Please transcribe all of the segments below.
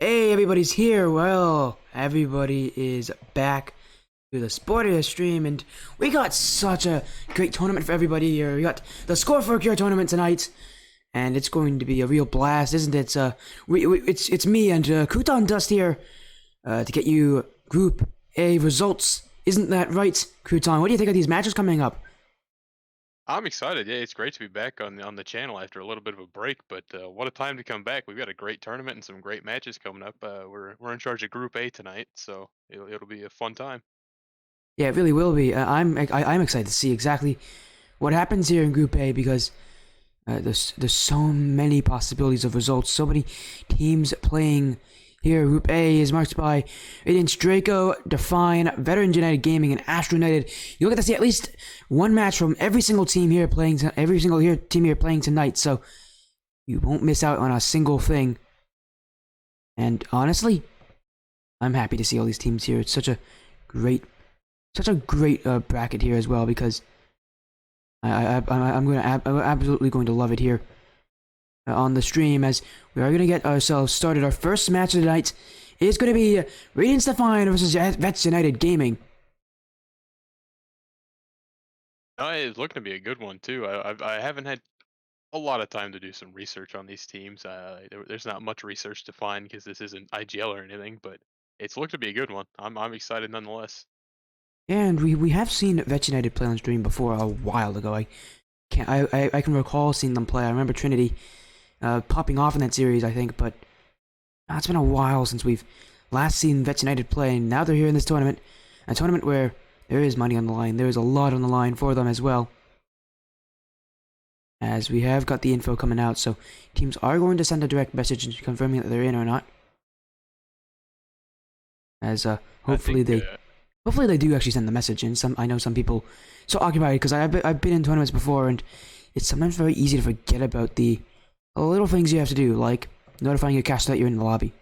Hey, everybody's here. Well, everybody is back to the sportier stream, and we got such a great tournament for everybody here. We got the Score for a Cure tournament tonight, and it's going to be a real blast, isn't it? It's me and Croutondust here to get you Group A results. Isn't that right, Crouton? What do you think of these matches coming up? I'm excited. Yeah, it's great to be back on the channel after a little bit of a break. But what a time to come back! We've got a great tournament and some great matches coming up. We're in charge of Group A tonight, so it'll be a fun time. Yeah, it really will be. I'm excited to see exactly what happens here in Group A because there's so many possibilities of results, so many teams playing here. Group A is marked by Radiance, Draco, Define, Veterans United Gaming, and Astral United. You'll get to see at least one match from every single team here playing, team here playing tonight. So you won't miss out on a single thing. And honestly, I'm happy to see all these teams here. It's great, such a great bracket here as well because I'm absolutely going to love it here on the stream as we are going to get ourselves started. Our first match of the night is going to be Radiance Define versus Vets United Gaming. It's looking to be a good one too. I haven't had a lot of time to do some research on these teams. There's not much research to find because this isn't IGL or anything, but it's looked to be a good one. I'm excited nonetheless. And we have seen Vets United play on stream before a while ago. I can recall seeing them play. I remember Trinity popping off in that series, I think, but it's been a while since we've last seen Vets United play, and now they're here in this tournament. A tournament where there is money on the line. There is a lot on the line for them as well. As we have got the info coming out, so teams are going to send a direct message confirming that they're in or not. As I think hopefully they do actually send the message in. I know some people so occupied because I've been in tournaments before, and it's sometimes very easy to forget about the little things you have to do, like notifying your caster that you're in the lobby.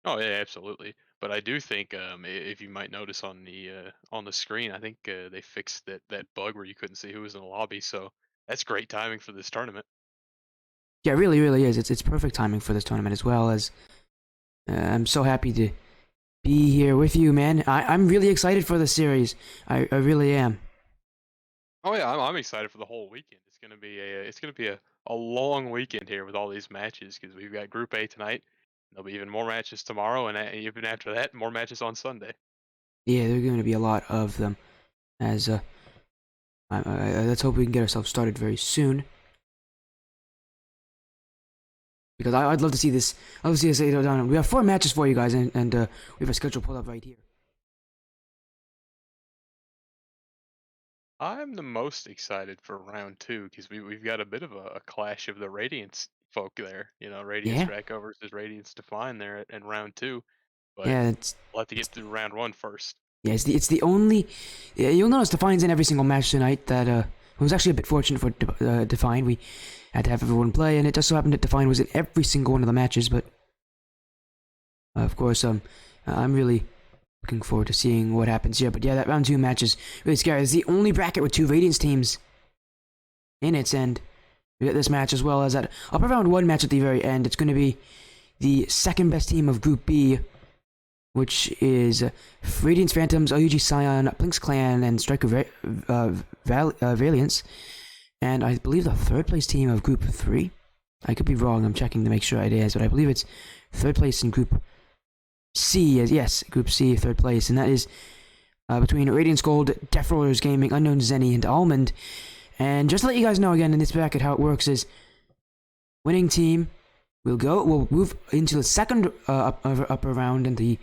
Oh yeah, absolutely. But I do think if you might notice on the screen, I think they fixed that bug where you couldn't see who was in the lobby. So that's great timing for this tournament. Yeah, it really, really is. It's perfect timing for this tournament as well as I'm so happy to be here with you, man. I'm really excited for the series. I really am. Oh yeah, I'm excited for the whole weekend. It's gonna be a long weekend here with all these matches because we've got Group A tonight. There'll be even more matches tomorrow, and even after that, more matches on Sunday. Yeah, there are going to be a lot of them. As let's hope we can get ourselves started very soon. Because I'd love to see this. I'd love to see us go down. We have 4 matches for you guys, and we have a schedule pulled up right here. I'm the most excited for round two because we've got a bit of a clash of the Radiance folk there. You know, Radiance Yeah, Draco versus Radiance Define there in round two. But yeah, we'll have to get through round one first. yeah. It's the only. Yeah, you'll notice Define's in every single match tonight. That it was actually a bit fortunate for Define. We had to have everyone play, and it just so happened that Define was in every single one of the matches. But of course, I'm really looking forward to seeing what happens here. But yeah, that round 2 match is really scary. It's the only bracket with 2 Radiance teams in its end. We get this match as well as that upper round 1 match at the very end. It's going to be the second best team of Group B, which is Radiance Phantoms, OUG Scion, Blinks Clan, and Striker Valiance. And I believe the third place team of Group 3. I could be wrong. I'm checking to make sure it is, but I believe it's third place in Group C. Yes, Group C, third place, and that is between Radiance Gold, Death Rollers Gaming, Unknown Zeni, and Almond. And just to let you guys know again in this bracket how it works is winning team will move into the second upper round, and the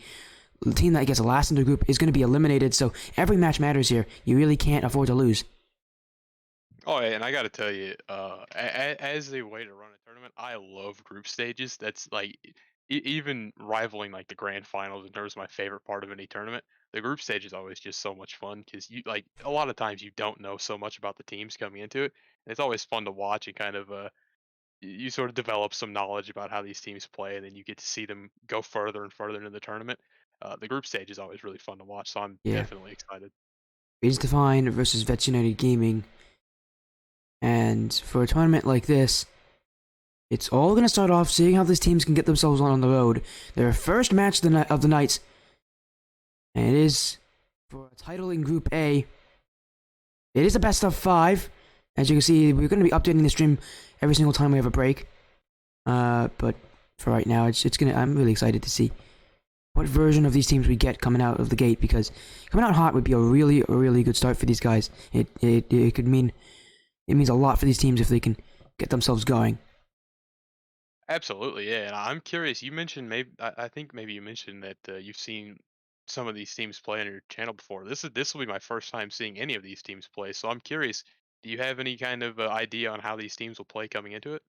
team that gets last in the group is going to be eliminated. So every match matters here. You really can't afford to lose. Oh, yeah, and I got to tell you, as a way to run a tournament, I love group stages. That's like even rivaling like the grand finals in terms of my favorite part of any tournament. The group stage is always just so much fun because you like a lot of times you don't know so much about the teams coming into it. And it's always fun to watch and kind of you sort of develop some knowledge about how these teams play, and then you get to see them go further and further into the tournament. The group stage is always really fun to watch, so I'm Yeah, definitely excited. Radiance Define versus Vets United Gaming, and for a tournament like this, It's all gonna start off seeing how these teams can get themselves on the road. Their first match of the night, and it is for a title in Group A. It is a best of 5. As you can see, we're gonna be updating the stream every single time we have a break. But for right now, it's gonna. I'm really excited to see what version of these teams we get coming out of the gate, because coming out hot would be a really good start for these guys. It could mean it means a lot for these teams if they can get themselves going. Absolutely, yeah. And I'm curious. You mentioned I think maybe you mentioned that you've seen some of these teams play on your channel before. This will be my first time seeing any of these teams play. So I'm curious. Do you have any kind of idea on how these teams will play coming into it?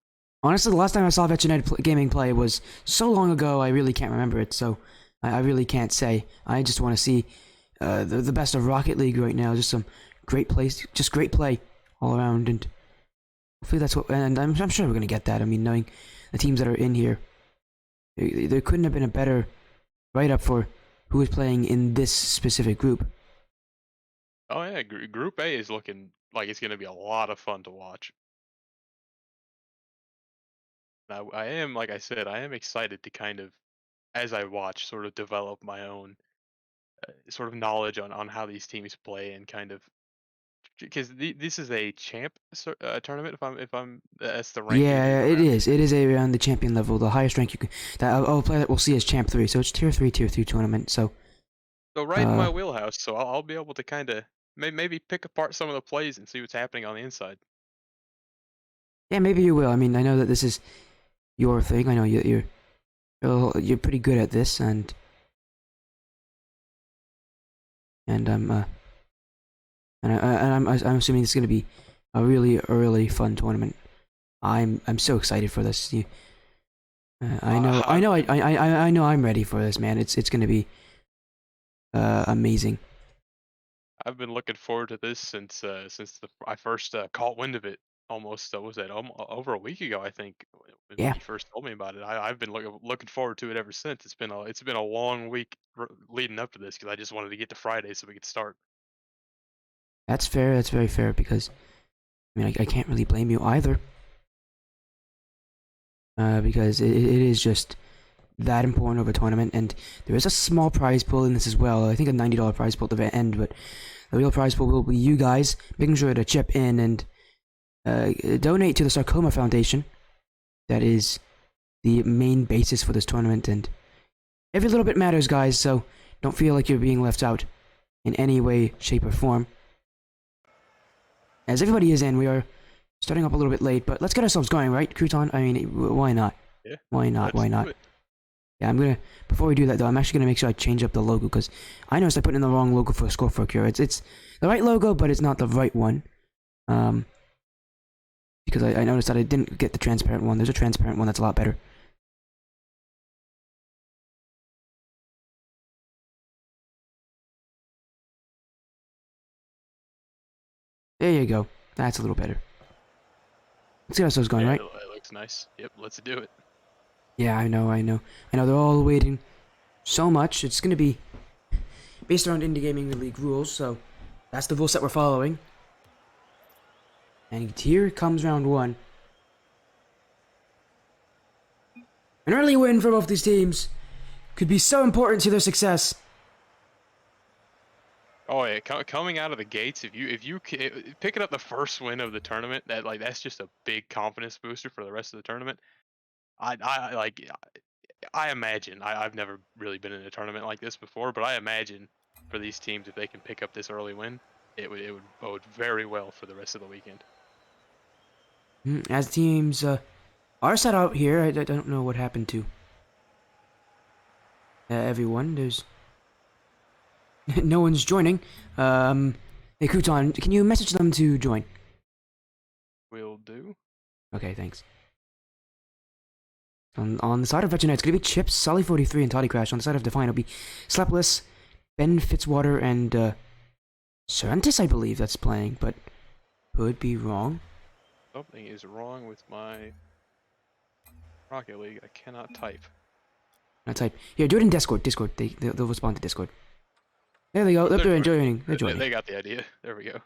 Honestly, the last time I saw Vet United Gaming play was so long ago, I really can't remember it. So I really can't say. I just want to see the best of Rocket League right now. Just some great plays, just great play all around, and hopefully that's what. And I'm sure we're gonna get that. I mean, knowing the teams that are in here, there couldn't have been a better write-up for who is playing in this specific group. Oh yeah, Group A is looking like it's going to be a lot of fun to watch. Now, I am, like I said, I am excited to kind of, as I watch, sort of develop my own sort of knowledge on how these teams play and kind of because this is a tournament. If I'm that's the ranking Yeah, that it we're at. is. It is around the champion level, the highest rank you can. That a player that we'll see is Champ 3, so it's Tier 3 tournament. So, So right in uh, my wheelhouse. So I'll be able to kind of maybe pick apart some of the plays and see what's happening on the inside. yeah, maybe you will. I mean, I know that this is your thing. I know you're pretty good at this, and I'm assuming it's gonna be a really fun tournament. I'm so excited for this. I know I'm ready for this, man. It's gonna be amazing. I've been looking forward to this since I first caught wind of it. Almost was that over a week ago, I think, when Yeah, you first told me about it. I've been looking forward to it ever since. It's been a long week leading up to this because I just wanted to get to Friday so we could start. that's fair. That's very fair because I mean I can't really blame you either. Because it is just that important of a tournament, and there is a small prize pool in this as well. I think a $90 prize pool at the end, but the real prize pool will be you guys making sure to chip in and donate to the Sarcoma Foundation. That is the main basis for this tournament, and every little bit matters, guys. So don't feel like you're being left out in any way, shape, or form. As everybody is in, we are starting up a little bit late, but let's get ourselves going, right, Crouton? I mean, why not? Yeah, Why not? let's Why do not? it. Yeah, before we do that though, I'm actually gonna make sure I change up the logo, because I noticed I put in the wrong logo for Score for a Cure. It's the right logo, but it's not the right one. Because I noticed that I didn't get the transparent one. There's a transparent one that's a lot better. There you go. That's a little better. Let's get ourselves going, Yeah, right? it looks nice. Yep, let's do it. Yeah, I know. They're all waiting so much. It's gonna be based around Indie Gaming League rules, so that's the rule set we're following. And here comes round 1. An early win for both these teams could be so important to their success. Oh yeah, coming out of the gates, if you picking up the first win of the tournament, that's just a big confidence booster for the rest of the tournament. I imagine I've never really been in a tournament like this before, but I imagine for these teams if they can pick up this early win, it would bode very well for the rest of the weekend. As teams are set out here, I don't know what happened to everyone. There's no one's joining. Hey Crouton, can you message them to join? Will do. Okay, thanks. On the side of Veteran, it's gonna be Chips, Sully43, and Toddy Crash. On the side of Define, it'll be Slepless, Ben Fitzwater, and Serentis, I believe that's playing, but could be wrong. Something is wrong with my Rocket League. I cannot type. I type here. Do it in Discord. They'll respond to Discord. There they go. They're joining. They're joining. They got the idea. There we go.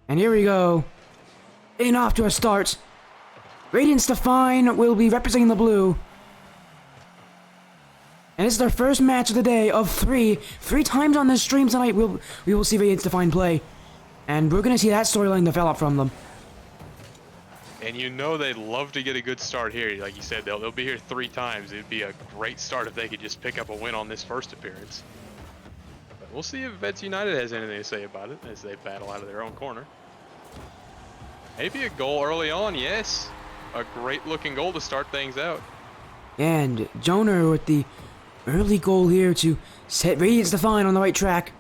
And here we go. In off to a start. Radiance Define will be representing the blue. And this is their first match of the day of three. 3 times on this stream tonight we will see Radiance Define play. And we're going to see that storyline develop from them. And you know they'd love to get a good start here. Like you said, they'll be here 3 times. It'd be a great start if they could just pick up a win on this first appearance. But we'll see if Vets United has anything to say about it as they battle out of their own corner. Maybe a goal early on, yes. A great looking goal to start things out. And Jonah with the early goal here to set Radiance Define on the right track.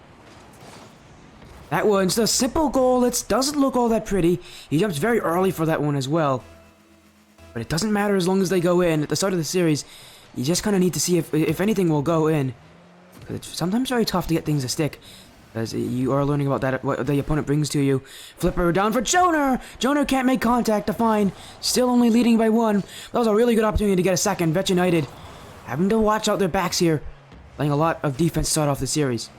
That one's a simple goal. It doesn't look all that pretty. He jumps very early for that one as well. But it doesn't matter as long as they go in. At the start of the series, you just kind of need to see if anything will go in. It's sometimes very tough to get things to stick, as you are learning about that, what the opponent brings to you. Flipper down for Jonah! Jonah can't make contact. Define still only leading by 1. That was a really good opportunity to get a second. Vet United having to watch out their backs here, letting a lot of defense start off the series.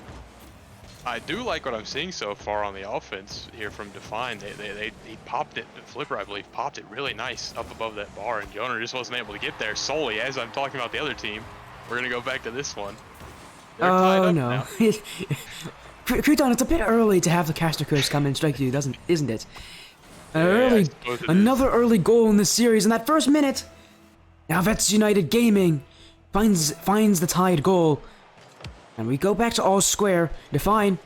I do like what I'm seeing so far on the offense here from Define. He popped it. Flipper, I believe, popped it really nice up above that bar, and Jonah just wasn't able to get there solely. As I'm talking about the other team, we're gonna go back to this one. They're tied up no. now. Crouton, it's a bit early to have the caster curse come and strike you, isn't it? Another early goal in this series in that first minute. Now Vets United Gaming finds the tied goal. And we go back to all square. Define,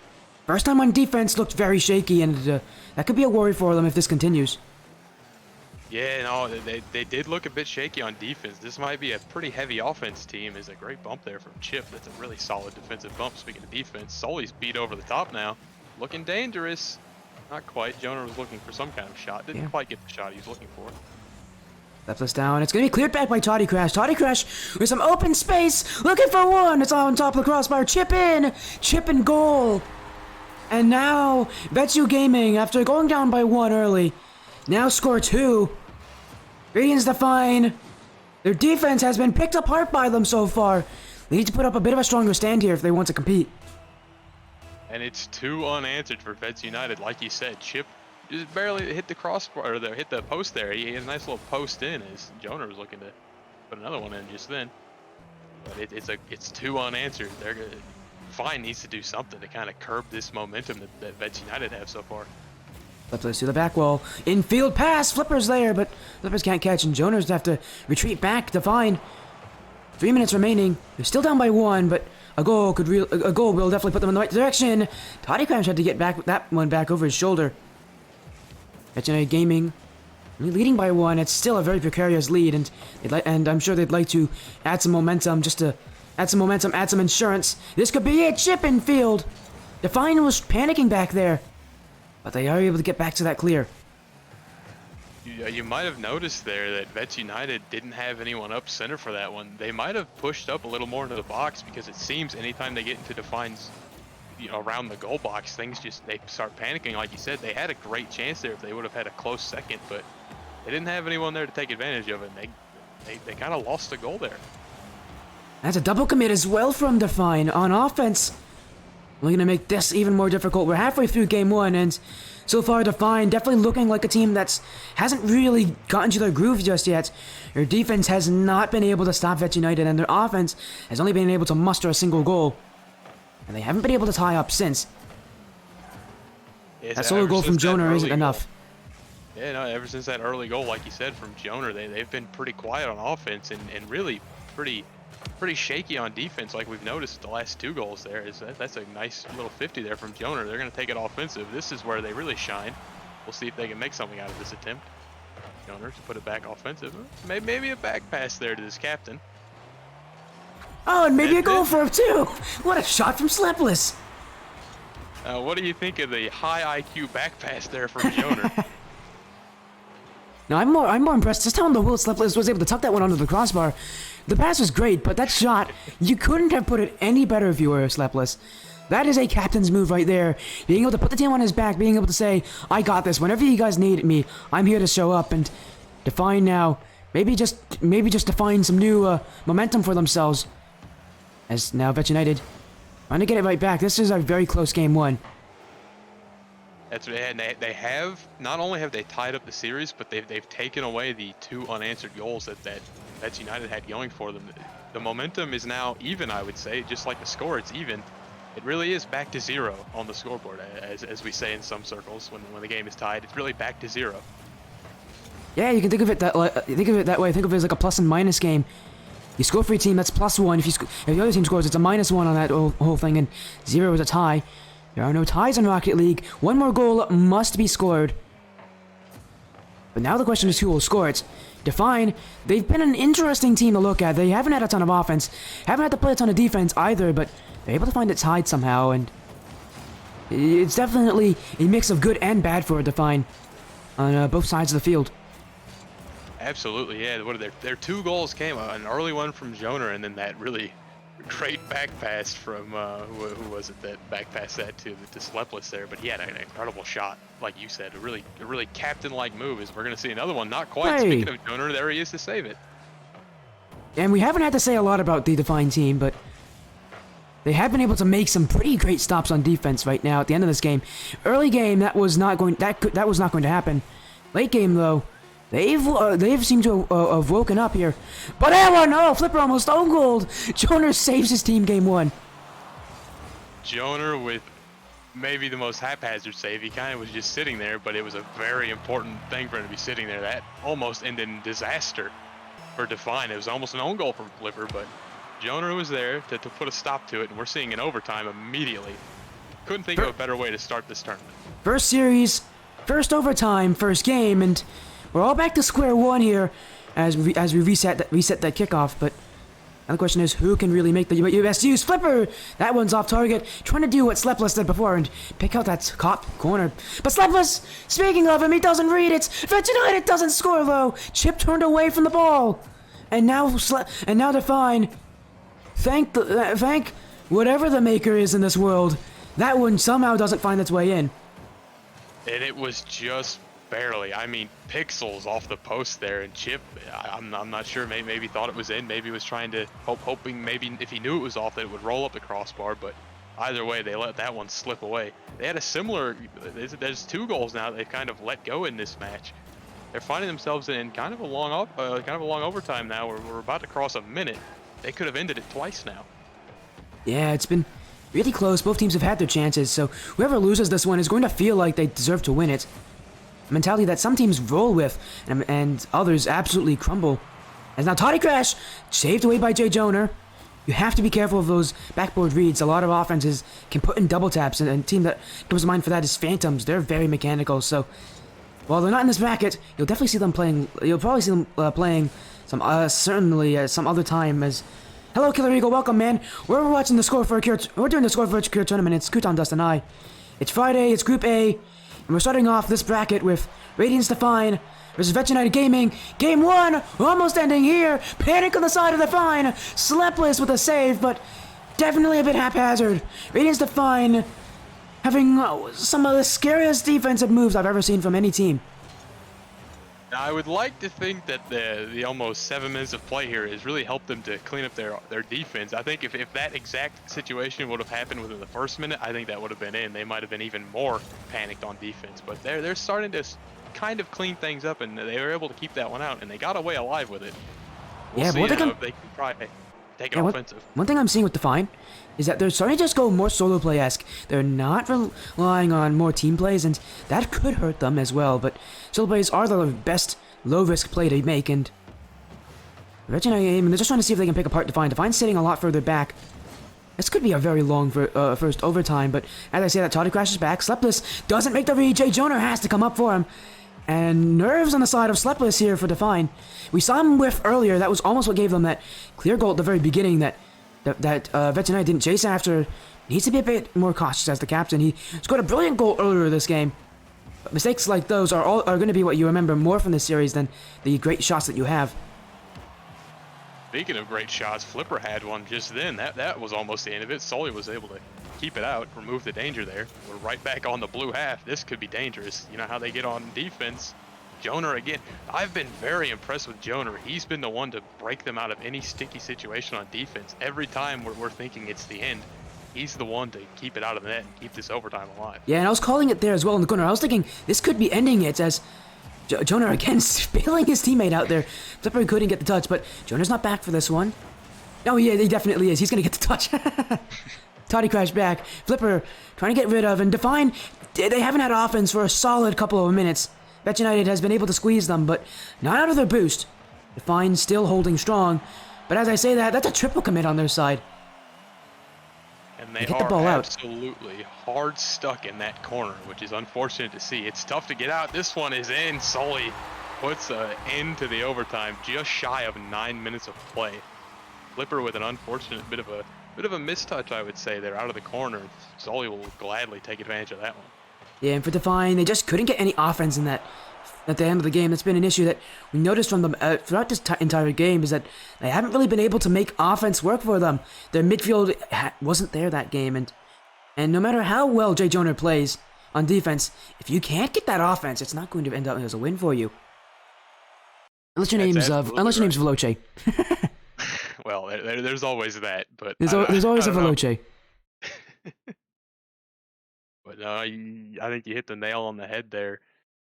first time on defense, looked very shaky, and that could be a worry for them if this continues. Yeah, no, they did look a bit shaky on defense. This might be a pretty heavy offense team. Is a great bump there from Chip. That's a really solid defensive bump. Speaking of defense, Sully's beat over the top now. Looking dangerous. Not quite. Jonah was looking for some kind of shot. Didn't quite get the shot he was looking for. Left us down. It's going to be cleared back by Toddy Crash. Toddy Crash with some open space. Looking for one. It's on top of the crossbar. Chip in. Chip and goal. And now, Vetsu Gaming, after going down by 1 early, now score 2. Radiance Define. Their defense has been picked apart by them so far. They need to put up a bit of a stronger stand here if they want to compete. And it's 2 unanswered for Vets United. Like you said, Chip just barely hit the crossbar, or hit the post there. He had a nice little post in as Jonah was looking to put another one in just then. But it's 2 unanswered. Fine needs to do something to kind of curb this momentum that Vets United have so far. Flippers to the back wall. Infield pass. Flippers there, but Flippers can't catch, and Jonah's have to retreat back. Define. 3 minutes remaining. They're still down by 1, but a goal will definitely put them in the right direction. Toddy Crash had to get that one back over his shoulder. Vets United Gaming leading by 1. It's still a very precarious lead, and I'm sure they'd like to add some momentum, just to add some momentum, add some insurance. This could be it. Chip in field. Define was panicking back there, but they are able to get back to that clear. You might have noticed there that Vets United didn't have anyone up center for that one. They might have pushed up a little more into the box, because it seems anytime they get into Define's, around the goal box, they start panicking. Like you said, they had a great chance there if they would have had a close second, but they didn't have anyone there to take advantage of it. And they kind of lost the goal there. That's a double commit as well from Define on offense. We're going to make this even more difficult. We're halfway through game 1, and so far Define definitely looking like a team that hasn't really gotten to their groove just yet. Their defense has not been able to stop Vets United, and their offense has only been able to muster a single goal. And they haven't been able to tie up since. That solo goal from Jonah isn't enough. Yeah, no, ever since that early goal, like you said, from Jonah, they've been pretty quiet on offense and really pretty shaky on defense, like we've noticed the last 2 goals there. That's a nice little 50 there from Jonah. They're going to take it offensive. This is where they really shine. We'll see if they can make something out of this attempt. Jonah to put it back offensive. Maybe a back pass there to this captain. Oh, and maybe a goal for him too. What a shot from Slepless. What do you think of the high IQ back pass there from Jonah? No, I'm more impressed just how in the world Slepless was able to tuck that one onto the crossbar. The pass was great, but that shot, you couldn't have put it any better if you were Slepless. That is a captain's move right there. Being able to put the team on his back, being able to say, I got this. Whenever you guys need me, I'm here to show up. And Define now, maybe just define some new momentum for themselves. As now Vets United trying to get it right back. This is a very close game 1. That's and they have not only have they tied up the series, but they've taken away the 2 unanswered goals that United had going for them. The momentum is now even, I would say, just like the score, it's even. It really is back to 0 on the scoreboard, as we say in some circles when the game is tied. It's really back to 0. Yeah, you can think of it that way. Think of it as like a plus and minus game. You score for your team, that's +1. If the other team scores, it's a -1 on that whole thing, and 0 is a tie. There are no ties in Rocket League. One more goal must be scored. But now the question is who will score it. Define, they've been an interesting team to look at. They haven't had a ton of offense, haven't had to play a ton of defense either, but they're able to find it tied somehow, and it's definitely a mix of good and bad for Define on both sides of the field. Absolutely, yeah. What are their 2 goals came, an early one from Joner, and then that really great back pass from who was it that back passed that to Slepless there? But he had an incredible shot, like you said, a really captain-like move. As we're gonna see another one, not quite. Hey. Speaking of Joner, there he is to save it. And we haven't had to say a lot about the Define team, but they have been able to make some pretty great stops on defense right now at the end of this game. Early game, that was not going to happen. Late game though, they've seemed to have woken up here. But no, Flipper almost own gold. Joner saves his team game 1. Joner with maybe the most haphazard save. He kind of was just sitting there, but it was a very important thing for him to be sitting there. That almost ended in disaster for Define. It was almost an own goal for Flipper, but Joner was there to put a stop to it, and we're seeing an overtime immediately. Couldn't think of a better way to start this tournament. First series, first overtime, first game, and we're all back to square one here as we reset that kickoff. But now the question is, who can really make the best use? Flipper! That one's off target, trying to do what Slepless did before and pick out that cop corner. But Slepless, speaking of him, he doesn't read it. Vet United doesn't score though. Chip turned away from the ball, and now Define. Thank whatever the maker is in this world. That one somehow doesn't find its way in. And it was just barely. I mean, pixels off the post there, and Chip, I'm not sure. Maybe thought it was in. Maybe was trying to hoping maybe if he knew it was off that it would roll up the crossbar. But either way, they let that one slip away. They had a similar. There's 2 goals now that they've kind of let go in this match. They're finding themselves in kind of a long overtime now. We're about to cross a minute. They could have ended it twice now. Yeah, it's been really close. Both teams have had their chances, so whoever loses this one is going to feel like they deserve to win it. A mentality that some teams roll with, and others absolutely crumble. As now Toddy Crash, saved away by Jay Joner. You have to be careful of those backboard reads. A lot of offenses can put in double taps, and a team that comes to mind for that is Phantoms. They're very mechanical, so while they're not in this bracket, you'll definitely see them playing. You'll probably see them playing certainly some other time. As hello, Killer Eagle, welcome, man. We're watching the score for we're doing the score for a Cure tournament. It's Croutondust and I. It's Friday. It's Group A, and we're starting off this bracket with Radiance Define versus Vet United Gaming. Game 1, almost ending here. Panic on the side of Define. Slepless with a save, but definitely a bit haphazard. Radiance Define having some of the scariest defensive moves I've ever seen from any team. Now, I would like to think that the almost 7 minutes of play here has really helped them to clean up their defense. I think if that exact situation would have happened within the first minute, I think that would have been in. They might have been even more panicked on defense. But they're starting to kind of clean things up, and they were able to keep that one out, and they got away alive with it. We'll see if they can try to take it offensive. One thing I'm seeing with Define is that they're starting to just go more solo play-esque. They're not relying on more team plays, and that could hurt them as well. But solo plays are the best low-risk play to make, and they're just trying to see if they can pick apart Define. Define's sitting a lot further back. This could be a very long first overtime, but as I say that, Toddy crashes back. Slepless doesn't make the read. Jay Joner has to come up for him. And nerves on the side of Slepless here for Define. We saw him whiff earlier. That was almost what gave them that clear goal at the very beginning that Vet United didn't chase after. Needs to be a bit more cautious as the captain. He scored a brilliant goal earlier this game. But mistakes like those are going to be what you remember more from this series than the great shots that you have. Speaking of great shots, Flipper had one just then. That was almost the end of it. Sully was able to keep it out, remove the danger there. We're right back on the blue half. This could be dangerous. You know how they get on defense. Joner again. I've been very impressed with Joner. He's been the one to break them out of any sticky situation on defense. Every time we're thinking it's the end, he's the one to keep it out of the net and keep this overtime alive. Yeah, and I was calling it there as well in the corner. I was thinking this could be ending it as Jonah again spilling his teammate out there. Flipper couldn't get the touch, but Jonah's not back for this one. Oh yeah, he definitely is. He's gonna get the touch. Toddy crashed back. Flipper trying to get rid of, and Define, they haven't had offense for a solid couple of minutes. Bet United has been able to squeeze them, but not out of their boost. Define still holding strong, but as I say that, that's a triple commit on their side. And they get the are ball out. absolutely hard stuck in that corner, which is unfortunate to see. It's tough to get out. This one is in. Sully puts an end to the overtime, just shy of 9 minutes of play. Flipper with an unfortunate bit of a mistouch, I would say. They're out of the corner. Sully will gladly take advantage of that one. Yeah, and for Define, they just couldn't get any offense in that at the end of the game. That's been an issue that we noticed from them throughout this entire game, is that they haven't really been able to make offense work for them. Their midfield wasn't there that game, and no matter how well Jay Jonah plays on defense, if you can't get that offense, it's not going to end up as a win for you. Unless your name's Veloce. Well, there's always that, but there's always a Veloce. But no, I think you hit the nail on the head there.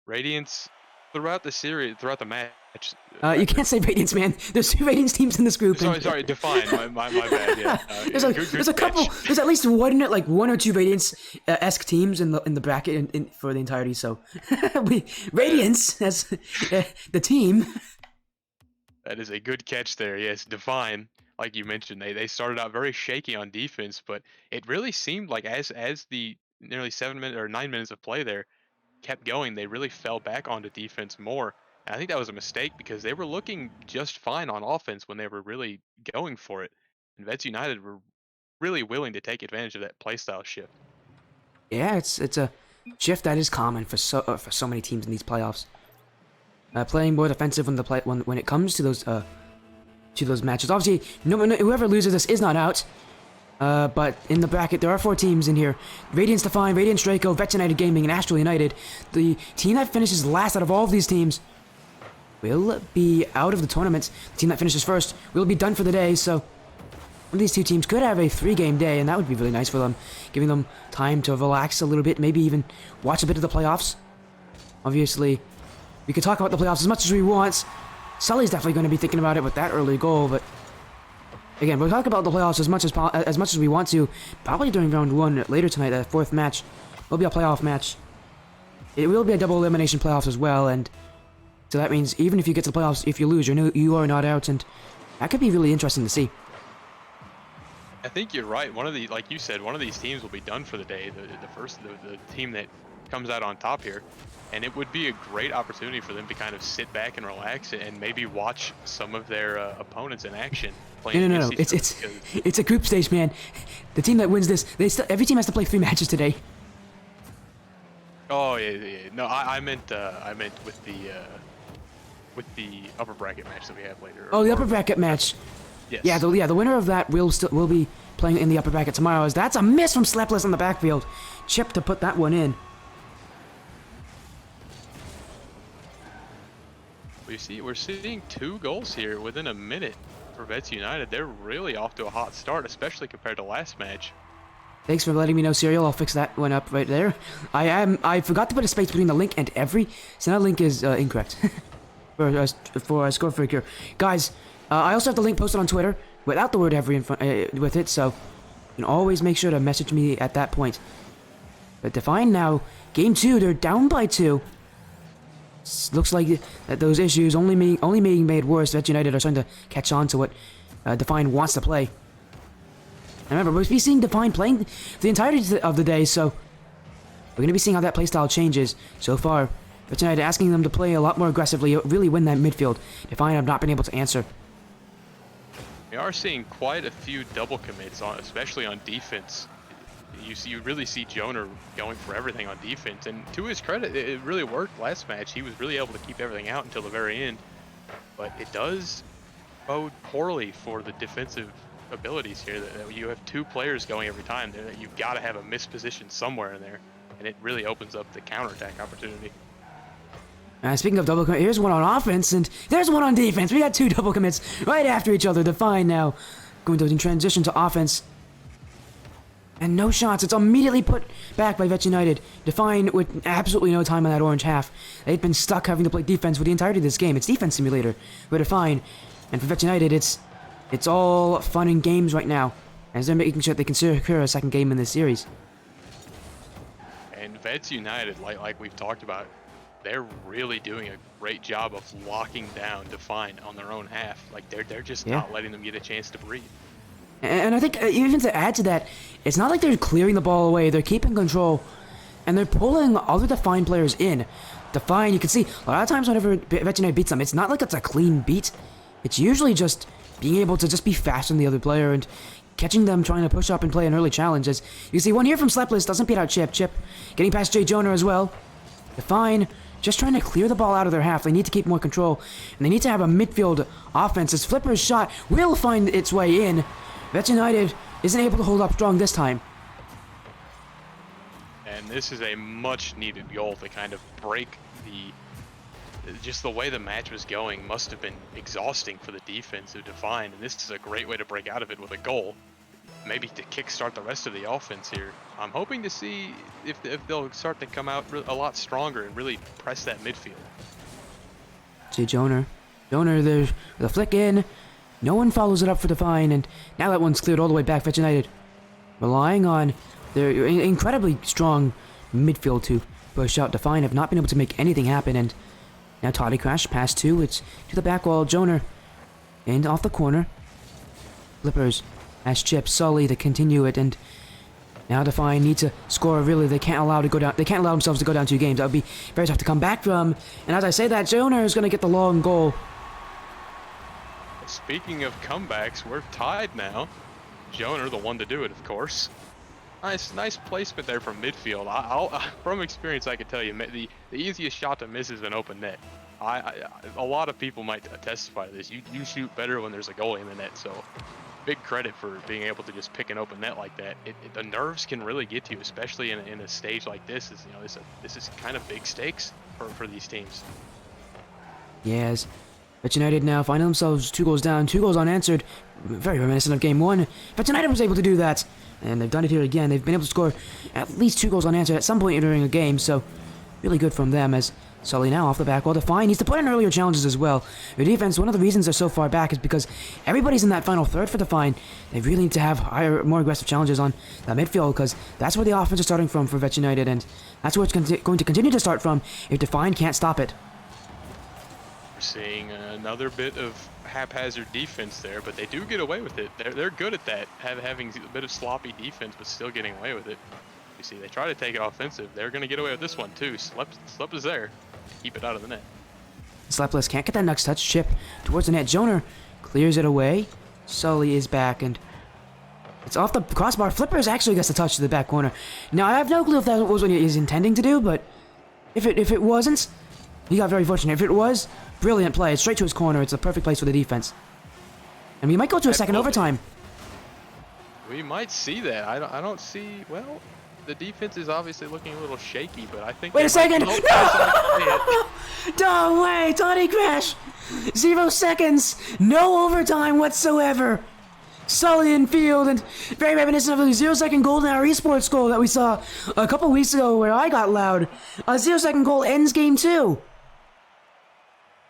Radiance, throughout the match. You can't say Radiance, man. There's 2 Radiance teams in this group. Sorry, Define. My bad. Yeah. There's a couple. There's at least one or two Radiance-esque teams in the bracket for the entirety. So, Radiance as the team. That is a good catch there. Yes, Define, like you mentioned, they started out very shaky on defense, but it really seemed like as the nearly 9 minutes of play there kept going, they really fell back onto defense more. And I think that was a mistake because they were looking just fine on offense when they were really going for it. And Vets United were really willing to take advantage of that playstyle shift. Yeah, it's a shift that is common for so many teams in these playoffs. Playing more defensive when it comes to those matches. Obviously, whoever loses this is not out. But in the bracket, there are 4 teams in here. Radiance Define, Radiance Draco, Vets United Gaming, and Astral United. The team that finishes last out of all of these teams will be out of the tournament. The team that finishes first will be done for the day, so one of these 2 teams could have a 3-game day, and that would be really nice for them, giving them time to relax a little bit, maybe even watch a bit of the playoffs. Obviously, we could talk about the playoffs as much as we want. Sully's definitely going to be thinking about it with that early goal, but again, we'll talk about the playoffs as much as we want to. Probably during round 1 later tonight. That 4th match will be a playoff match. It will be a double elimination playoffs as well, and so that means even if you get to the playoffs, if you lose, you are not out, and that could be really interesting to see. I think you're right. Like you said, one of these teams will be done for the day. The team that comes out on top here, and it would be a great opportunity for them to kind of sit back and relax and maybe watch some of their opponents in action. No. It's a group stage, man. The team that wins this, every team has to play 3 matches today. Oh yeah. No, I meant with the upper bracket match that we have later. Oh, the upper bracket match. Yes. Yeah, the winner of that will be playing in the upper bracket tomorrow. As that's a miss from Slepless on the backfield. Chip to put that one in. We're seeing 2 goals here within a minute for Vets United. They're really off to a hot start, especially compared to last match. Thanks for letting me know, Serial. I'll fix that one up right there. I forgot to put a space between the link and every, so that link is incorrect for Score Figure. Guys, I also have the link posted on Twitter without the word every in front, with it, so you can always make sure to message me at that point. But Define now, game 2, they're down by 2. Looks like that those issues only being made worse. Vets United are starting to catch on to what Define wants to play. And remember, we'll be seeing Define playing the entirety of the day, so we're going to be seeing how that playstyle changes. So far, Vets United asking them to play a lot more aggressively, really win that midfield. Define have not been able to answer. We are seeing quite a few double commits, especially on defense. You really see Jonah going for everything on defense, and to his credit, it really worked last match. He was really able to keep everything out until the very end, but it does bode poorly for the defensive abilities here. That you have 2 players going every time. You've got to have a missed position somewhere in there, and it really opens up the counterattack opportunity. Speaking of double commit, here's one on offense, and there's one on defense. We got 2 double commits right after each other. Define now going to transition to offense. And no shots. It's immediately put back by Vets United. Define with absolutely no time on that orange half. They've been stuck having to play defense for the entirety of this game. It's defense simulator for Define. And for Vets United, it's all fun and games right now, as they're making sure they can secure a second game in this series. And Vets United, like we've talked about, they're really doing a great job of locking down Define on their own half. Like they're just not letting them get a chance to breathe. And I think even to add to that, it's not like they're clearing the ball away. They're keeping control, and they're pulling other Define players in. Define, you can see a lot of times whenever Vets United beats them, it's not like it's a clean beat. It's usually just being able to just be faster than the other player and catching them trying to push up and play an early challenge. As you can see, one here from Slepless doesn't beat out Chip. Chip getting past Jay Jonah as well. Define just trying to clear the ball out of their half. They need to keep more control, and they need to have a midfield offense. As Flipper's shot will find its way in, Vets United isn't able to hold up strong this time. And this is a much needed goal to kind of break just the way the match was going must have been exhausting for the defense of Define, and this is a great way to break out of it with a goal. Maybe to kickstart the rest of the offense here. I'm hoping to see if they'll start to come out a lot stronger and really press that midfield. See Jonah. Jonah there with a flick in. No one follows it up for Define, and now that one's cleared all the way back. Vets United relying on their incredibly strong midfield to push out. Define have not been able to make anything happen, and now Toddy Crash pass two. It's to the back wall. Jonah and off the corner. Flippers as Chip Sully to continue it, and now Define need to score. Really, they can't allow themselves to go down 2 games. That would be very tough to come back from. And as I say that, Jonah is going to get the long goal. Speaking of comebacks, we're tied now. Jonah, the one to do it, of course. Nice placement there from midfield. From experience, I can tell you, the easiest shot to miss is an open net. A lot of people might testify to this. You shoot better when there's a goalie in the net, so big credit for being able to just pick an open net like that. The nerves can really get to you, especially in a stage like this. This is kind of big stakes for these teams. Yes. Vets United now find themselves 2 goals down, 2 goals unanswered. Very reminiscent of Game 1. Vets United was able to do that, and they've done it here again. They've been able to score at least 2 goals unanswered at some point during a game, so really good from them. As Sully now off the back wall. Define needs to put in earlier challenges as well. Their defense, one of the reasons they're so far back is because everybody's in that final third for Define. They really need to have higher, more aggressive challenges on that midfield, because that's where the offense is starting from for Vets United, and that's where it's going to continue to start from if Define can't stop it. We're seeing another bit of haphazard defense there, but they do get away with it. They're good at that, having a bit of sloppy defense, but still getting away with it. You see, they try to take it offensive. They're going to get away with this one too. Slep is there. Keep it out of the net. Slepless can't get that next touch. Chip towards the net. Jonah clears it away. Sully is back, and it's off the crossbar. Flippers actually gets the touch to the back corner. Now, I have no clue if that was what he was intending to do, but if it wasn't, he got very fortunate. If it was, brilliant play. It's straight to his corner. It's a perfect place for the defense. And we might go to a second overtime. We might see that. I don't see, well, the defense is obviously looking a little shaky, but I think... Wait a second! No! No way! Toddy Crash! 0 seconds! No overtime whatsoever! Sully in field, and very reminiscent of the 0-second Golden Hour Esports goal that we saw a couple weeks ago where I got loud. A 0-second goal ends game 2.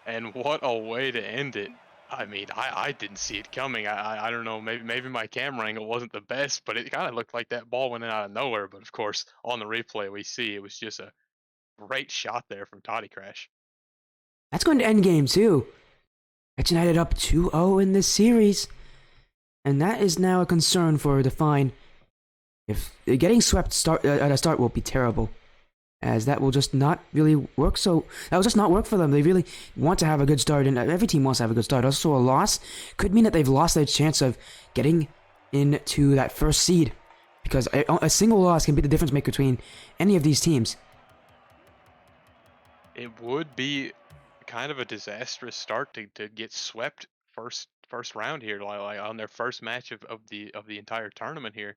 And what a way to end it. I mean, I didn't see it coming. I don't know, maybe my camera angle wasn't the best, but it kind of looked like that ball went in out of nowhere. But of course, on the replay, we see it was just a great shot there from Toddy Crash. That's going to end game 2. Vets United up 2-0 in this series. And that is now a concern for Define. If getting swept at a start will be terrible, as that will just not really work. So that will just not work for them. They really want to have a good start, and every team wants to have a good start. Also, a loss could mean that they've lost their chance of getting into that first seed, because a single loss can be the difference maker between any of these teams. It would be kind of a disastrous start to get swept first round here, like on their first match of the entire tournament here.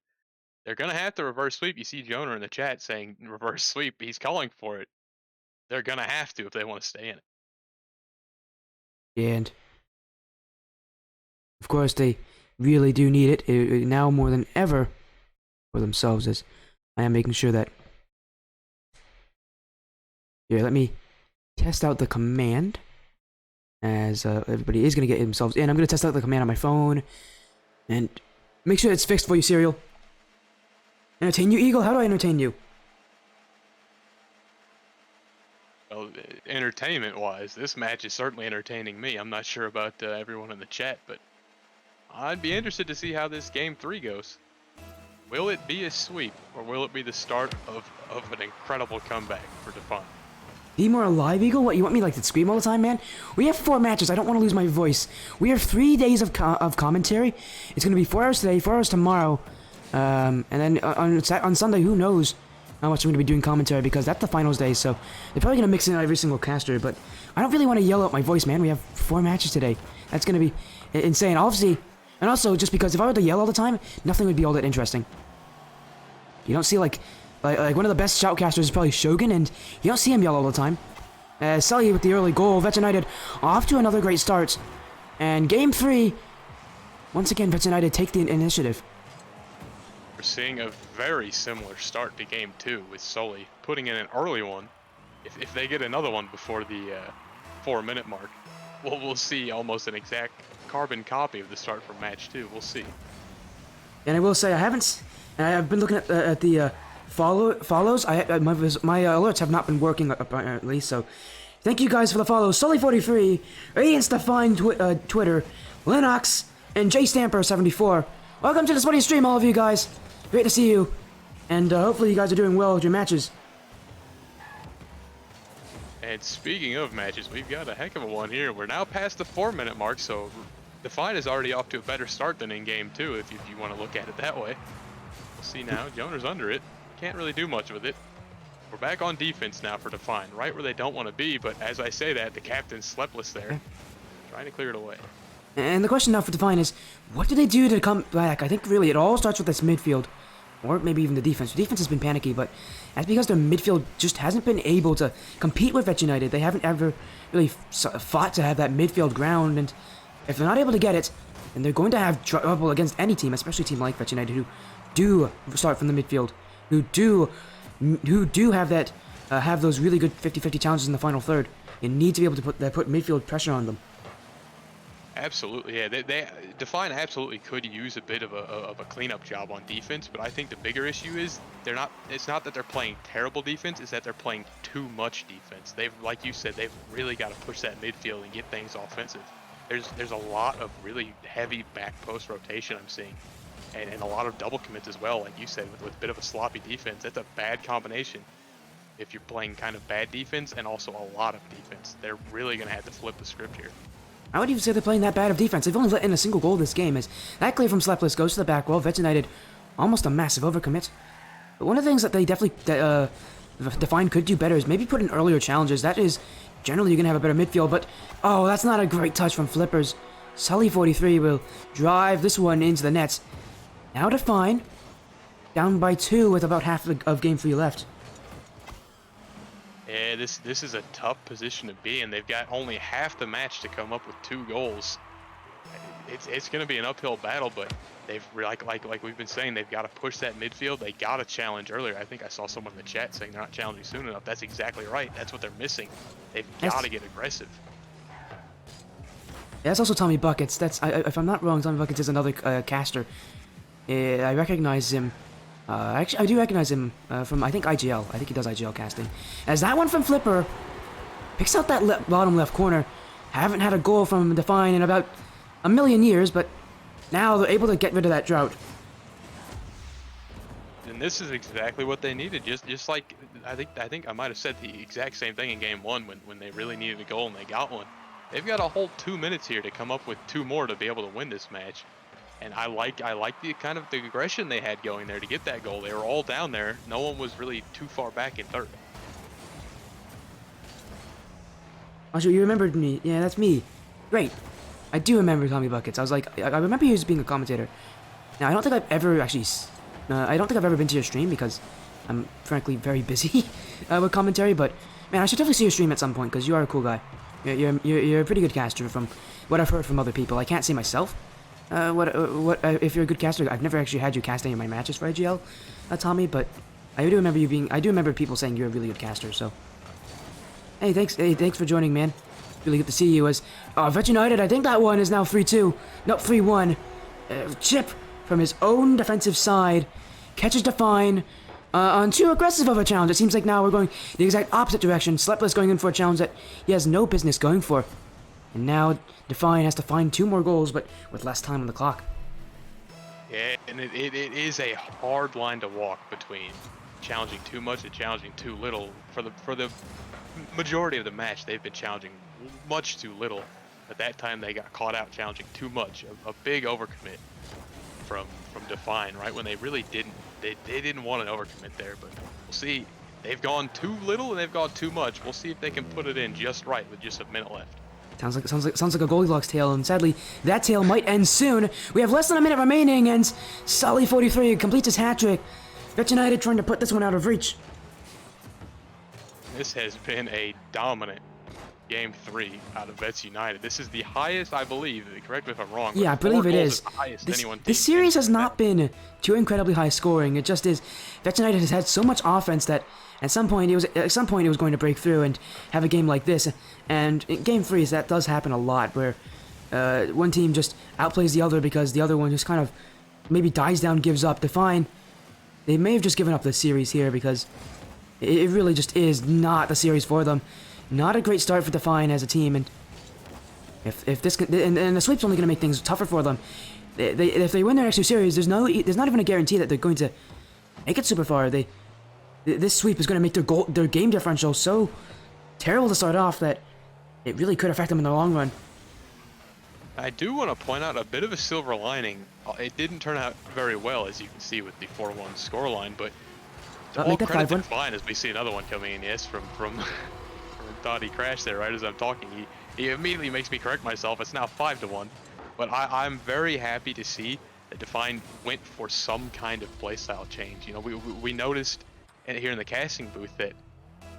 They're gonna have to reverse sweep. You see Jonah in the chat saying reverse sweep. He's calling for it. They're gonna have to if they want to stay in it. And of course, they really do need it now more than ever. for themselves, as I am making sure that... Here, let me test out the command, as everybody is going to get themselves in. I'm going to test out the command on my phone, and make sure it's fixed for you, Serial. Entertain you, Eagle? How do I entertain you? Well, entertainment-wise, this match is certainly entertaining me. I'm not sure about everyone in the chat, but I'd be interested to see how this Game 3 goes. Will it be a sweep, or will it be the start of an incredible comeback for Define? Be more alive, Eagle? What, you want me like to scream all the time, man? We have 4 matches. I don't want to lose my voice. We have 3 days of commentary. It's going to be 4 hours today, 4 hours tomorrow. And then on Sunday, who knows how much I'm going to be doing commentary, because that's the finals day, so they're probably going to mix in every single caster, but I don't really want to yell out my voice, man. We have 4 matches today. That's going to be insane. Obviously, and also, just because if I were to yell all the time, nothing would be all that interesting. You don't see, like one of the best shoutcasters is probably Shogun, and you don't see him yell all the time. Sully with the early goal. Vets United off to another great start. And Game 3, once again, Vets United take the initiative. We're seeing a very similar start to Game 2 with Sully putting in an early one. If they get another one before the 4-minute mark, we'll see almost an exact carbon copy of the start from Match 2. We'll see. And I will say, I've been looking at the follows. My alerts have not been working apparently, so thank you guys for the follows. Sully43, Radiance Define Twitter, Linux, and JStamper74. Welcome to the Sweaty Stream, all of you guys. Great to see you, and hopefully you guys are doing well with your matches. And speaking of matches, we've got a heck of a one here. We're now past the 4-minute mark, so Define is already off to a better start than in Game 2, if you want to look at it that way. We'll see now. Joner's under it. Can't really do much with it. We're back on defense now for Define, right where they don't want to be, but as I say that, the captain's sleepless there, trying to clear it away. And the question now for Define is, what do they do to come back? I think really it all starts with this midfield, or maybe even the defense. The defense has been panicky, but that's because their midfield just hasn't been able to compete with Vets United. They haven't ever really fought to have that midfield ground, and if they're not able to get it, then they're going to have trouble against any team, especially a team like Vets United, who do start from the midfield, who do have that have those really good 50-50 challenges in the final third. You need to be able to put midfield pressure on them. Absolutely, yeah. They Define absolutely could use a bit of a cleanup job on defense, but I think the bigger issue is they're not. It's not that they're playing terrible defense; it's that they're playing too much defense. They've, like you said, they've really got to push that midfield and get things offensive. There's a lot of really heavy back post rotation I'm seeing, and a lot of double commits as well. Like you said, with a bit of a sloppy defense, that's a bad combination. If you're playing kind of bad defense and also a lot of defense, they're really gonna have to flip the script here. I would even say they're playing that bad of defense. They've only let in a single goal this game. As that clear from Slepless goes to the back wall. Vets United, almost a massive overcommit. But one of the things that they definitely Define could do better is maybe put in earlier challenges. That is, generally you're going to have a better midfield. But, oh, that's not a great touch from Flippers. Sully43 will drive this one into the nets. Now Define, down by 2 with about half of Game 3 left. Yeah, this is a tough position to be in. They've got only half the match to come up with 2 goals. It's going to be an uphill battle, but they've like we've been saying, they've got to push that midfield. They got to challenge earlier. I think I saw someone in the chat saying they're not challenging soon enough. That's exactly right. That's what they're missing. They've got to get aggressive. Yeah, that's also Tommy Buckets. If I'm not wrong, Tommy Buckets is another caster. I recognize him. Actually, I do recognize him from, I think, IGL. I think he does IGL casting. As that one from Flipper picks out that bottom left corner. Haven't had a goal from Define in about a million years, but now they're able to get rid of that drought. And this is exactly what they needed. Just like I think I might have said the exact same thing in Game 1 when they really needed a goal and they got one. They've got a whole 2 minutes here to come up with 2 more to be able to win this match. And I like the kind of the aggression they had going there to get that goal. They were all down there. No one was really too far back in third. Oh, you remembered me. Yeah, that's me. Great. I do remember Tommy Buckets. I was like, I remember you as being a commentator. Now, I don't think I've ever actually, I don't think I've ever been to your stream because I'm frankly very busy with commentary. But man, I should definitely see your stream at some point because you are a cool guy. You're a pretty good caster from what I've heard from other people. I can't say myself. If you're a good caster, I've never actually had you cast any of my matches for IGL, Tommy, but I do remember people saying you're a really good caster, so. Hey, thanks for joining, man. Really good to see you. Vet United, I think that one is now 3-2. Nope, 3-1. Chip from his own defensive side catches Define on too aggressive of a challenge. It seems like now we're going the exact opposite direction. Slepless going in for a challenge that he has no business going for. And now Define has to find 2 more goals, but with less time on the clock. Yeah, and it is a hard line to walk between challenging too much and challenging too little. For the majority of the match, they've been challenging much too little. At that time, they got caught out challenging too much. A big overcommit from Define, right when they really didn't. They didn't want an overcommit there, but we'll see. They've gone too little and they've gone too much. We'll see if they can put it in just right with just a minute left. Sounds like a Goldilocks tale, and sadly, that tale might end soon. We have less than a minute remaining, and Sully43 completes his hat-trick. Vet United trying to put this one out of reach. This has been a dominant Game 3 out of Vets United. This is the highest, I believe. Correct me if I'm wrong. Yeah, I believe it is. This series has not been too incredibly high scoring. It just is. Vets United has had so much offense that at some point it was going to break through and have a game like this. And in Game 3s, that does happen a lot, where one team just outplays the other because the other one just kind of maybe dies down, gives up. Define, they may have just given up the series here because it really just is not the series for them. Not a great start for Define as a team, and if this and the sweep's only going to make things tougher for them. If they win their next 2 series, there's not even a guarantee that they're going to make it super far. This sweep is going to make their game differential so terrible to start off that it really could affect them in the long run. I do want to point out a bit of a silver lining. It didn't turn out very well, as you can see with the 4-1 scoreline, but all credit to Define as we see another one coming in. Yes, from thought he crashed there right as I'm talking. He immediately makes me correct myself. It's now 5-1, but I'm very happy to see that Define went for some kind of playstyle change. You know, we noticed here in the casting booth that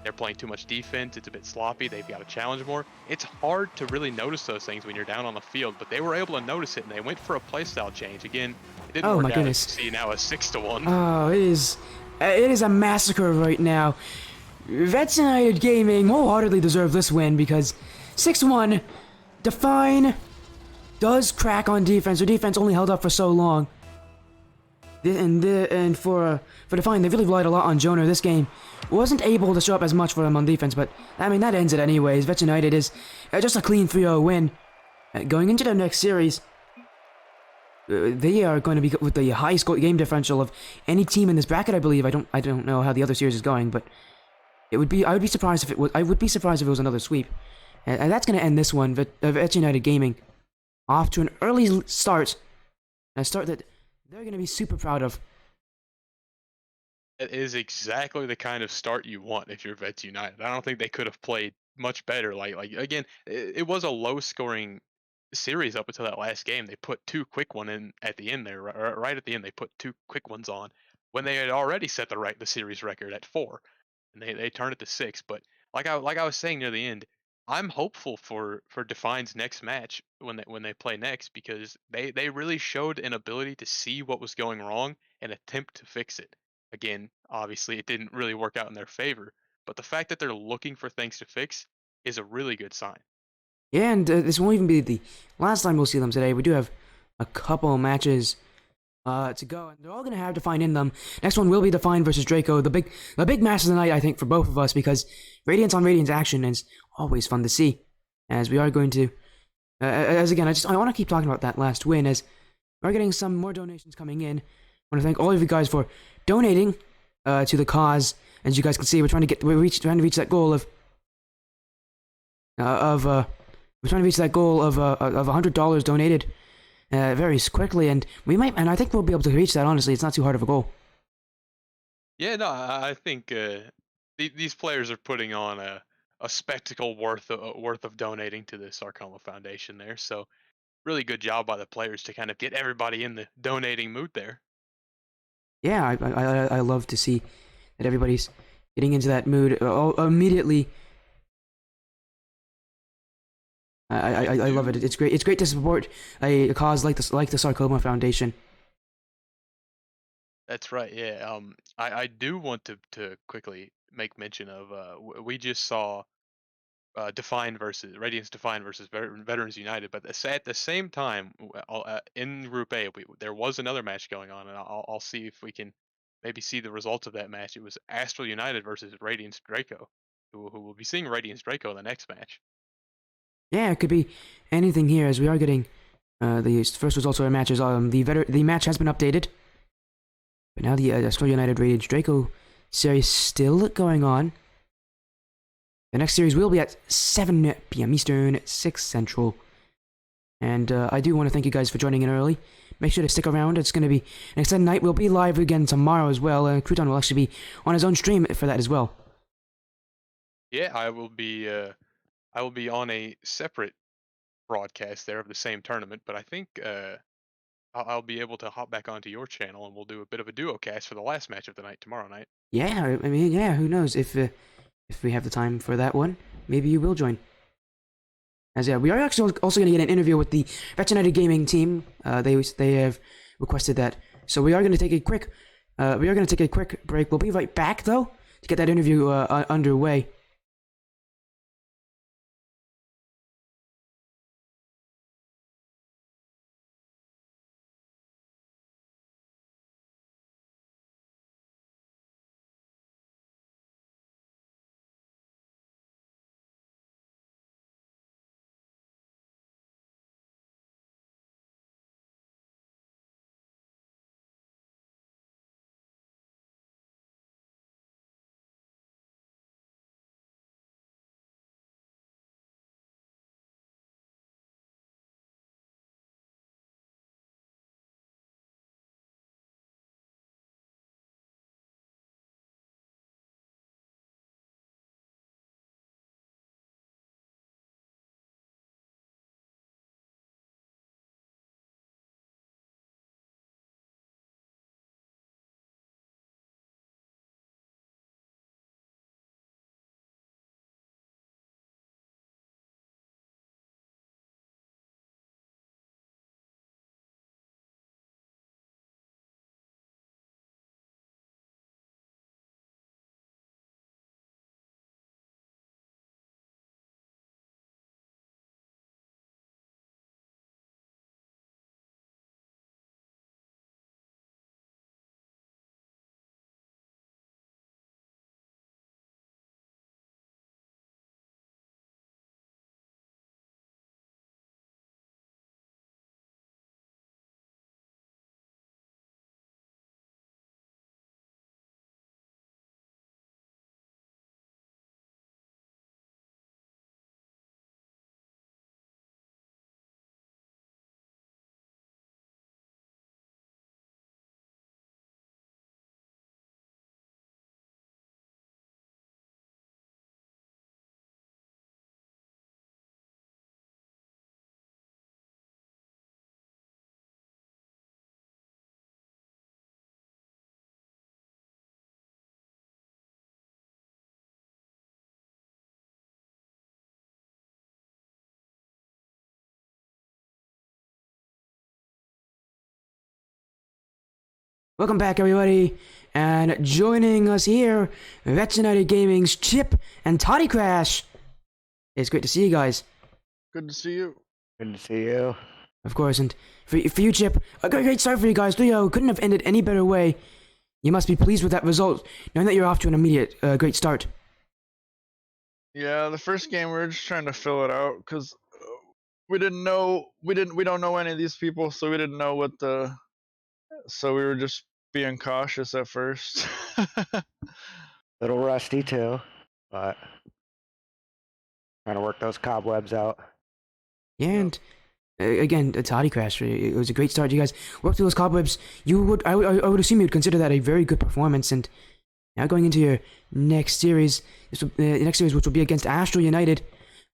they're playing too much defense. It's a bit sloppy. They've got to challenge more. It's hard to really notice those things when you're down on the field, but they were able to notice it, and they went for a playstyle change. Again, it didn't work out. Goodness. See now a 6-1. Oh, it is a massacre right now. Vets United Gaming wholeheartedly deserve this win because 6-1, Define does crack on defense. Their defense only held up for so long. And for Define, they really relied a lot on Jonah. This game wasn't able to show up as much for them on defense, but I mean, that ends it anyways. Vets United is just a clean 3-0 win. Going into their next series, they are going to be with the highest game differential of any team in this bracket, I believe. I don't know how the other series is going, but I would be surprised if it was another sweep. And that's going to end this one. Vets United Gaming off to an early start. A start that they're going to be super proud of. It is exactly the kind of start you want if you're Vets United. I don't think they could have played much better. Like again, it was a low-scoring series up until that last game. They put 2 quick ones in at the end there. Right at the end, they put 2 quick ones on when they had already set the series record at 4. And they turned it to 6, but like I was saying near the end, I'm hopeful for Define's next match when they play next, because they really showed an ability to see what was going wrong and attempt to fix it. Again, obviously it didn't really work out in their favor, but the fact that they're looking for things to fix is a really good sign. Yeah, and this won't even be the last time we'll see them today. We do have a couple matches to go, and they're all going to have Define in them. Next one will be Define versus Draco, the big match of the night, I think, for both of us, because Radiance on Radiance action is always fun to see. As we are going to, I want to keep talking about that last win, as we're getting some more donations coming in. I want to thank all of you guys for donating to the cause. As you guys can see, we're trying to reach that goal of $100 donated very quickly, and I think we'll be able to reach that. Honestly, it's not too hard of a goal. Yeah, no, I think these players are putting on a spectacle worth of donating to the Sarcoma Foundation there. So really good job by the players to kind of get everybody in the donating mood there. Yeah, I love to see that everybody's getting into that mood immediately. I love it. It's great. It's great to support a cause like the Sarcoma Foundation. That's right. Yeah. I do want to quickly make mention of we just saw Define versus Radiance Define versus Veterans United, but at the same time in Group A, there was another match going on, and I'll see if we can maybe see the results of that match. It was Astral United versus Radiance Draco, who will be seeing Radiance Draco in the next match. Yeah, it could be anything here, as we are getting the first results of our matches. The match has been updated, but now the Astral United Radiance Draco series still going on. The next series will be at 7 p.m. Eastern, 6 Central. And I do want to thank you guys for joining in early. Make sure to stick around. It's going to be an exciting night. We'll be live again tomorrow as well. Crouton will actually be on his own stream for that as well. Yeah, I will be on a separate broadcast there of the same tournament, but I think I'll be able to hop back onto your channel and we'll do a bit of a duo cast for the last match of the night tomorrow night. Yeah, I mean, yeah, who knows if we have the time for that one, maybe you will join. As yeah, we are actually also going to get an interview with the Veterinary Gaming team. They have requested that, so we are going to take a quick break. We'll be right back though to get that interview underway. Welcome back, everybody, and joining us here, Veterinary Gaming's Chip and Toddy Crash. It's great to see you guys. Good to see you. Good to see you. Of course, and for you, Chip, a great start for you guys. Leo couldn't have ended any better way. You must be pleased with that result, knowing that you're off to an immediate great start. Yeah, the first game we were just trying to fill it out because we don't know any of these people, so we didn't know what the. So we were just being cautious at first. Little rusty too, but trying to work those cobwebs out. Yeah, and again, Toddy Crash, it was a great start. You guys worked through those cobwebs. I would assume you would consider that a very good performance. And now going into your next series, which will be against Astral United.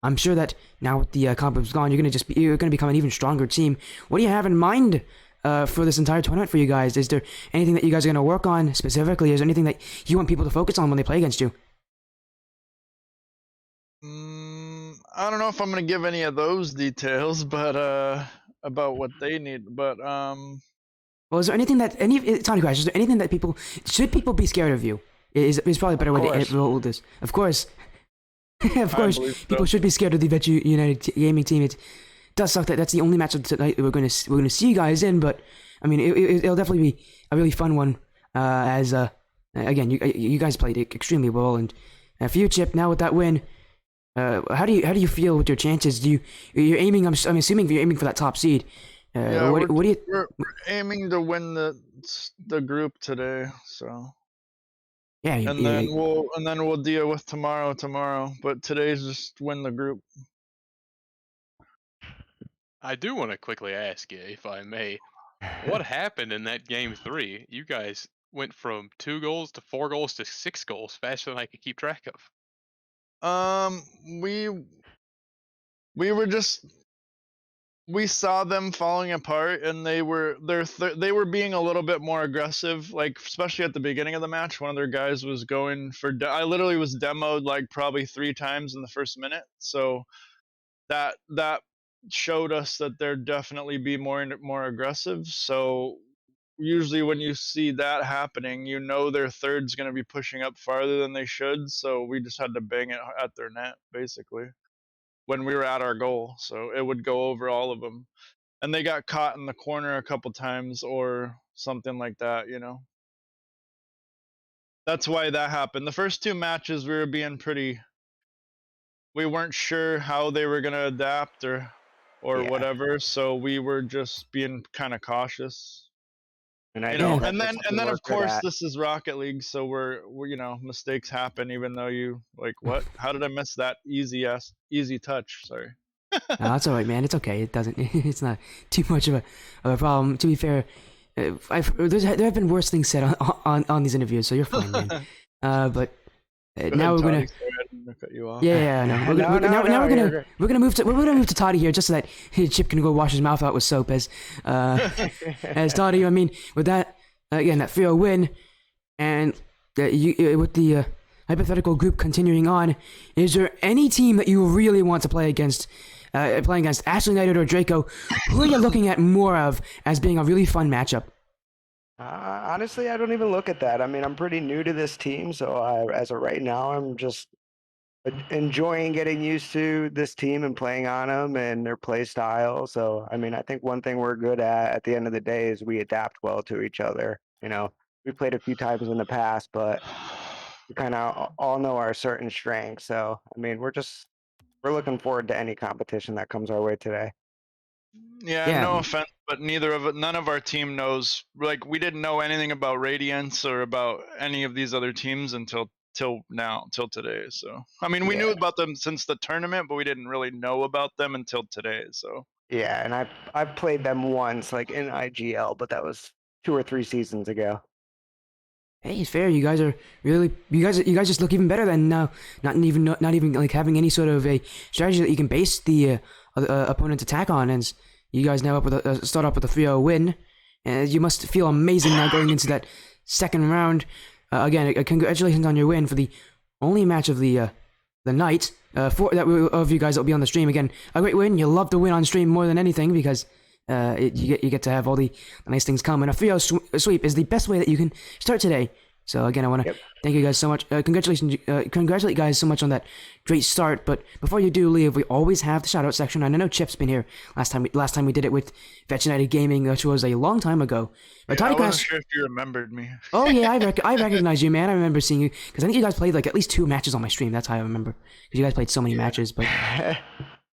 I'm sure that now with the cobwebs gone, you're gonna become an even stronger team. What do you have in mind for this entire tournament for you guys? Is there anything that you guys are gonna work on specifically? Is there anything that you want people to focus on when they play against you? I don't know if I'm gonna give any of those details, but about what they need. But Well, is there anything that Tony Crash? Is there anything that should people be scared of you? Is probably a better way course. to roll this. Of course, of I course, believe so. people should be scared of the Vet United Gaming team. It does suck that that's the only match of tonight that we're gonna see you guys in, but I mean, it'll definitely be a really fun one. As again, you guys played it extremely well, and for you, Chip, now with that win, how do you feel with your chances? You're aiming? I'm assuming you're aiming for that top seed. yeah, What do you? we're aiming to win the group today. So Yeah, and then we'll deal with tomorrow. But today's just win the group. I do want to quickly ask you, if I may, what happened in that game 3? You guys went from 2 goals to 4 goals to 6 goals faster than I could keep track of. We were just we saw them falling apart, and they were being a little bit more aggressive, like especially at the beginning of the match. One of their guys was going for I literally was demoed like probably 3 times in the first minute, so that showed us that they're definitely be more aggressive. So usually when you see that happening, you know their third's going to be pushing up farther than they should, so we just had to bang it at their net basically when we were at our goal, so it would go over all of them. And they got caught in the corner a couple times or something like that, you know. That's why that happened. The first 2 matches we were being we weren't sure how they were going to adapt or Yeah. whatever, so we were just being kind of cautious. And I You know know, that's and then something we're of good course at. this is Rocket League, so we're you know, mistakes happen even though you like what? How did I miss that easy touch? Sorry. No, that's all right, man. It's okay. It doesn't. It's not too much of a problem. To be fair, there have been worse things said on these interviews, so you're fine, man. But now we're gonna. Sorry, I didn't mean to cut you off. Yeah, no. Now we're gonna move to Toddy here, just so that Chip can go wash his mouth out with soap. As Toddy, I mean, with that again, that 3-0 win, and with the hypothetical group continuing on, is there any team that you really want to play against? Playing against Astral United or Draco, who are you looking at more of as being a really fun matchup? Honestly, I don't even look at that. I mean, I'm pretty new to this team, so as of right now, I'm just enjoying getting used to this team and playing on them and their play style. So, I mean, I think one thing we're good at the end of the day is we adapt well to each other. You know, we played a few times in the past, but we kind of all know our certain strengths. So, I mean, we're looking forward to any competition that comes our way today. Yeah, no offense, but none of our team knows. Like, we didn't know anything about Radiance or about any of these other teams until today. So, I mean, we knew about them since the tournament, but we didn't really know about them until today. So. Yeah, and I've played them once, like in IGL, but that was 2 or 3 seasons ago. Hey, it's fair. You guys are really you guys just look even better than now. Not even like having any sort of a strategy that you can base the opponent's attack on. And you guys now start up with a 3-0 win, and you must feel amazing now going into that second round. Again, congratulations on your win for the only match of the night. Of you guys that will be on the stream again, a great win. You love to win on stream more than anything because. You get to have all the nice things come, and a 3-0 sweep is the best way that you can start today. So again, I want to thank you guys so much. Congratulate you guys so much on that great start. But before you do leave, we always have the shout out section. And I know Chip's been here last time we did it with Vet United Gaming, which was a long time ago. But I wasn't sure if you remembered me. Oh yeah, I recognize you, man. I remember seeing you because I think you guys played like at least 2 matches on my stream. That's how I remember because you guys played so many matches, but.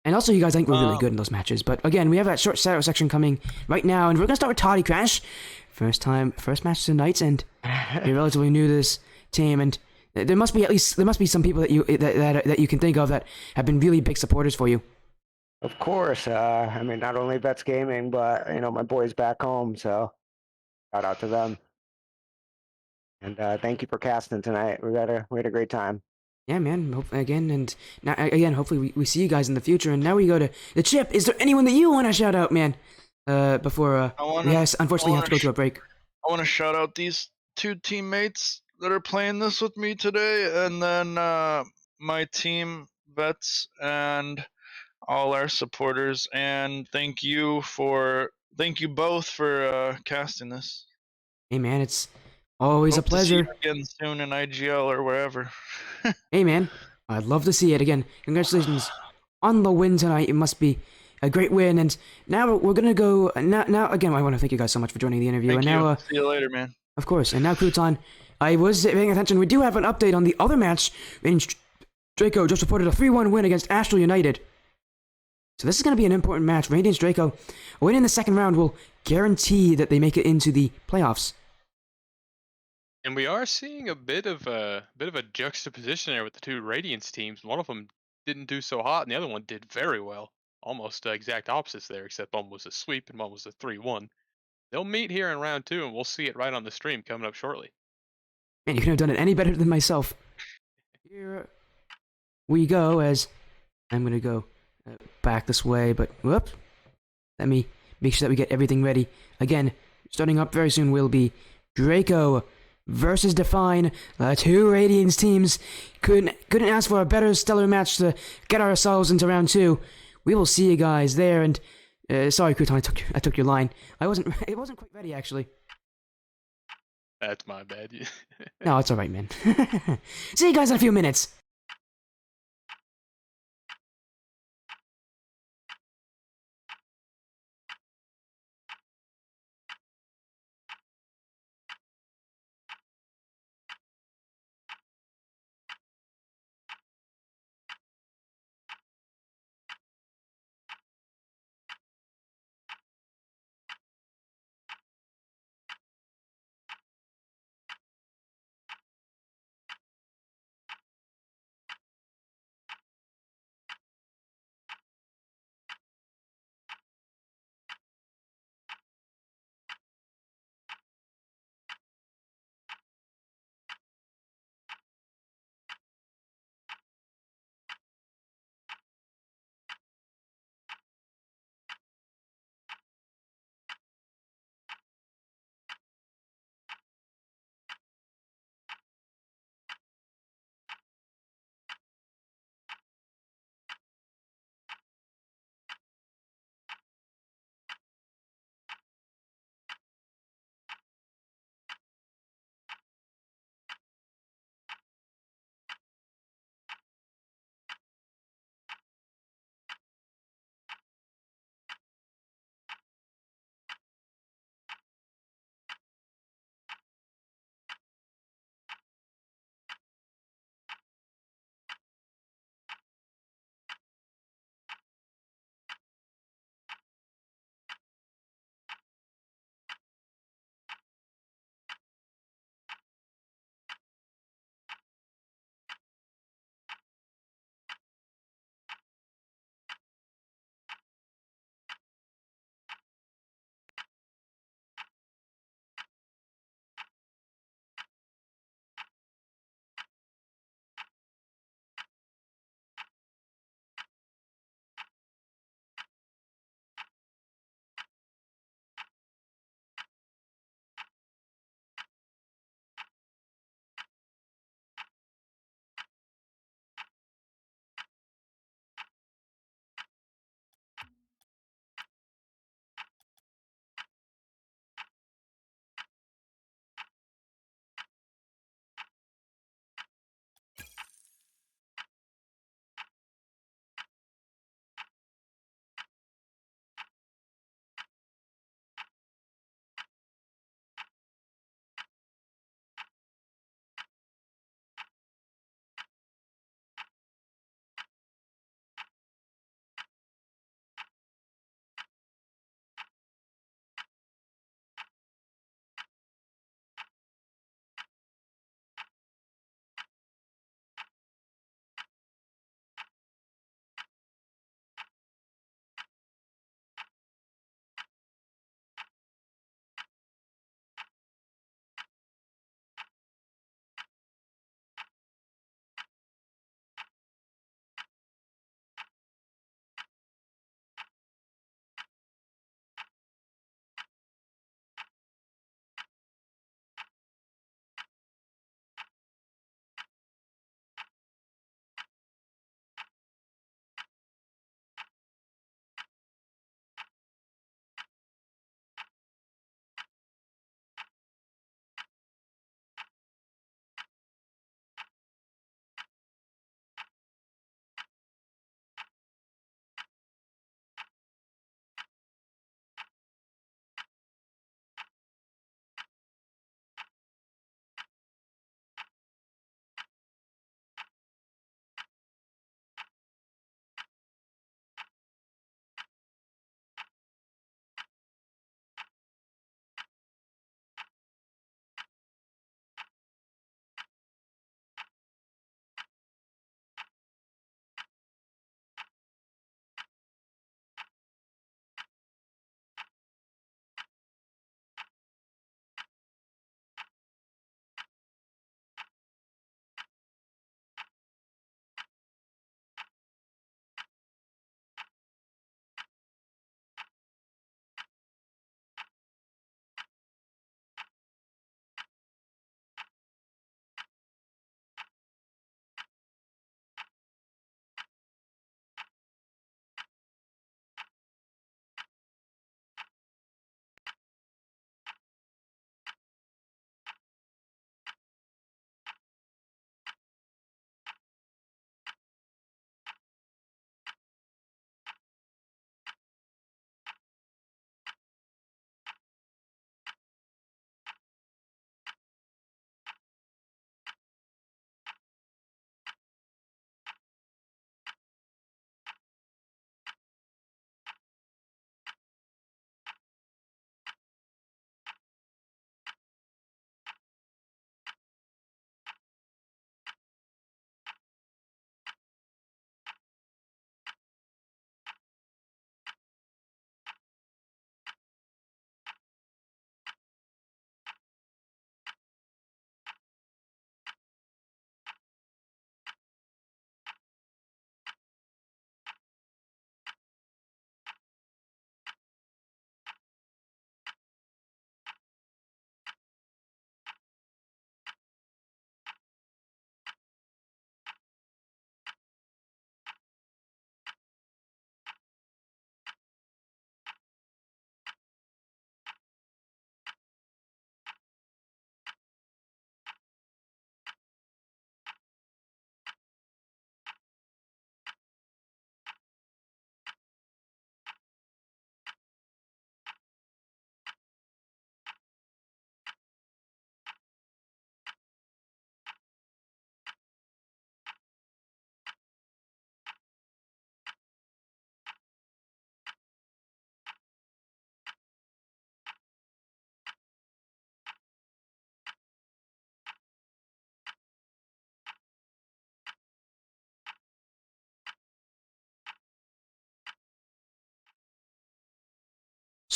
And also, you guys, I think, were really good in those matches. But again, we have that short shout-out section coming right now, and we're gonna start with Toddy Crash. First match tonight, and you're relatively new to this team, and there must be some people that you can think of that have been really big supporters for you. Of course, I mean, not only Vets Gaming, but you know my boys back home. So shout out to them, and thank you for casting tonight. We had a great time. Yeah, man. Hopefully we see you guys in the future. And now we go to the Chip. Is there anyone that you want to shout out, man? Before we unfortunately have to go to a break. I want to shout out these 2 teammates that are playing this with me today, and then my team Vets and all our supporters, and thank you both for casting this. Hey, man, it's always a Hope to see you pleasure. again soon in IGL or wherever. Hey, man, I'd love to see it again. Congratulations on the win tonight. It must be a great win. And now we're gonna go. Now again, I want to thank you guys so much for joining the interview. Thank and you. now, See you later, man. of course, and now Crouton, I was paying attention. We do have an update on the other match. And Draco just reported a 3-1 win against Astral United. So this is going to be an important match. Radiance Draco, a win in the second round will guarantee that they make it into the playoffs. And we are seeing a bit of a juxtaposition there with the two Radiance teams. One of them didn't do so hot, and the other one did very well. Almost exact opposites there, except one was a sweep and one was a 3-1. They'll meet here in round 2, and we'll see it right on the stream coming up shortly. Man, you couldn't have done it any better than myself. Here we go, as I'm going to go back this way, but whoop. Let me make sure that we get everything ready. Again, starting up very soon will be Draco versus Define. Two Radiance teams couldn't ask for a better stellar match to get ourselves into round 2. We will see you guys there. And sorry, Crouton, I took your line. It wasn't quite ready actually. That's my bad. No, it's all right, man. See you guys in a few minutes.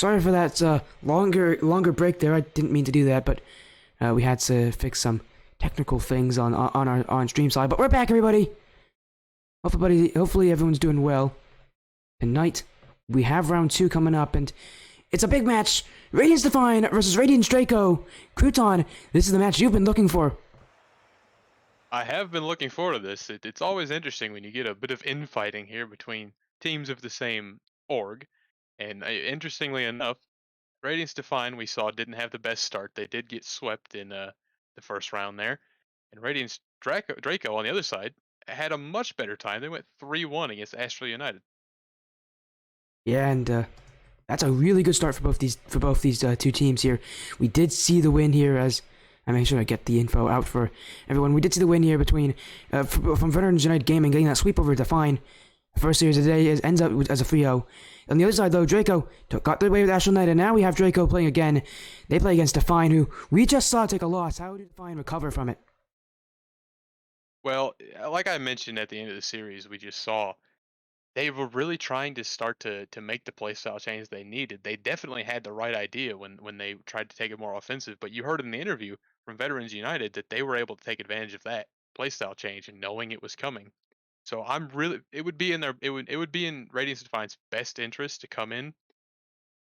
sorry for that longer break there. I didn't mean to do that, but we had to fix some technical things on our stream side. But we're back, everybody. Hopefully everyone's doing well. Tonight we have round 2 coming up, and it's a big match. Radiance Define versus Radiance Draco. Crouton, this is the match you've been looking for. I have been looking forward to this. It's always interesting when you get a bit of infighting here between teams of the same org. And interestingly enough, Radiance Define we saw didn't have the best start. They did get swept in the first round there. And Radiance Draco on the other side had a much better time. They went 3-1 against Astral United. Yeah, and that's a really good start for both these two teams here. We did see the win here, as I make sure I get the info out for everyone. We did see the win here between from Veterans United Gaming, getting that sweep over Define. The first series of the day ends up as a 3-0. On the other side, though, Draco got the way with Astral United, and now we have Draco playing again. They play against Define, who we just saw take a loss. How did Define recover from it? Well, like I mentioned at the end of the series, we just saw they were really trying to start to make the playstyle change they needed. They definitely had the right idea when they tried to take it more offensive. But you heard in the interview from Veterans United that they were able to take advantage of that playstyle change and knowing it was coming. So it would be in Radiance Defiant's best interest to come in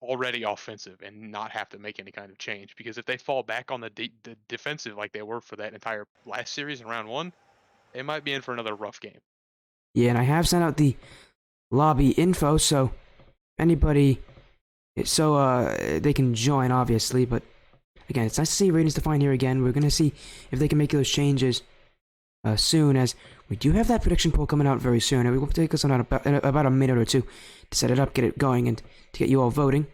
already offensive and not have to make any kind of change. Because if they fall back on the defensive like they were for that entire last series in round 1, they might be in for another rough game. Yeah, and I have sent out the lobby info, so anybody, they can join, obviously. But again, it's nice to see Radiance Define here again. We're gonna see if they can make those changes soon, as we do have that prediction poll coming out very soon. And we will take us on about a minute or two to set it up, get it going, and to get you all voting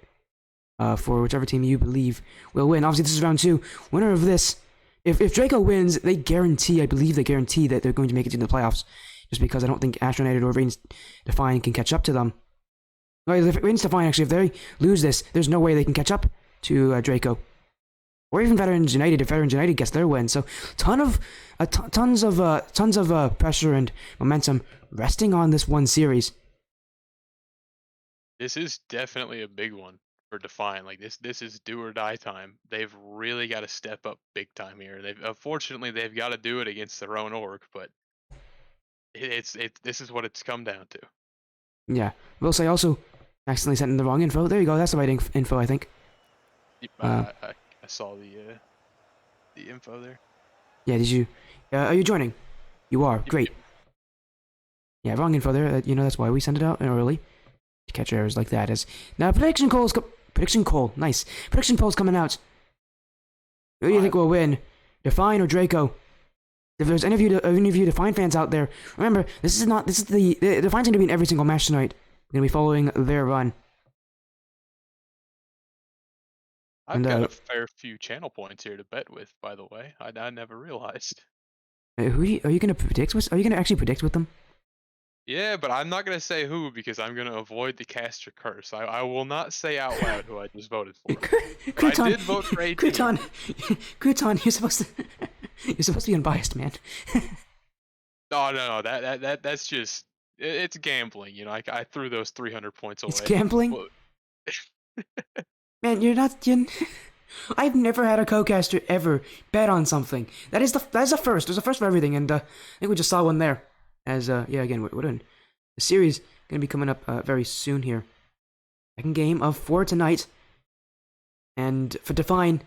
for whichever team you believe will win. Obviously, this is round 2. Winner of this, if Draco wins, I believe they guarantee that they're going to make it to the playoffs. Just because I don't think Astral United or Radiance Define can catch up to them. Well, if Radiance Define, actually, if they lose this, there's no way they can catch up to Draco. Or even Veterans United, if Veterans United gets their win. So, tons of pressure and momentum resting on this one series. This is definitely a big one for Define. Like this is do or die time. They've really got to step up big time here. Unfortunately they've got to do it against their own org, but this is what it's come down to. Yeah, will say also accidentally sent in the wrong info. There you go. That's the right info, I think. Yep, I saw the info there. Yeah, did you? Are you joining? You are. Great. Yeah, wrong info there. That's why we send it out early to catch errors like that. As now, prediction polls. Nice. Prediction polls coming out. Who do you think will win, Define or Draco? If there's any of you Define fans out there, remember this is the Define's going to be in every single match tonight. We're going to be following their run. I've got a fair few channel points here to bet with, by the way. I never realized. Who are you going to predict with? Are you going to actually predict with them? Yeah, but I'm not going to say who because I'm going to avoid the caster curse. I will not say out loud who I just voted for. But I did vote for AT. Crouton, you're supposed to be unbiased, man. No. That's just it's gambling. I threw those 300 points away. It's gambling. Man, I've never had a co-caster ever bet on something. That's a first. There's a first for everything, and I think we just saw one there. As again, we're doing the series gonna be coming up very soon here. Second game of 4 tonight, and for Define,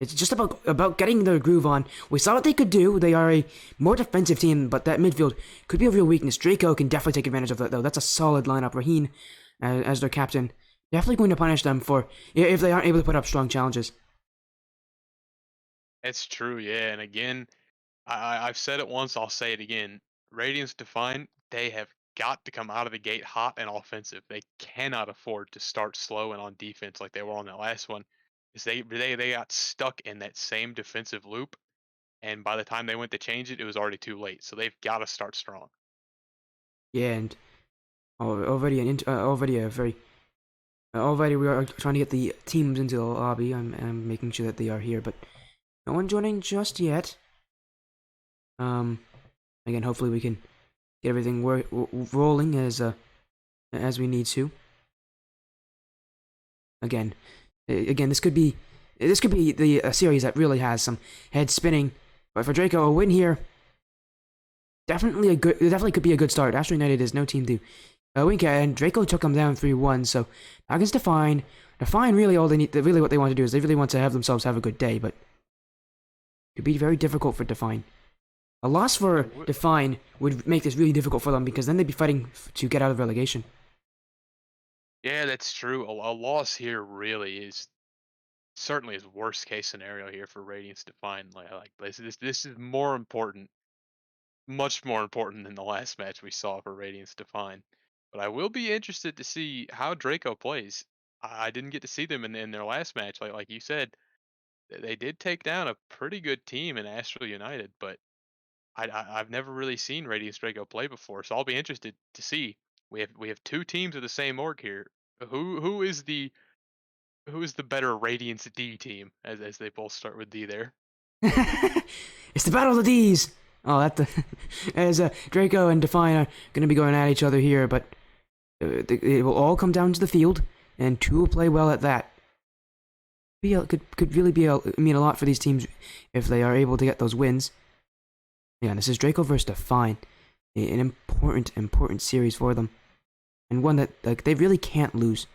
it's just about getting their groove on. We saw what they could do. They are a more defensive team, but that midfield could be a real weakness. Draco can definitely take advantage of that, though. That's a solid lineup. Raheen as their captain, definitely going to punish them if they aren't able to put up strong challenges. It's true, yeah. And again, I've said it once. I'll say it again. Radiance Define, they have got to come out of the gate hot and offensive. They cannot afford to start slow and on defense like they were on that last one. Because they got stuck in that same defensive loop, and by the time they went to change it, it was already too late. So they've got to start strong. Yeah, and already we are trying to get the teams into the lobby. I'm making sure that they are here, but no one joining just yet. Again, hopefully we can get everything rolling as we need to. Again, this could be the series that really has some head spinning. But for Draco, a win here, definitely could be a good start. Astral United is no team to wink at, and Draco took them down 3-1. So against Define really really what they want to do is they really want to have themselves have a good day, but it could be very difficult for Define. A loss for Define would make this really difficult for them because then they'd be fighting to get out of relegation. Yeah, that's true. A loss here really is certainly is worst case scenario here for Radiance Define. Like this is more important, much more important than the last match we saw for Radiance Define. But I will be interested to see how Draco plays. I didn't get to see them in their last match. Like you said, they did take down a pretty good team in Astral United, but I've never really seen Radiance Draco play before, so I'll be interested to see. We have two teams of the same org here. Who is the better Radiance D team, as they both start with D there? It's the battle of the D's. Oh, as Draco and Define are going to be going at each other here, but it will all come down to the field, and two will play well at that. Could really mean a lot for these teams if they are able to get those wins. Yeah, this is Draco versus Define, an important series for them, and one that they really can't lose.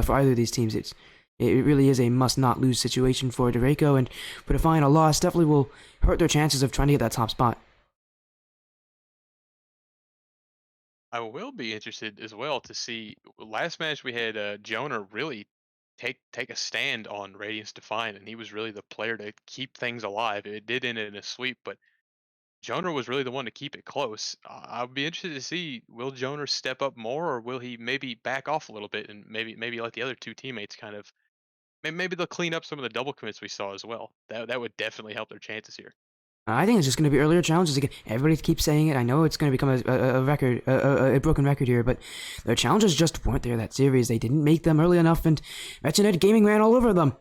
For either of these teams, it really is a must-not-lose situation for Draco, and for Define, a loss definitely will hurt their chances of trying to get that top spot. I will be interested as well to see. Last match we had Jonah really take a stand on Radiance Define, and he was really the player to keep things alive. It did end in a sweep, but Jonah was really the one to keep it close. I'll be interested to see, will Jonah step up more, or will he maybe back off a little bit and maybe let the other two teammates kind of maybe they'll clean up some of the double commits we saw as well. That would definitely help their chances here. I think it's just going to be earlier challenges again. Everybody keeps saying it. I know it's going to become a broken record here, but their challenges just weren't there that series. They didn't make them early enough, and Radiance Gaming ran all over them.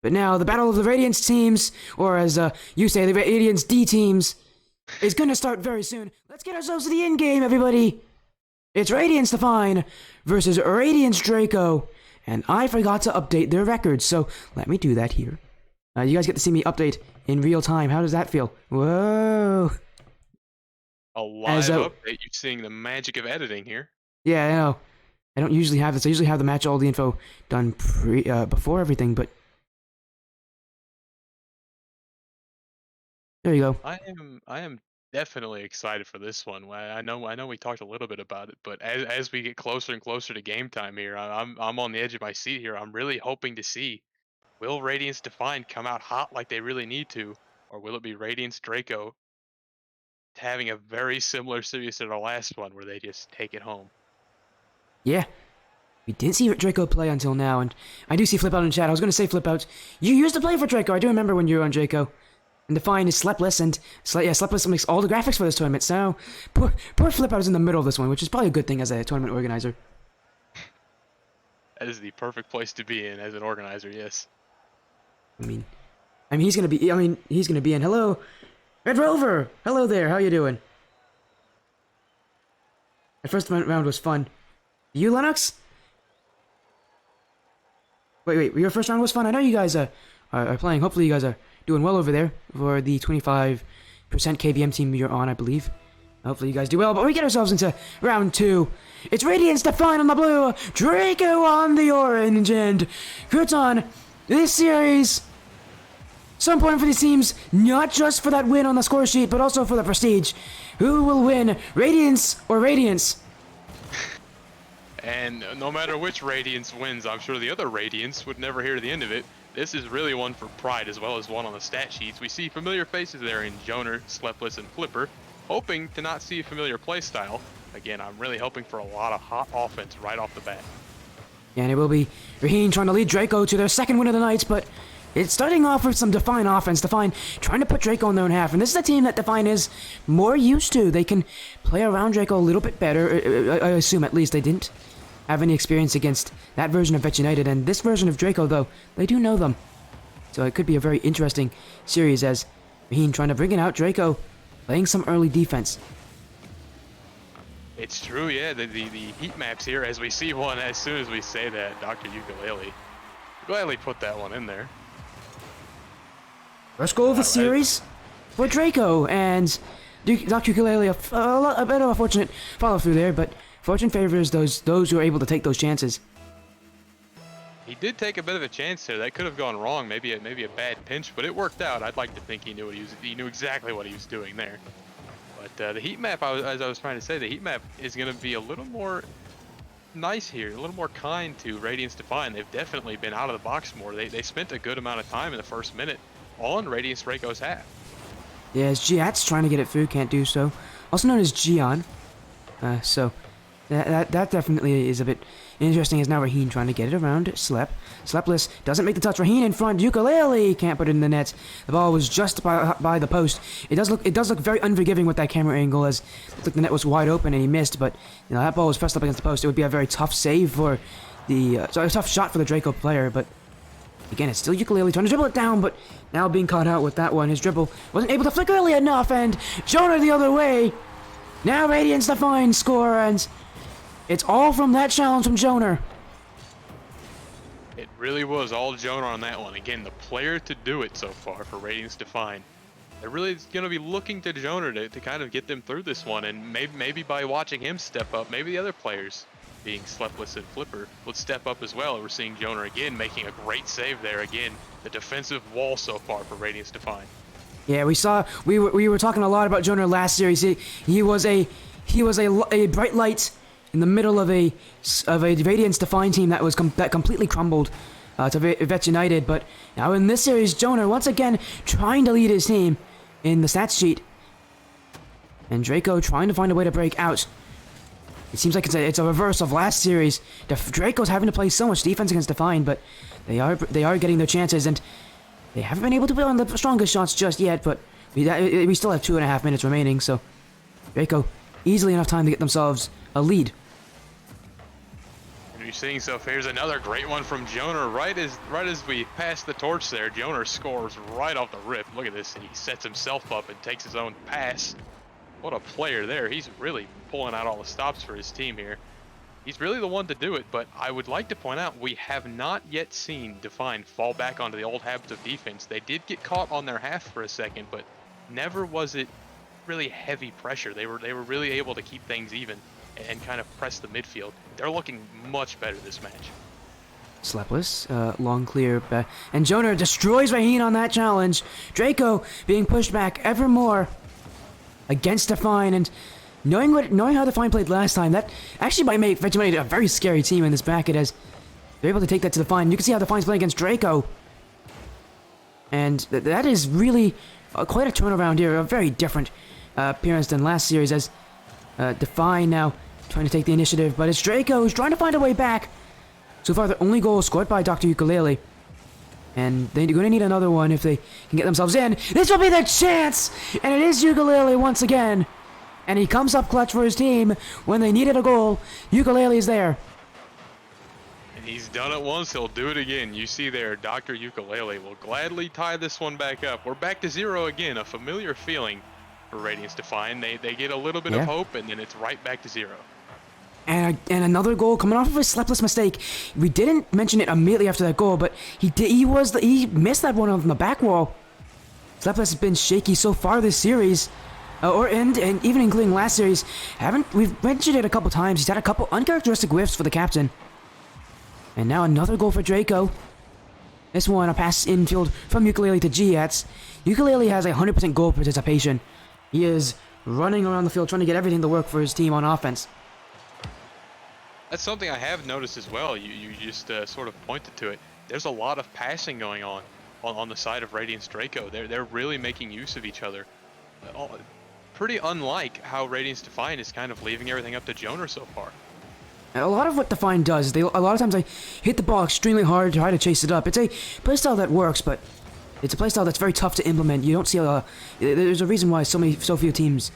But now the battle of the Radiance teams, or as you say, the Radiance D teams, is going to start very soon. Let's get ourselves to the end game, everybody. It's Radiance Define versus Radiance Draco, and I forgot to update their records, so let me do that here. You guys get to see me update in real time. How does that feel? Whoa! A live update. You're seeing the magic of editing here. Yeah, I know. I don't usually have this. I usually have the match, all the info done before everything, but there you go. I am definitely excited for this one. I know we talked a little bit about it, but as we get closer and closer to game time here, I'm on the edge of my seat here. I'm really hoping to see, will Radiance Define come out hot like they really need to, or will it be Radiance Draco having a very similar series to the last one where they just take it home? Yeah. We didn't see Draco play until now, and I do see Flip Out in chat. I was going to say, Flip Out, you used to play for Draco. I do remember when you were on Draco. And Define is sleepless, and sleepless makes all the graphics for this tournament. So poor Flip Out is in the middle of this one, which is probably a good thing as a tournament organizer. That is the perfect place to be in as an organizer. Yes. I mean, he's gonna be in. Hello, Red Rover. Hello there. How you doing? The first round was fun. You, Lennox? Wait. Your first round was fun. I know you guys are playing. Hopefully, you guys are doing well over there for the 25% KBM team you're on, I believe. Hopefully you guys do well, but we get ourselves into round 2. It's Radiance Define on the blue, Draco on the orange, and Crouton, this series, so important for these teams, not just for that win on the score sheet, but also for the prestige. Who will win, Radiance or Radiance? And no matter which Radiance wins, I'm sure the other Radiance would never hear the end of it. This is really one for pride as well as one on the stat sheets. We see familiar faces there in Jonah, Sleepless, and Flipper, hoping to not see a familiar playstyle. Again, I'm really hoping for a lot of hot offense right off the bat. Yeah, and it will be Raheen trying to lead Draco to their second win of the night, but it's starting off with some Define offense. Define trying to put Draco in their own half, and this is a team that Define is more used to. They can play around Draco a little bit better, I assume at least. They didn't have any experience against that version of Vet United, and this version of Draco, though, they do know them. So it could be a very interesting series as Raheen trying to bring it out, Draco playing some early defense. It's true, yeah. The heat maps here, as we see one, as soon as we say that, Dr. Ukulele gladly put that one in there. First goal of the series for Draco, and Dr. Ukulele, a bit of a fortunate follow-through there, but fortune favors those who are able to take those chances. He did take a bit of a chance there. That could have gone wrong, maybe a bad pinch, but it worked out. I'd like to think he knew exactly what he was doing there. But the heat map, as I was trying to say, the heat map is going to be a little more nice here, a little more kind to Radiance Define. They've definitely been out of the box more. They spent a good amount of time in the first minute on Radiance Draco's half. Yeah, as Giat's trying to get it through, can't do so. Also known as Gian. So that definitely is a bit interesting, as now Raheen trying to get it around Slepless doesn't make the touch. Raheen in front. Ukulele can't put it in the net. The ball was just by the post. It does look very unforgiving with that camera angle, as it looked like the net was wide open and he missed. But you know, that ball was pressed up against the post. It would be a very tough save for the a tough shot for the Draco player. But again, it's still Ukulele trying to dribble it down, but now being caught out with that one. His dribble wasn't able to flick early enough, and Jonah the other way. Now Radiance Define score, and it's all from that challenge from Jonah. It really was all Jonah on that one. Again, the player to do it so far for Radiance Define. They're really going to be looking to Jonah to kind of get them through this one, and maybe by watching him step up, maybe the other players, being Slepless and Flipper, would step up as well. We're seeing Jonah again making a great save there. Again, the defensive wall so far for Radiance Define. Yeah, we were talking a lot about Jonah last series. He was a bright light in the middle of a Radiance Define team that completely crumbled to Vets United. But now in this series, Jonah once again trying to lead his team in the stats sheet, and Draco trying to find a way to break out. It seems like it's a reverse of last series. Draco's having to play so much defense against Define, but they are getting their chances, and they haven't been able to put on the strongest shots just yet. But we still have 2.5 minutes remaining, so Draco easily enough time to get themselves a lead. And you're seeing so here's another great one from Jonah. Right as we pass the torch there, Jonah scores right off the rip. Look at this. He sets himself up and takes his own pass. What a player there. He's really pulling out all the stops for his team here. He's really the one to do it, but I would like to point out we have not yet seen Define fall back onto the old habits of defense. They did get caught on their half for a second, but never was it really heavy pressure. They were really able to keep things even and kind of press the midfield. They're looking much better this match. Slepless, long clear, and Jonah destroys Raheen on that challenge. Draco being pushed back ever more against Define, and knowing how Define played last time, that actually might make Vegemite a very scary team in this bracket, as they're able to take that to Define. You can see how Define's playing against Draco, and that is really quite a turnaround here. A very different appearance than last series, as Define now trying to take the initiative, but it's Draco who's trying to find a way back. So far, the only goal scored by Dr. Ukulele, and they're going to need another one if they can get themselves in. This will be their chance, and it is Ukulele once again. And he comes up clutch for his team when they needed a goal. Ukulele's there. And he's done it once, he'll do it again. You see there, Dr. Ukulele will gladly tie this one back up. We're back to 0 again, a familiar feeling for Radiance Define. They get a little bit of hope, and then it's right back to 0. And another goal coming off of a Slepless mistake. We didn't mention it immediately after that goal, but he missed that one on the back wall. Slepless has been shaky so far this series. And even including last series, we've mentioned it a couple times. He's had a couple uncharacteristic whiffs for the captain. And now another goal for Draco. This one, a pass infield from Ukulele to Giats. Ukulele has 100% goal participation. He is running around the field trying to get everything to work for his team on offense. That's something I have noticed as well. You just sort of pointed to it. There's a lot of passing going on the side of Radiance Draco. They're really making use of each other. Pretty unlike how Radiance Define is kind of leaving everything up to Jonah so far. A lot of what Define does, a lot of times they hit the ball extremely hard to try to chase it up. It's a playstyle that works, but it's a playstyle that's very tough to implement. You don't see there's a reason why so few teams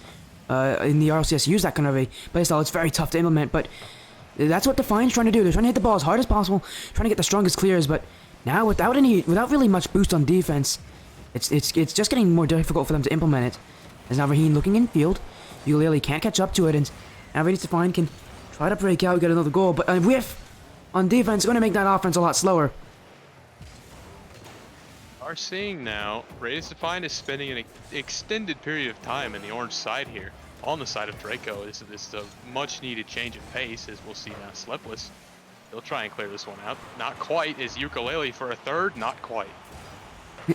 in the RLCS use that kind of a playstyle. It's very tough to implement, but that's what Define's trying to do. They're trying to hit the ball as hard as possible, trying to get the strongest clears, but now without really much boost on defense, it's just getting more difficult for them to implement it. As now Raheen looking in field, Ukulele can't catch up to it, and Now Radiance Define can try to break out, get another goal, but a whiff on defense going to make that offense a lot slower. Are seeing now, Radiance Define is spending an extended period of time in the orange side here, on the side of Draco. This is a much needed change of pace, as we'll see now. Sleepless, he'll try and clear this one out. Not quite. Is Ukulele for a third? Not quite.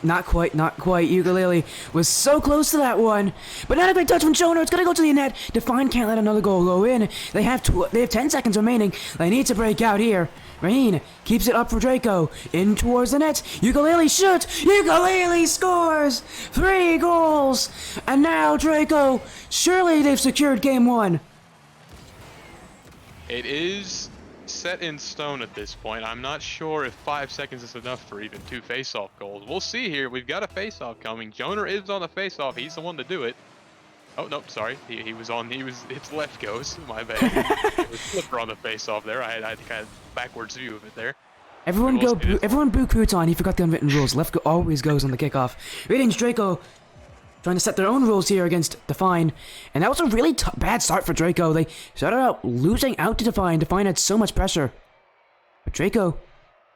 Not quite, not quite. Ukulele was so close to that one. But not a great touch from Jonah. It's going to go to the net. Define can't let another goal go in. They have 10 seconds remaining. They need to break out here. Rain keeps it up for Draco. In towards the net. Ukulele shoots. Ukulele scores. 3 goals. And now Draco. Surely they've secured game 1. It is set in stone at this point. I'm not sure if 5 seconds is enough for even 2 face-off goals. We'll see here. We've got a face-off coming. Jonah is on the face-off. He's the one to do it. Oh, no, sorry. It's left goes. My bad. It was Flipper on the face-off there. I had kind of backwards view of it there. Everyone boo Crouton. He forgot the unwritten rules. Left always goes on the kickoff. Radiance Draco trying to set their own rules here against Define. And that was a really bad start for Draco. They started out losing out to Define. Define had so much pressure. But Draco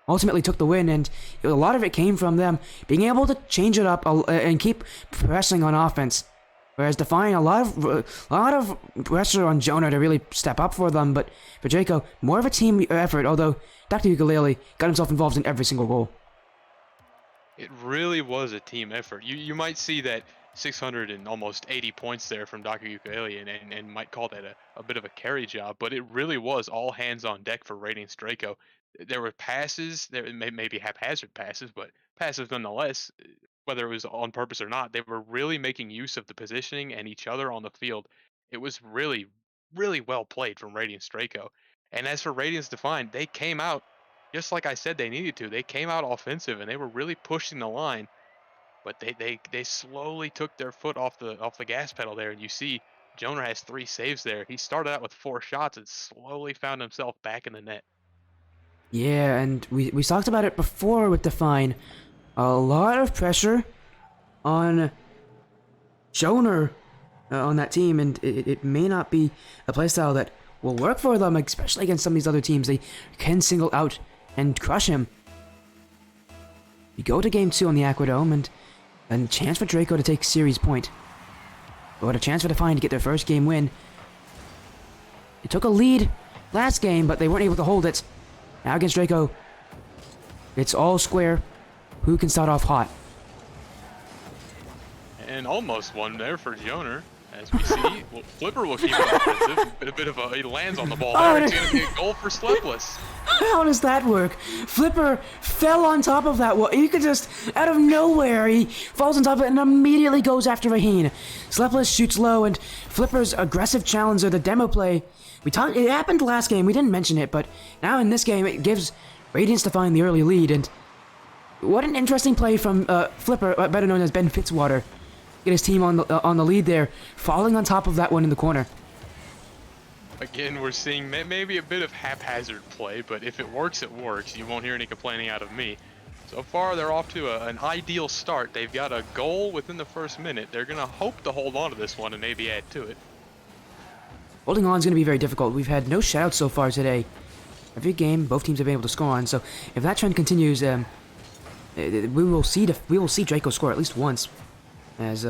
ultimately took the win, and a lot of it came from them being able to change it up and keep pressing on offense. Whereas Define, a lot of pressure on Jonah to really step up for them, but for Draco, more of a team effort, although Dr. Ukulele got himself involved in every single goal. It really was a team effort. You might see that 600 and almost 80 points there from Dr. Ukulele and might call that a bit of a carry job, but it really was all hands on deck for Radiance Draco. There were passes, there maybe haphazard passes, but passes nonetheless, whether it was on purpose or not. They were really making use of the positioning and each other on the field. It was really, really well played from Radiance Draco. And as for Radiance Define, they came out just like I said they needed to. They came out offensive and they were really pushing the line. But they slowly took their foot off the gas pedal there, and you see Jonah has 3 saves there. He started out with 4 shots and slowly found himself back in the net. Yeah, and we talked about it before with Define. A lot of pressure on Jonah on that team, and it may not be a playstyle that will work for them, especially against some of these other teams. They can single out and crush him. You go to game 2 on the Aquadome, and chance for Draco to take series point. But a chance for Define to get their first game win. They took a lead last game, but they weren't able to hold it. Now against Draco, it's all square. Who can start off hot? And almost one there for Jonah. As we see, well, Flipper will keep it offensive. A bit of he lands on the ball there. It's going to be a goal for Sleepless. How does that work? Flipper fell on top of that wall. You could just, out of nowhere, he falls on top of it and immediately goes after Raheen. Sleepless shoots low, and Flipper's aggressive challenger, the demo play. It happened last game, we didn't mention it, but now in this game, it gives Radiance Define the early lead, and what an interesting play from Flipper, better known as Ben Fitzwater. Get his team on the lead there, falling on top of that one in the corner. Again, we're seeing maybe a bit of haphazard play, but if it works, it works. You won't hear any complaining out of me. So far, they're off to an ideal start. They've got a goal within the first minute. They're going to hope to hold on to this one and maybe add to it. Holding on is going to be very difficult. We've had no shutouts so far today. Every game, both teams have been able to score on. So if that trend continues, we will see Draco score at least once. As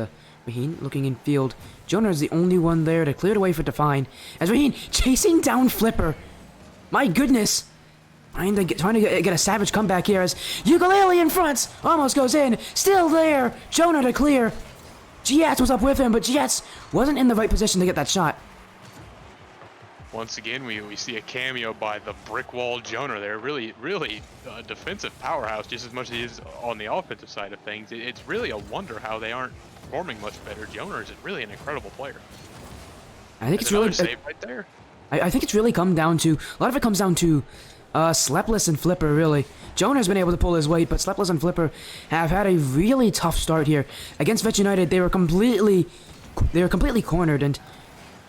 Raheen looking in field, Jonah is the only one there to clear it away for Define. As Raheen chasing down Flipper. My goodness. Trying to get a savage comeback here as Ukulele in front. Almost goes in. Still there. Jonah to clear. Giats was up with him, but Giats wasn't in the right position to get that shot. Once again, we see a cameo by the brick wall Jonah there. Really defensive powerhouse just as much as he is on the offensive side of things. It's really a wonder how they aren't performing much better. Jonah is really an incredible player. I think it's really save right there. I think it's really come down to a lot of it comes down to Sleepless and Flipper. Really, Jonah's been able to pull his weight, but Sleepless and Flipper have had a really tough start here against Vet United. They were completely cornered,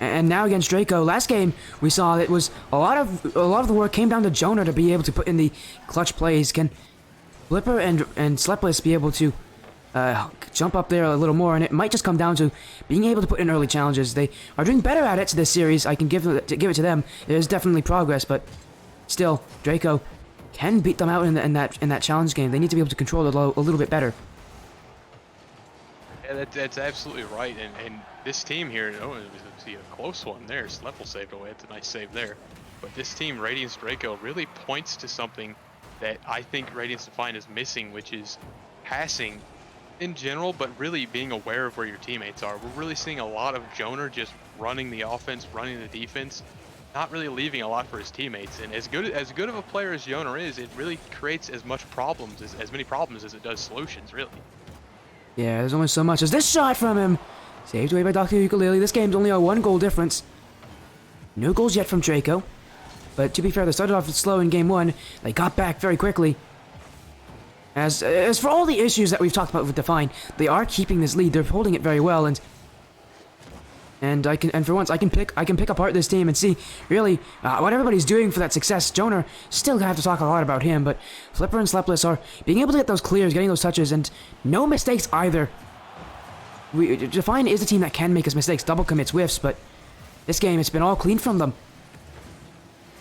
and now against Draco, last game we saw it was a lot of the work came down to Jonah to be able to put in the clutch plays. Can Flipper and Sleepless be able to jump up there a little more, and it might just come down to being able to put in early challenges. They are doing better at it this series. I can give it to them. There's definitely progress, but still, Draco can beat them out in that challenge game. They need to be able to control it a little bit better. Yeah, that's absolutely right. And this team here, oh, it was a close one there. Sleppel saved away. It's a nice save there. But this team, Radiance Draco, really points to something that I think Radiance Define is missing, which is passing in general, but really being aware of where your teammates are. We're really seeing a lot of Joner just running the offense, running the defense, not really leaving a lot for his teammates. And as good of a player as Joner is, it really creates as many problems as it does solutions, really. Yeah, there's only so much as this shot from him. Saved away by Dr. Ukulele. This game's only a 1-goal difference. No goals yet from Draco. But to be fair, they started off slow in game 1. They got back very quickly. As for all the issues that we've talked about with Define, they are keeping this lead. They're holding it very well, and for once I can pick apart this team and see really what everybody's doing for that success. Joner still gonna have to talk a lot about him, but Flipper and Slepless are being able to get those clears, getting those touches, and no mistakes either. Define is a team that can make us mistakes, double commits, whiffs, but this game it's been all clean from them.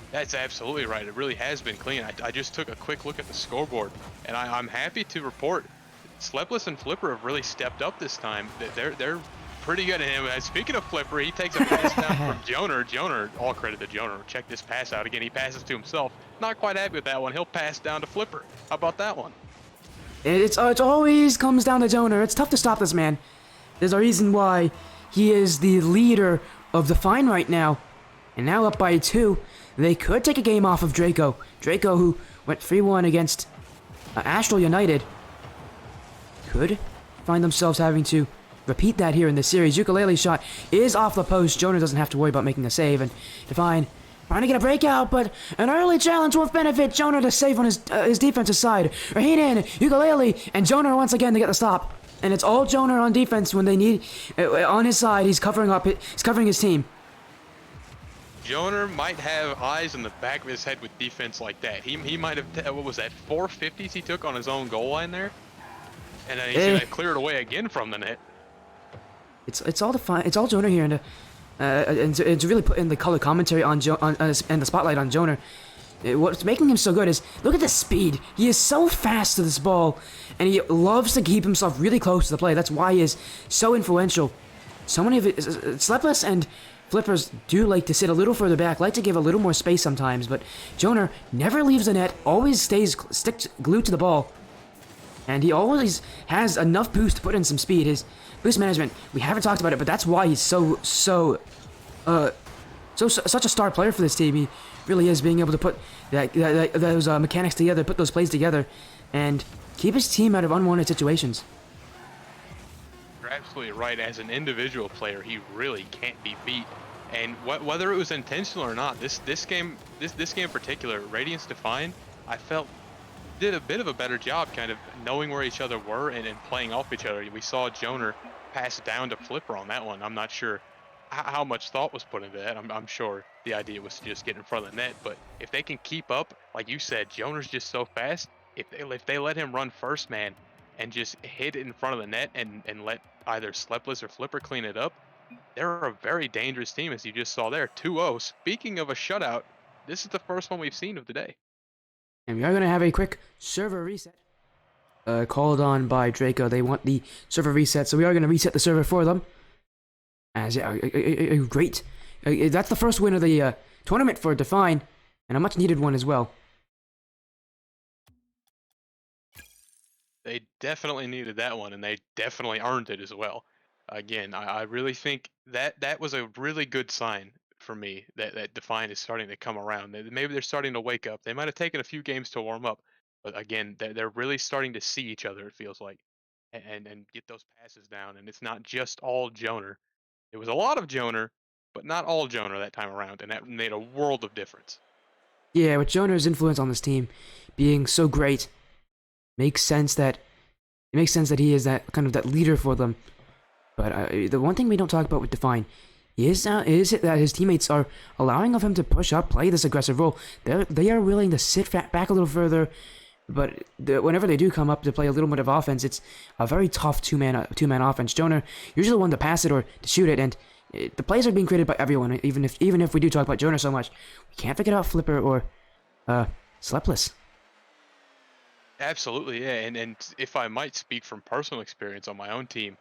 That's absolutely right. It really has been clean. I just took a quick look at the scoreboard, and I'm happy to report Slepless and Flipper have really stepped up this time. They're pretty good at him. Speaking of Flipper, he takes a pass down from Joner. Joner, all credit to Joner. Check this pass out again. He passes to himself. Not quite happy with that one. He'll pass down to Flipper. How about that one? It always comes down to Joner. It's tough to stop this man. There's a reason why he is the leader of Define right now. And now up by 2. They could take a game off of Draco. Draco, who went 3-1 against Astral United, could find themselves having to repeat that here in this series. Ukulele's shot is off the post. Joner doesn't have to worry about making a save, and Define trying to get a breakout, but an early challenge will benefit Joner to save on his defensive side. Rahinen, Ukulele, and Joner once again to get the stop. And it's all Joner on defense when they need on his side. He's covering his team. Joner might have eyes in the back of his head with defense like that. He might have, what was that, 450s he took on his own goal line there? And then he's gonna clear it away again from the net. It's all Joner here, and to really put in the color commentary on and the spotlight on Joner. What's making him so good is look at the speed. He is so fast to this ball, and he loves to keep himself really close to the play. That's why he is so influential. So many of it, Slepless and Flippers do like to sit a little further back, like to give a little more space sometimes, but Joner never leaves the net, always stays glued to the ball, and he always has enough boost to put in some speed. His boost management, we haven't talked about it, but that's why he's such a star player for this team. He really is being able to put those mechanics together, put those plays together, and keep his team out of unwanted situations. You're absolutely right. As an individual player, he really can't be beat. And whether it was intentional or not, this game in particular, Radiance Define, I felt did a bit of a better job kind of knowing where each other were and playing off each other. We saw Joner pass down to Flipper on that one. I'm not sure how much thought was put into that. I'm sure the idea was to just get in front of the net, but if they can keep up, like you said, Joner's just so fast. If they let him run first man and just hit it in front of the net and let either Slepless or Flipper clean it up, they're a very dangerous team, as you just saw there. 2-0. Speaking of a shutout, this is the first one we've seen of the day. And we are going to have a quick server reset called on by Draco. They want the server reset, so we are going to reset the server for them. As great. That's the first win of the tournament for Define, and a much needed one as well. They definitely needed that one, and they definitely earned it as well. Again, I really think that was a really good sign for me that Define is starting to come around. Maybe they're starting to wake up. They might have taken a few games to warm up, but again, they're really starting to see each other, it feels like, and get those passes down. And it's not just all Joner. It was a lot of Joner, but not all Joner that time around, and that made a world of difference. Yeah, with Joner's influence on this team being so great, it makes sense that he is that kind of that leader for them. But the one thing we don't talk about with Define is that his teammates are allowing of him to push up, play this aggressive role. They are willing to sit back a little further, But whenever they do come up to play a little bit of offense, it's a very tough two-man offense. Jonah usually the one to pass it or to shoot it, and the plays are being created by everyone. Even if we do talk about Jonah so much, we can't forget about Flipper or Slepless. Absolutely, yeah. And if I might speak from personal experience on my own team,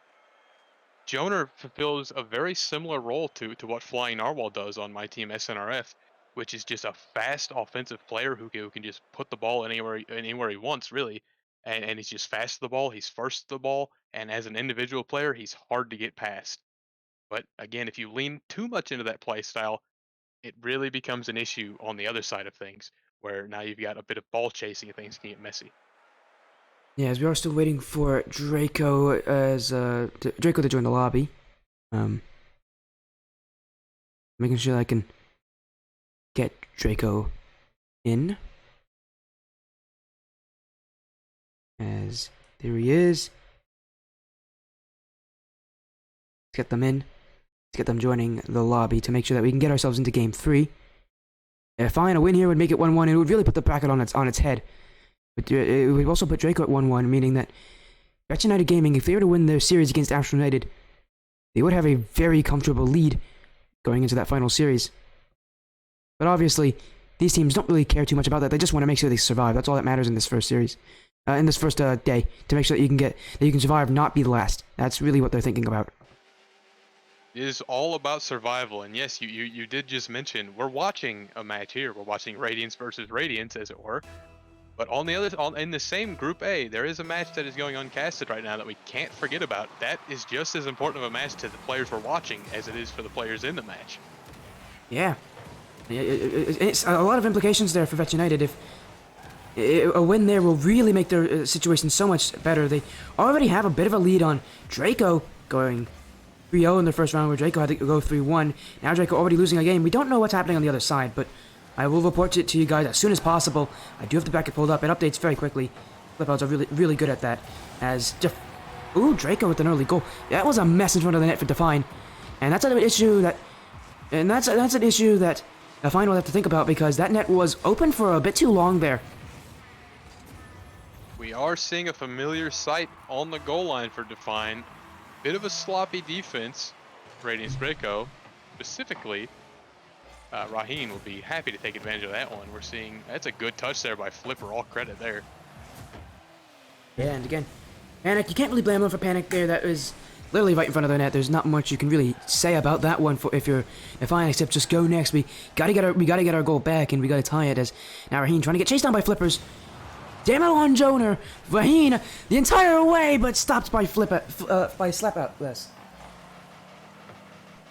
Jonah fulfills a very similar role to what Flying Narwhal does on my team SNRF, which is just a fast offensive player who can just put the ball anywhere he wants, really. And he's just fast to the ball, he's first to the ball, and as an individual player, he's hard to get past. But again, if you lean too much into that play style, it really becomes an issue on the other side of things, where now you've got a bit of ball chasing and things can get messy. Yeah, as we are still waiting for Draco Draco to join the lobby. Making sure I can get Draco in. As there he is. Let's get them in. Let's get them joining the lobby to make sure that we can get ourselves into game 3. Fine, a win here would make it 1-1. It would really put the bracket on its head. But it would also put Draco at 1-1, meaning that Betch United Gaming, if they were to win their series against Astral United, they would have a very comfortable lead going into that final series. But obviously, these teams don't really care too much about that. They just want to make sure they survive. That's all that matters in this first series, in this first day, to make sure that you can survive, not be the last. That's really what they're thinking about. It is all about survival, and yes, you did just mention we're watching a match here. We're watching Radiance versus Radiance, as it were. But in the same Group A, there is a match that is going uncasted right now that we can't forget about. That is just as important of a match to the players we're watching as it is for the players in the match. Yeah. It's a lot of implications there for Betch United. If a win there will really make their situation so much better. They already have a bit of a lead on Draco going 3-0 in their first round, where Draco had to go 3-1. Now Draco already losing a game. We don't know what's happening on the other side, but I will report it to you guys as soon as possible. I do have the bracket pulled up. It updates very quickly. Flipouts are really good at that. Draco with an early goal. That was a mess in front of the net for Define, and that's an issue that Define will have to think about, because that net was open for a bit too long there. We are seeing a familiar sight on the goal line for Define. Bit of a sloppy defense. Radiance Draco, specifically. Raheen will be happy to take advantage of that one. We're seeing that's a good touch there by Flipper. All credit there. Yeah, and again, Panic, you can't really blame them for Panic there. That was literally right in front of the net. There's not much you can really say about that one if I except just go next. We gotta get our goal back, and we gotta tie it. As now Raheen trying to get chased down by Flippers. Demo on Jonah. Raheen the entire way, but stopped by Slepless.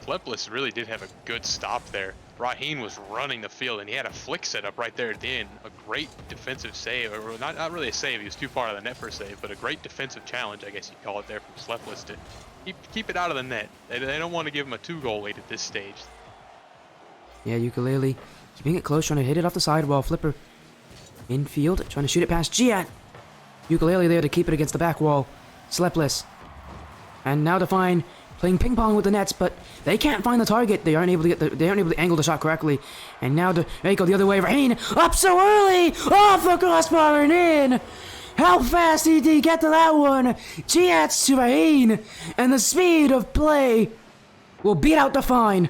Slepless really did have a good stop there. Raheen was running the field, and he had a flick set up right there at the end. A great defensive save, or not really a save, he was too far out of the net for a save, but a great defensive challenge, I guess you'd call it there, from Slepless to keep it out of the net. They don't want to give him a 2-goal lead at this stage. Yeah, Ukulele keeping it close, trying to hit it off the sidewall. Flipper infield, trying to shoot it past Giat. Ukulele there to keep it against the back wall. Slepless. And now Define playing ping pong with the nets, but they can't find the target. They aren't able to angle the shot correctly. And now Draco the other way. Raheen up so early, off the crossbar and in. How fast did he get to that one? Giats to Raheen, and the speed of play will beat out Define.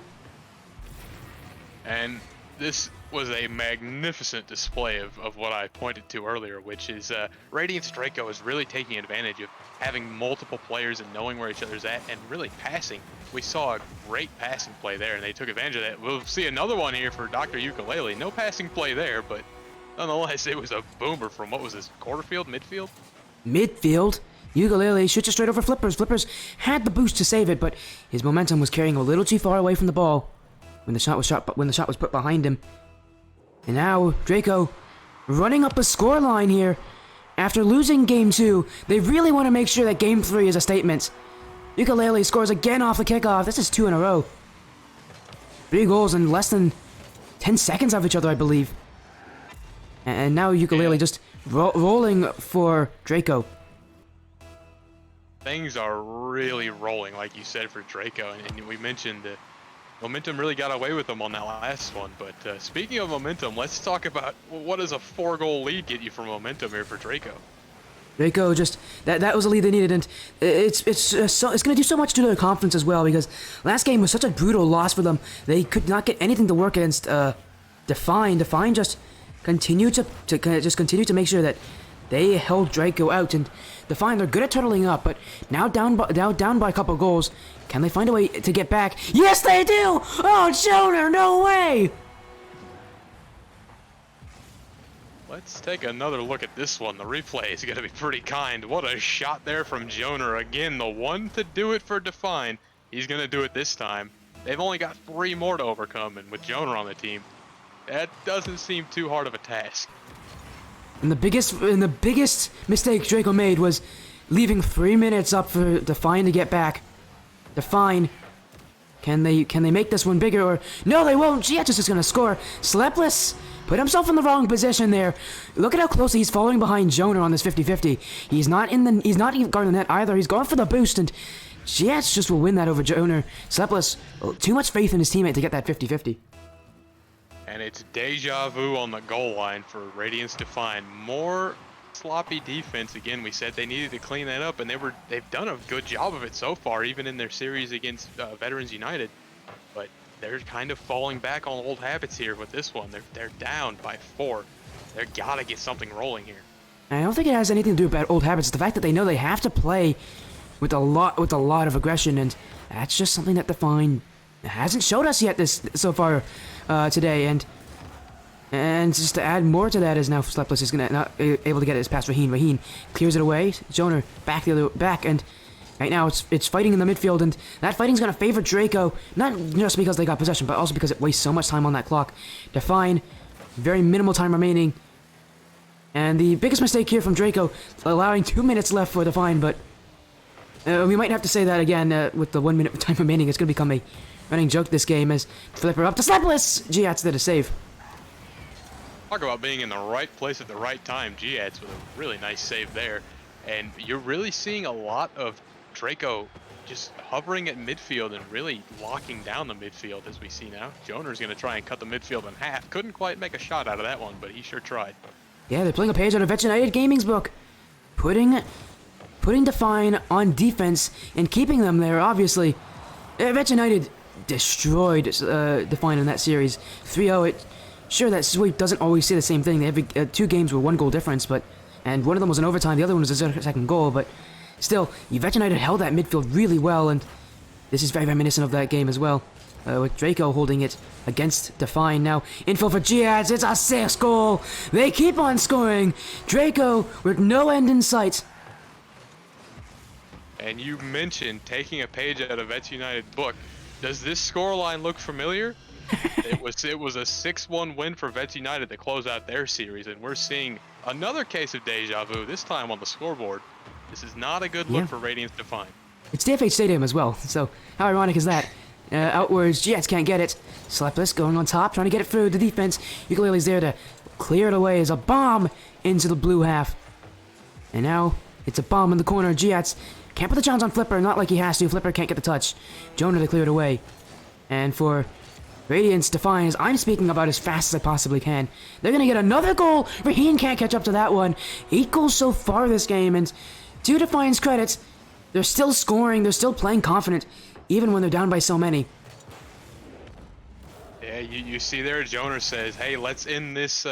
And this was a magnificent display of what I pointed to earlier, which is Radiance Draco is really taking advantage of having multiple players and knowing where each other's at and really passing. We saw a great passing play there, and they took advantage of that. We'll see another one here for Dr. Ukulele. No passing play there, but nonetheless, it was a boomer from, what was this, quarter field, midfield? Midfield. Ukulele shoots it straight over Flippers. Flippers had the boost to save it, but his momentum was carrying a little too far away from the ball when the shot was put behind him. And now Draco running up a scoreline here. After losing Game 2, they really want to make sure that Game 3 is a statement. Ukulele scores again off the kickoff. This is 2 in a row. 3 goals in less than 10 seconds of each other, I believe. And now Ukulele just rolling for Draco. Things are really rolling, like you said, for Draco. And we mentioned momentum really got away with them on that last one. But speaking of momentum, let's talk about what does a 4-goal lead get you for momentum here for Draco? Draco just that was a lead they needed, and it's gonna do so much to their confidence as well, because last game was such a brutal loss for them. They could not get anything to work against Define. Define just continued to make sure that they held Draco out, and Define, they're good at turtling up, but now down by a couple goals. Can they find a way to get back? Yes, they do! Oh, Joner, no way! Let's take another look at this one. The replay is going to be pretty kind. What a shot there from Joner. Again, the one to do it for Define. He's going to do it this time. They've only got 3 more to overcome, and with Joner on the team, that doesn't seem too hard of a task. And the biggest mistake Draco made was leaving 3 minutes up for Define to get back. Define, can they make this one bigger, or no, they won't. GH is just gonna score. Slepless put himself in the wrong position there. Look at how closely he's following behind Joner on this 50-50. He's not even guarding the net either. He's going for the boost, and GH just will win that over Joner. Slepless, too much faith in his teammate to get that 50-50. And it's deja vu on the goal line for Radiance Define. More sloppy defense. Again, we said they needed to clean that up, and they've done a good job of it so far, even in their series against Veterans United. But they're kind of falling back on old habits here with this one. They're down by 4. They've got to get something rolling here. I don't think it has anything to do with old habits. It's the fact that they know they have to play with a lot of aggression, and that's just something that Define hasn't showed us yet so far today. And just to add more to that is now Slepless is not able to get his pass. Raheen clears it away. Joner back, and right now it's fighting in the midfield, and that fighting's gonna favor Draco, not just because they got possession, but also because it wastes so much time on that clock. Define, very minimal time remaining, and the biggest mistake here from Draco, allowing 2 minutes left for Define, but we might have to say that again with the 1 minute time remaining. It's gonna become a running joke this game as Flipper up to Slepless. Giats did a save. Talk about being in the right place at the right time. Giats with a really nice save there. And you're really seeing a lot of Draco just hovering at midfield and really locking down the midfield as we see now. Joner's going to try and cut the midfield in half. Couldn't quite make a shot out of that one, but he sure tried. Yeah, they're playing a page out of Veteran United Gaming's book. Putting Define on defense and keeping them there, obviously. Veteran United destroyed Define in that series. 3-0. Sure, that sweep doesn't always say the same thing. They have 2 games with 1 goal difference, and one of them was an overtime, the other one was a second goal, but still, Veteran United held that midfield really well, and this is very reminiscent of that game as well, with Draco holding it against Define. Now, infill for Giads, it's a 6th goal! They keep on scoring! Draco with no end in sight. And you mentioned taking a page out of Vets United book. Does this scoreline look familiar? It was a 6-1 win for Vets United to close out their series, and we're seeing another case of deja vu, this time on the scoreboard. This is not a good look for Radiance Define. It's DFH Stadium as well, so how ironic is that? Outwards, Jets can't get it. Slepless going on top, trying to get it through the defense. Ukulele's there to clear it away as a bomb into the blue half. And now it's a bomb in the corner. Jets can't put the challenge on Flipper, not like he has to. Flipper can't get the touch. Joner to clear it away. And for Radiance Define, as I'm speaking about as fast as I possibly can, they're going to get another goal. Raheen can't catch up to that one. 8 goals so far this game, and to Define's credit, they're still scoring, they're still playing confident, even when they're down by so many. Yeah, you see there, Joner says, hey, let's end this,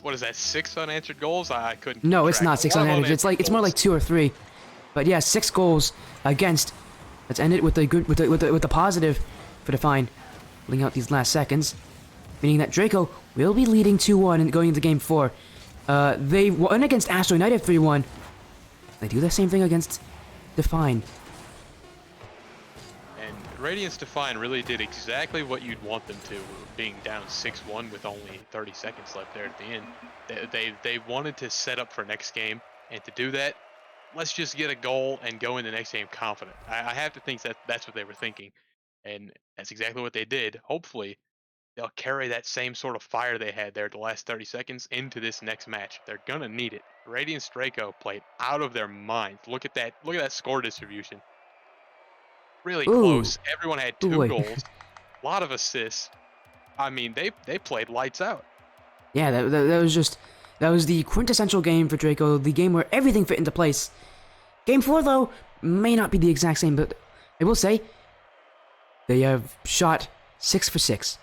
what is that, 6 unanswered goals? I couldn't No, keep it's track. not 6 One unanswered. It's more like 2 or 3. But yeah, 6 goals against. Let's end it with the positive for Define. Pulling out these last seconds, meaning that Draco will be leading 2-1 and going into game 4. They won against Astral United 3-1. They do the same thing against Define. And Radiance Define really did exactly what you'd want them to, being down 6-1 with only 30 seconds left there at the end. They wanted to set up for next game, and to do that, let's just get a goal and go in the next game confident. I have to think that's what they were thinking. And that's exactly what they did. Hopefully, they'll carry that same sort of fire they had there the last 30 seconds into this next match. They're gonna need it. Radiance Draco played out of their minds. Look at that score distribution. Really close. Everyone had 2 goals. a lot of assists. I mean, they played lights out. Yeah, that was the quintessential game for Draco, the game where everything fit into place. Game 4, though, may not be the exact same, but I will say, they have shot 6 for 6.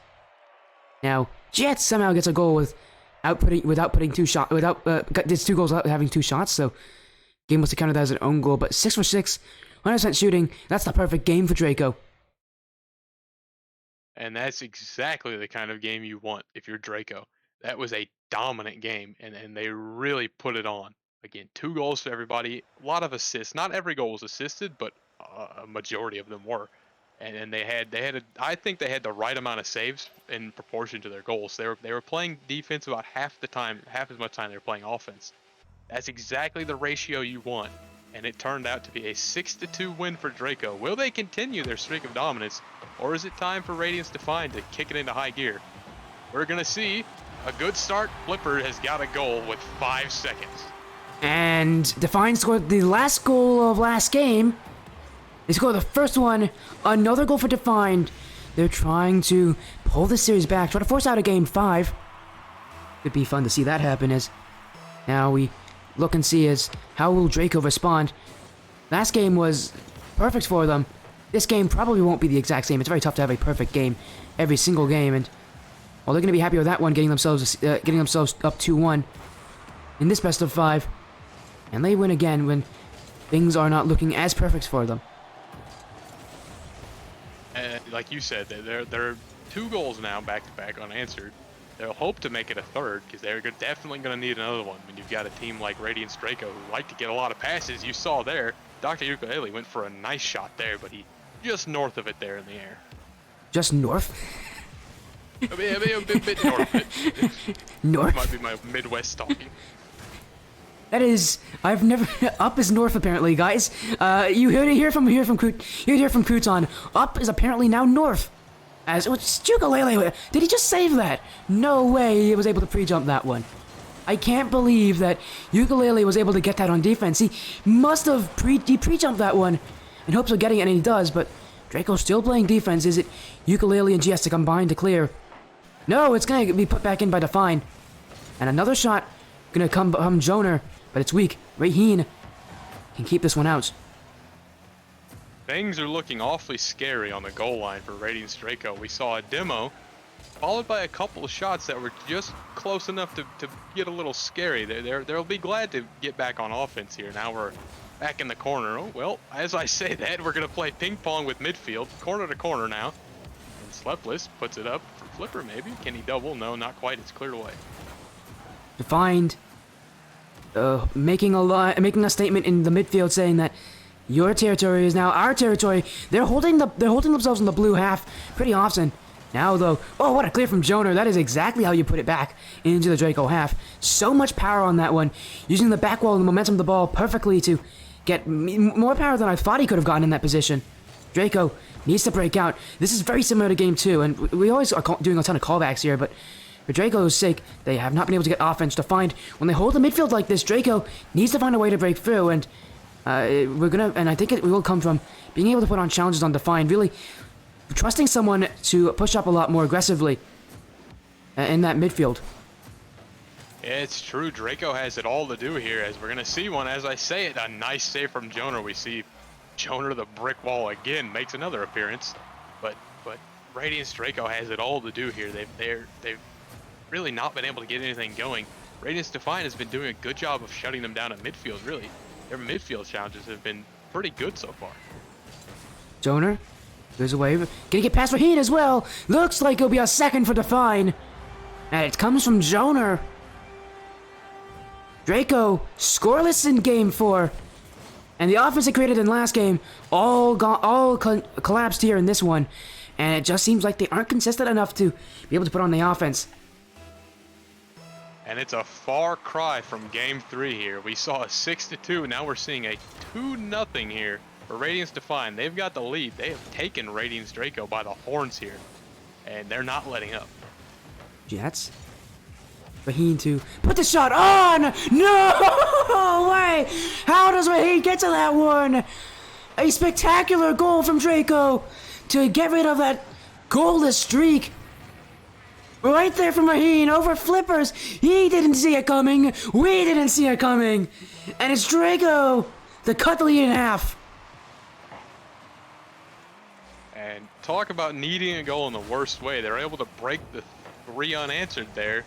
Now, Jets somehow gets a goal without putting 2 shots, gets 2 goals without having 2 shots, so game must have counted that as an own goal, but 6 for 6, 100% shooting, that's the perfect game for Draco. And that's exactly the kind of game you want if you're Draco. That was a dominant game, and they really put it on. Again, 2 goals for everybody, a lot of assists. Not every goal was assisted, but a majority of them were. And I think they had the right amount of saves in proportion to their goals. They were playing defense about half the time, half as much time they were playing offense. That's exactly the ratio you want, and it turned out to be a 6-2 win for Draco. Will they continue their streak of dominance, or is it time for Radiance Defined to kick it into high gear? We're gonna see. A good start. Flipper has got a goal with 5 seconds. And Defined scored the last goal of last game. They scored the first one. Another goal for Defined. They're trying to pull the series back, try to force out a game 5. Could be fun to see that happen. As now we look and see as how will Draco respond. Last game was perfect for them. This game probably won't be the exact same. It's very tough to have a perfect game every single game, and well, they're going to be happy with that one, getting themselves up 2-1 in this best of 5, and they win again when things are not looking as perfect for them. Like you said, they're 2 goals now back to back unanswered. They'll hope to make it a third because they're definitely going to need another one when you've got a team like Radiance Draco who like to get a lot of passes. You saw there, Dr. Ukulele went for a nice shot there, but he just north of it there in the air. Just north? A bit north of it. North? Might be my Midwest talking. That is, I've never. Up is north apparently, guys. You heard it here from Crouton. Up is apparently now north. As Ukulele, did he just save that? No way he was able to pre-jump that one. I can't believe that Ukulele was able to get that on defense. He must have pre-jumped that one in hopes of getting it, and he does. But Draco's still playing defense. Is it Ukulele and GS to combine to clear? No, it's gonna be put back in by Define. And another shot gonna come from Joner, but it's weak. Raheen can keep this one out. Things are looking awfully scary on the goal line for Radiance Draco. We saw a demo, followed by a couple of shots that were just close enough to get a little scary. They'll be glad to get back on offense here. Now we're back in the corner. Oh, well, as I say that, we're going to play ping pong with midfield, corner to corner now. And Slepless puts it up for Flipper maybe. Can he double? No, not quite. It's cleared away. Defined, making a statement in the midfield saying that your territory is now our territory. They're holding themselves in the blue half pretty often. Now though, oh, what a clear from Joner. That is exactly how you put it back into the Draco half. So much power on that one. Using the back wall and the momentum of the ball perfectly to get more power than I thought he could have gotten in that position. Draco needs to break out. This is very similar to game 2, and we always are doing a ton of callbacks here, but for Draco's sake, they have not been able to get offense to find. When they hold the midfield like this, Draco needs to find a way to break through, and I think it will come from being able to put on challenges on Define, really trusting someone to push up a lot more aggressively in that midfield. It's true. Draco has it all to do here, as we're going to see one. As I say it, a nice save from Joner. We see Joner, the brick wall again, makes another appearance. But Radiance Draco has it all to do here. They've really not been able to get anything going. Radiance Define has been doing a good job of shutting them down at midfield, really. Their midfield challenges have been pretty good so far. Joner, there's a wave. Gonna get past Raheen as well. Looks like it'll be a second for Define. And it comes from Joner. Draco, scoreless in game 4. And the offense they created in last game all collapsed here in this one. And it just seems like they aren't consistent enough to be able to put on the offense. And it's a far cry from game 3 here. We saw a 6-2, now we're seeing a 2-0 here for Radiance Define. They've got the lead. They have taken Radiance Draco by the horns here, and they're not letting up. Jets. Raheen to put the shot on! No way! How does Raheen get to that one? A spectacular goal from Draco to get rid of that Goalless streak! Right there from Raheen over Flippers! He didn't see it coming! We didn't see it coming! And it's Draco to cut the lead in half! And talk about needing a goal in the worst way. They were able to break the 3 unanswered there.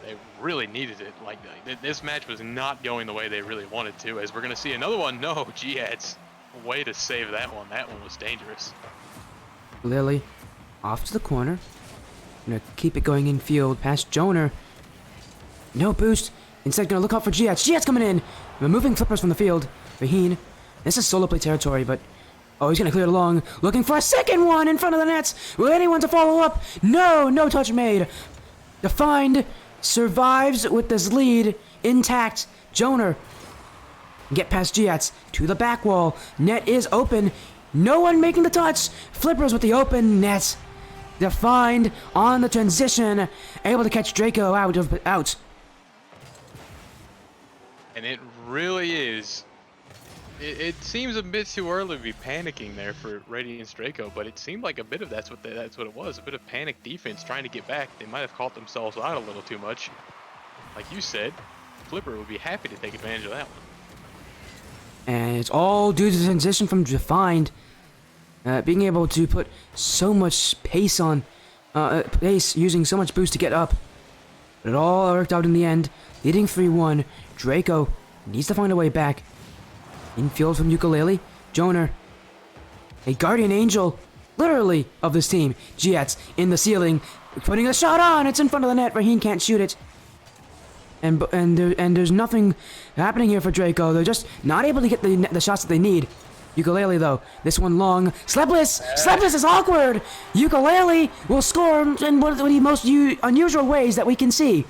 They really needed it. Like this match was not going the way they really wanted to, as we're going to see another one. No, Giats, way to save that one. That one was dangerous. Lily, off to the corner. Gonna keep it going in field past Joner. No boost. Instead, gonna look out for Giats. Giats coming in. Removing Flippers from the field. Raheen. This is solo play territory, but... Oh, he's gonna clear it along. Looking for a second one in front of the nets. Will anyone to follow up? No, no touch made. Defined survives with this lead intact. Joner. Get past Giats to the back wall. Net is open. No one making the touch. Flippers with the open net. Defined on the transition. Able to catch Draco out. And it really is. It seems a bit too early to be panicking there for Radiance Draco, but it seemed like a bit of that's what it was. A bit of panic defense trying to get back. They might have caught themselves out a little too much. Like you said, Flipper would be happy to take advantage of that one. And it's all due to the transition from Defined. Being able to put so much pace on, using so much boost to get up. But it all worked out in the end, leading 3-1. Draco needs to find a way back. Infield from Ukulele. Joner, a guardian angel, literally, of this team. Giats in the ceiling, putting a shot on. It's in front of the net. Raheen can't shoot it. And there's nothing happening here for Draco. They're just not able to get the shots that they need. Ukulele, though, this one long. Slepless! Slepless is awkward! Ukulele will score in one of the most unusual ways that we can see.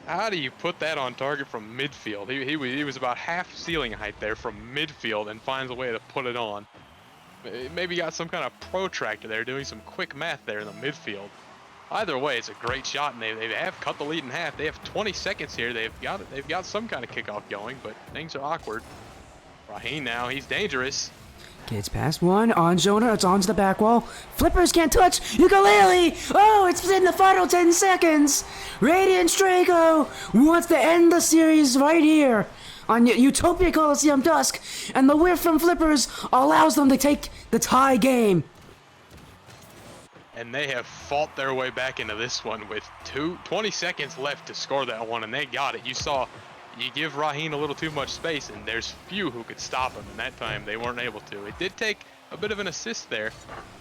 How do you put that on target from midfield? He was about half ceiling height there from midfield and finds a way to put it on. Maybe got some kind of protractor there, doing some quick math there in the midfield. Either way, it's a great shot, and they have cut the lead in half. They have 20 seconds here. They've got some kind of kickoff going, but things are awkward. Raheen now, he's dangerous. Gets past one on Joner. It's onto the back wall. Flippers can't touch. Ukulele. Oh, it's in the final 10 seconds. Radiance Draco wants to end the series right here on Utopia Coliseum Dusk, and the whiff from Flippers allows them to take the tie game. And they have fought their way back into this one with 20 seconds left to score that one, and they got it. You saw, you give Raheen a little too much space, and there's few who could stop him, and that time they weren't able to. It did take a bit of an assist there,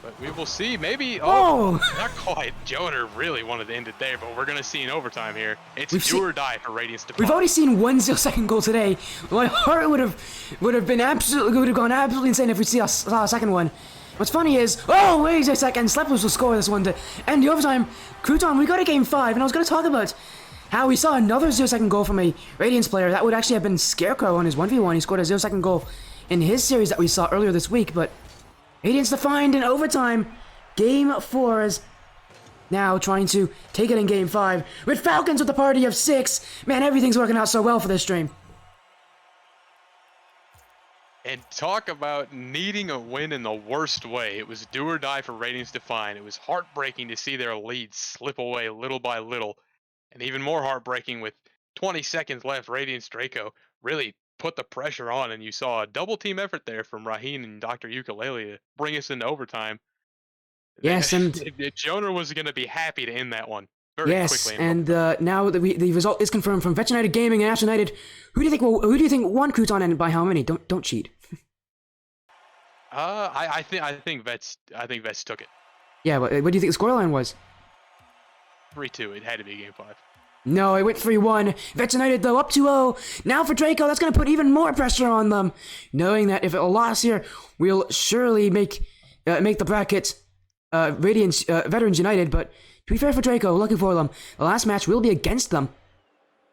but we will see. Maybe, not quite. Joner really wanted to end it there, but we're going to see in overtime here. It's do or die for Radiance to We've already seen 1 0-second goal today. My heart would have gone absolutely insane if we saw a second one. What's funny is, oh, wait a second, Slepless will score this one to end the overtime. Crouton, we got a game 5, and I was going to talk about how we saw another 0-second goal from a Radiance player. That would actually have been Scarecrow on his 1v1. He scored a 0-second goal in his series that we saw earlier this week, but Radiance defined in overtime. Game 4 is now trying to take it in game 5 with Falcons with a party of 6. Man, everything's working out so well for this stream. And talk about needing a win in the worst way. It was do or die for Radiance Define. It was heartbreaking to see their lead slip away little by little. And even more heartbreaking with 20 seconds left, Radiance Draco really put the pressure on, and you saw a double team effort there from Raheen and Dr. Ukulele to bring us into overtime. Yes, and Joner was going to be happy to end that one very quickly. And now the result is confirmed from Vet United Gaming and Astral United. Who do you think won Crouton, and by how many? Don't cheat. I think Vets took it. Yeah, but what do you think the scoreline was? 3-2. It had to be game 5. No, it went 3-1. Vets United, though, up 2-0. Now for Draco, that's going to put even more pressure on them, knowing that if it loss here, we'll surely make the bracket Radiance Veterans United. But to be fair for Draco, lucky for them, the last match will be against them.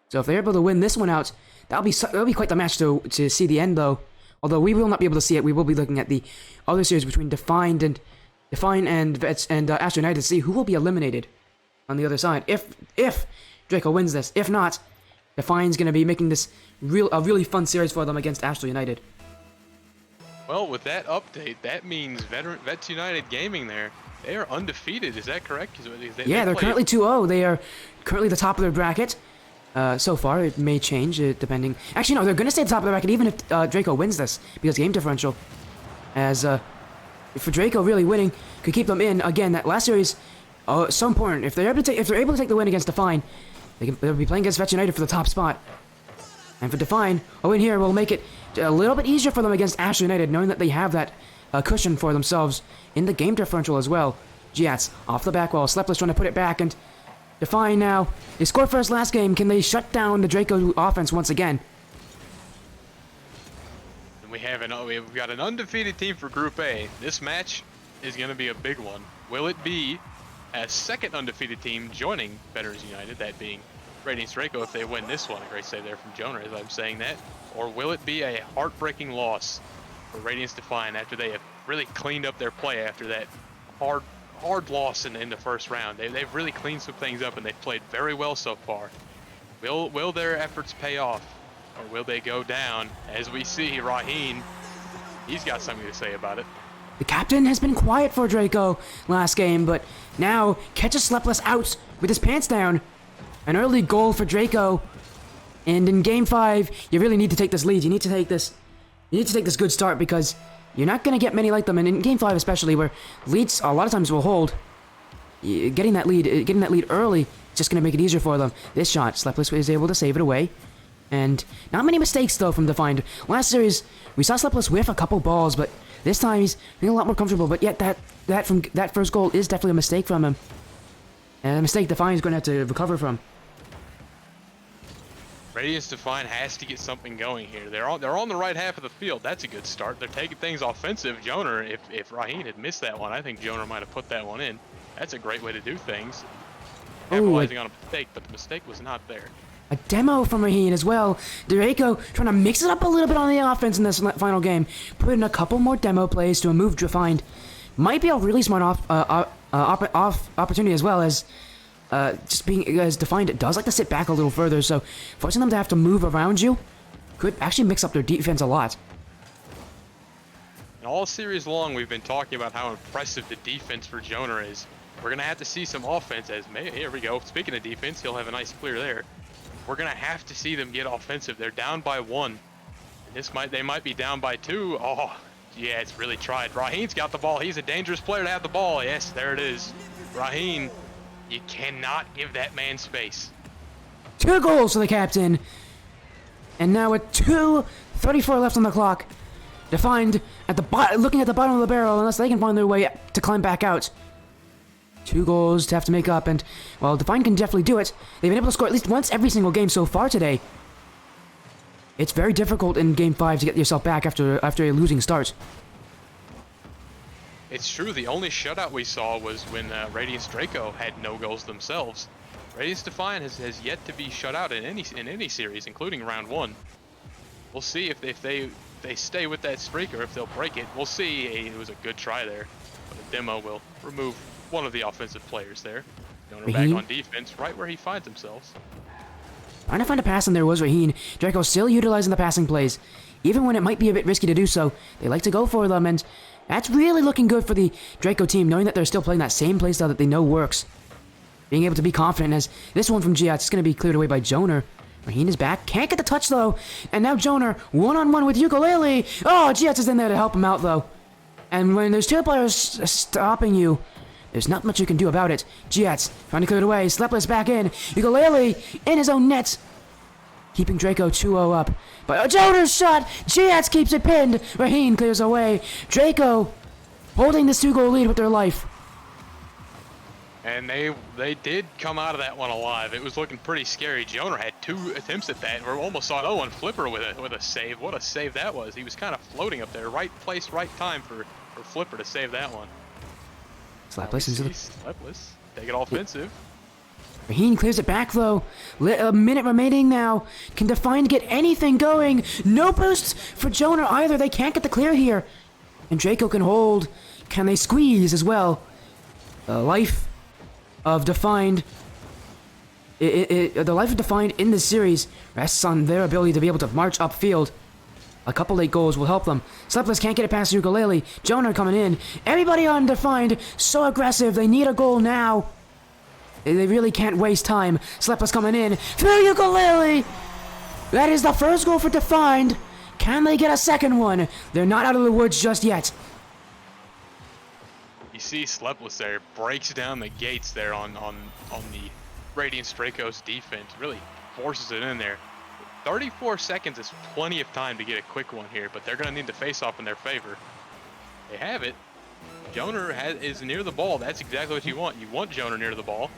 So if they're able to win this one out, that'll be quite the match to see the end, though. Although we will not be able to see it, we will be looking at the other series between Define and Vets and Astral United to see who will be eliminated on the other side. If Draco wins this, if not, Define's going to be making this a really fun series for them against Astral United. Well, with that update, that means Vets United Gaming there They are undefeated. Is that correct? 'Cause Yeah, they're play- currently 2-0. They are currently the top of their bracket. So far, it may change depending. Actually, no, they're going to stay at the top of the bracket even if Draco wins this because game differential. As for Draco really winning could keep them in again. That last series, so important. If they're able to take the win against Define, they'll be playing against Vets United for the top spot. And for Define, a win here will make it a little bit easier for them against Astral United, knowing that they have that cushion for themselves in the game differential as well. Giats off the back wall. Slepless trying to put it back, and Define now. They scored first last game. Can they shut down the Draco offense once again? And we've got an undefeated team for Group A. This match is going to be a big one. Will it be a second undefeated team joining Veterans United, that being Radiance Draco, if they win this one? A great save there from Jonah as I'm saying that. Or will it be a heartbreaking loss for Radiance Define after they have really cleaned up their play after that hard loss in the first round? They've really cleaned some things up and they've played very well so far. Will their efforts pay off, or will they go down? As we see, Raheen, he's got something to say about it. The captain has been quiet for Draco last game, but now catches Slepless out with his pants down. An early goal for Draco. And in Game 5, you really need to take this lead. You need to take this good start because you're not going to get many like them. And in Game 5 especially, where leads a lot of times will hold, getting that lead early is just going to make it easier for them. This shot, Slepless is able to save it away. And not many mistakes, though, from Defined. Last series, we saw Slepless whiff a couple balls, but this time he's feeling a lot more comfortable. But yet that first goal is definitely a mistake from him. And a mistake Defined is going to have to recover from. Radiance Define has to get something going here. They're on the right half of the field. That's a good start. They're taking things offensive. Jonah, if Raheen had missed that one, I think Jonah might have put that one in. That's a great way to do things. Capitalizing on a mistake, but the mistake was not there. A demo from Raheen as well. Draco trying to mix it up a little bit on the offense in this final game. Put in a couple more demo plays to move Defined. Might be a really smart opportunity as well as just being as Defined. It does like to sit back a little further, so forcing them to have to move around you could actually mix up their defense a lot. And all series long, we've been talking about how impressive the defense for Jonah is. We're gonna have to see some offense. Here we go. Speaking of defense, he'll have a nice clear there. We're gonna have to see them get offensive. They're down by 1. And they might be down by 2. Oh, yeah, it's really tried. Raheen's got the ball. He's a dangerous player to have the ball. Yes, there it is. Raheen, you cannot give that man space. 2 goals for the captain. And now with 2:34 left on the clock, Defined at the looking at the bottom of the barrel unless they can find their way to climb back out. 2 goals to have to make up, and well, Define can definitely do it. They've been able to score at least once every single game so far today. It's very difficult in Game 5 to get yourself back after a losing start. It's true. The only shutout we saw was when Radiance Draco had no goals themselves. Radiance Define has yet to be shut out in any series, including round 1. We'll see if they stay with that streak or if they'll break it. We'll see. It was a good try there, but a demo will remove one of the offensive players there. Donor back on defense, right where he finds himself. Trying to find a pass in there was Raheen. Draco still utilizing the passing plays. Even when it might be a bit risky to do so, they like to go for them, and that's really looking good for the Draco team, knowing that they're still playing that same playstyle that they know works. Being able to be confident as this one from Giats is going to be cleared away by Jonah. Raheen is back, can't get the touch though, and now Jonah one-on-one with Ukulele. Oh, Giats is in there to help him out though. And when there's 2 players stopping you, there's not much you can do about it. Giats trying to clear it away. Slepless back in. Ukulele in his own net. Keeping Draco 2-0 up. But a Jonah's shot. Giats keeps it pinned. Raheen clears away. Draco holding this 2-goal lead with their life. And they did come out of that one alive. It was looking pretty scary. Jonah had 2 attempts at that. We almost saw no one Flipper with a save. What a save that was. He was kind of floating up there. Right place, right time for Flipper to save that one. Slepless into the... Slepless. Take it offensive. Raheen clears it back though. A minute remaining now. Can Define get anything going? No boosts for Jonah either. They can't get the clear here. And Draco can hold. Can they squeeze as well? The life of Defined... the life of Defined in this series rests on their ability to be able to march upfield. A couple late goals will help them. Sleepless can't get it past Ukulele. Jonah coming in. Everybody undefined. So aggressive. They need a goal now. They really can't waste time. Sleepless coming in. Through Ukulele. That is the first goal for Defined. Can they get a second one? They're not out of the woods just yet. You see Sleepless there breaks down the gates there on the Radiance Draco's defense. Really forces it in there. 34 seconds is plenty of time to get a quick one here, but they're going to need the face-off in their favor. They have it. Jonah is near the ball. That's exactly what you want. You want Jonah near the ball.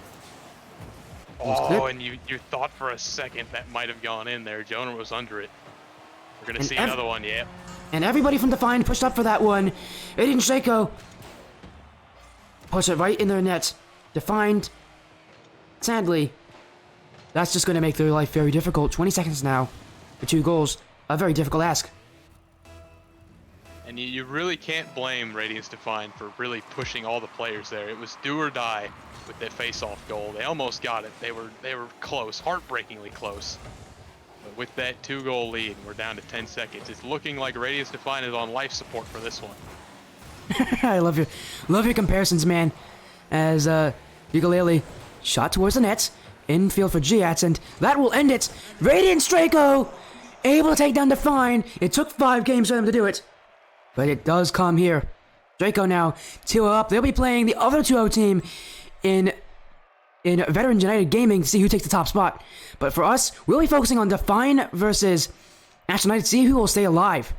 Oh, and you thought for a second that might have gone in there. Jonah was under it. We're going to see another one, yeah. And everybody from Defined pushed up for that one. Radiance Draco push it right in their net. Defined, sadly, that's just going to make their life very difficult. 20 seconds now for 2 goals. A very difficult ask. And you really can't blame Radiance Defined for really pushing all the players there. It was do or die with that face-off goal. They almost got it. They were close, heartbreakingly close. But with that 2-goal lead, we're down to 10 seconds. It's looking like Radiance Defined is on life support for this one. I love your comparisons, man. As Ukulele shot towards the nets. Infield for Giats, and that will end it. Radiance Draco able to take down Define. It took 5 games for them to do it, but it does come here. Draco now 2-0 up. They'll be playing the other 2-0 team in Veterans United Gaming to see who takes the top spot. But for us, we'll be focusing on Define versus Astral United to see who will stay alive.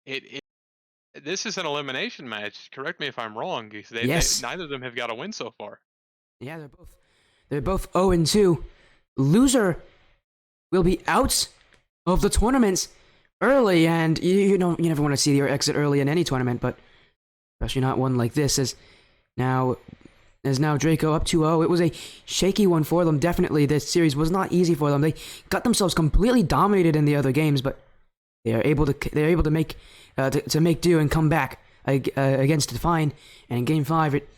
This is an elimination match. Correct me if I'm wrong, because Yes. neither of them have got a win so far. Yeah, they're both 0-2. Loser will be out of the tournament early, and you never want to see your exit early in any tournament, but especially not one like this. As now Draco up 2-0. It was a shaky one for them. Definitely, this series was not easy for them. They got themselves completely dominated in the other games, but they're able to make do and come back against Define. And in Game 5, it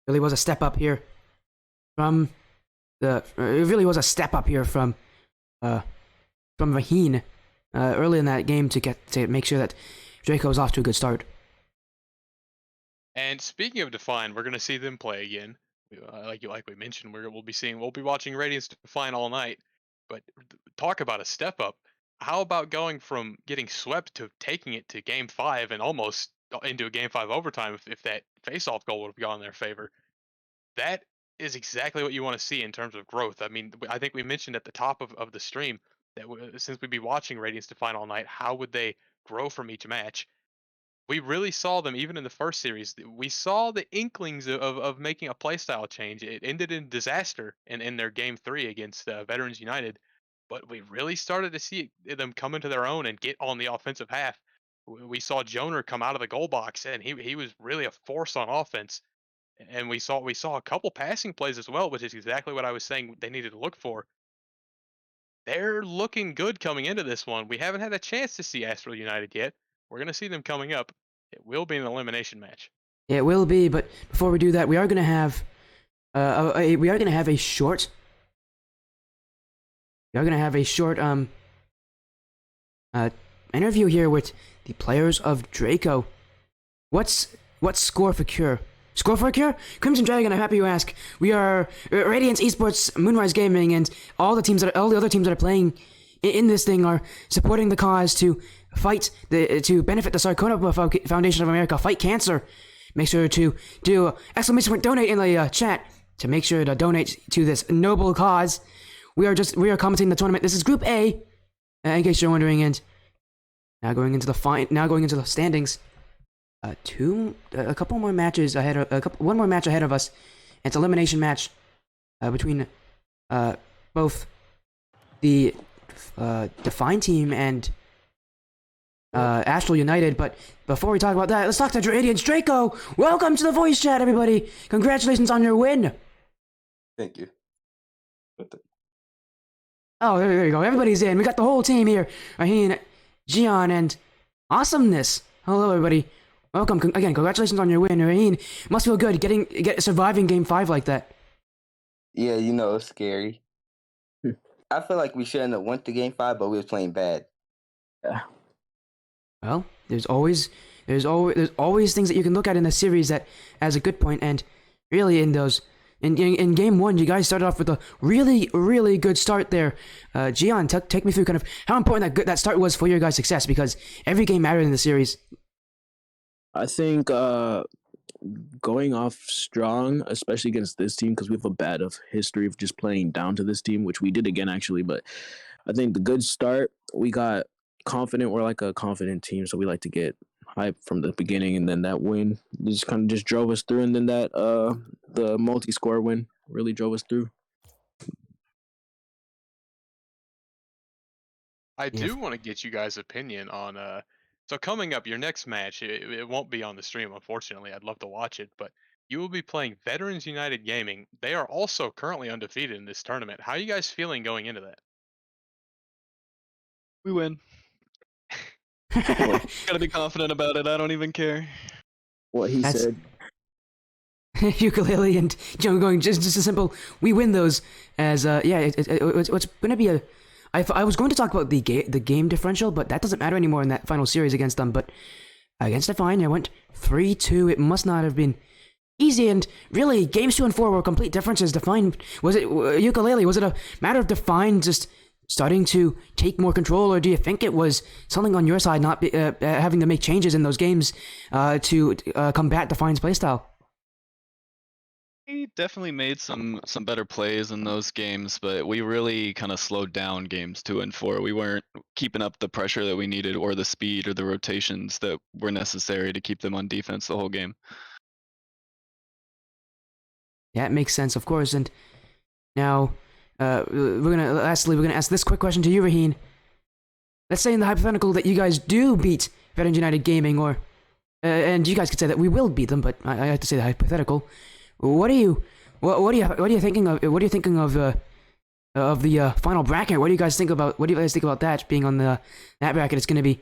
really was a step up here from Raheen early in that game to make sure that Draco was off to a good start. And speaking of Define, we're going to see them play again. Like we mentioned, we'll be watching Radiance Define all night. But talk about a step up. How about going from getting swept to taking it to Game 5 and almost into a Game 5 overtime if that face-off goal would have gone in their favor? That is exactly what you want to see in terms of growth. I mean, I think we mentioned at the top of the stream that since we'd be watching Radiance Define all night, how would they grow from each match? We really saw them, even in the first series, we saw the inklings of making a playstyle change. It ended in disaster in their Game 3 against Veterans United, but we really started to see them come into their own and get on the offensive half. We saw Jonah come out of the goal box, and he was really a force on offense. And we saw a couple passing plays as well, which is exactly what I was saying they needed to look for. They're looking good coming into this one. We haven't had a chance to see Astral United yet. We're going to see them coming up. It will be an elimination match. It will be, but before we do that, we are going to have a short interview here with the players of Draco. What's score for Cure? Score for Cure? Crimson Dragon, I'm happy you ask. We are Radiance Esports, Moonrise Gaming, and all the other teams that are playing in this thing are supporting the cause to to benefit the Sarcoma Foundation of America, fight cancer. Make sure to do exclamation point donate in the chat to make sure to donate to this noble cause. We are commentating the tournament. This is Group A, in case you're wondering, and now going into the standings. One more match ahead of us. It's an elimination match between both the Define team and Astral United. But before we talk about that, let's talk to Radiance Draco. Welcome to the voice chat, everybody. Congratulations on your win. Thank you. Oh, there you go. Everybody's in. We got the whole team here. Raheen, Gian, and Awesomeness. Hello, everybody. Welcome again. Congratulations on your win, Raheen. Must feel good surviving Game 5 like that. Yeah, it's scary. I feel like we shouldn't have went to Game 5, but we was playing bad. Yeah. Well, there's always things that you can look at in the series that as a good point, and really in game one, you guys started off with a really good start there. Gian, take me through kind of how important that start was for your guys' success, because every game mattered in the series. I think going off strong, especially against this team, because we have a bad of history of just playing down to this team, which we did again actually. But I think the good start, we got confident. We're like a confident team, so we like to get hype from the beginning, and then that win just kind of just drove us through, and then that the multi-score win really drove us through. I Yeah. do want to get you guys' opinion on so coming up your next match, it won't be on the stream, unfortunately. I'd love to watch it, but you will be playing Veterans United Gaming. They are also currently undefeated in this tournament. How are you guys feeling going into that? We win. Gotta be confident about it. I don't even care. What he That's- said. Ukulele and Joe going just a simple. We win those as it's gonna be a. I was going to talk about the game differential, but that doesn't matter anymore in that final series against them. But against Define, I went 3-2. It must not have been easy, and really, games 2 and 4 were complete differences. Define, was it Ukulele? Was it a matter of Define just starting to take more control, or do you think it was something on your side not having to make changes in those games to combat Define's playstyle? We definitely made some better plays in those games, but we really kind of slowed down games 2 and 4. We weren't keeping up the pressure that we needed, or the speed, or the rotations that were necessary to keep them on defense the whole game. Yeah, it makes sense, of course. And now, we're gonna ask this quick question to you, Raheen. Let's say in the hypothetical that you guys do beat Veterans United Gaming, or and you guys could say that we will beat them, but I have to say the hypothetical. What are you thinking of? What are you thinking of the final bracket? What do you guys think about? What do you guys think about that being on that bracket? It's gonna be.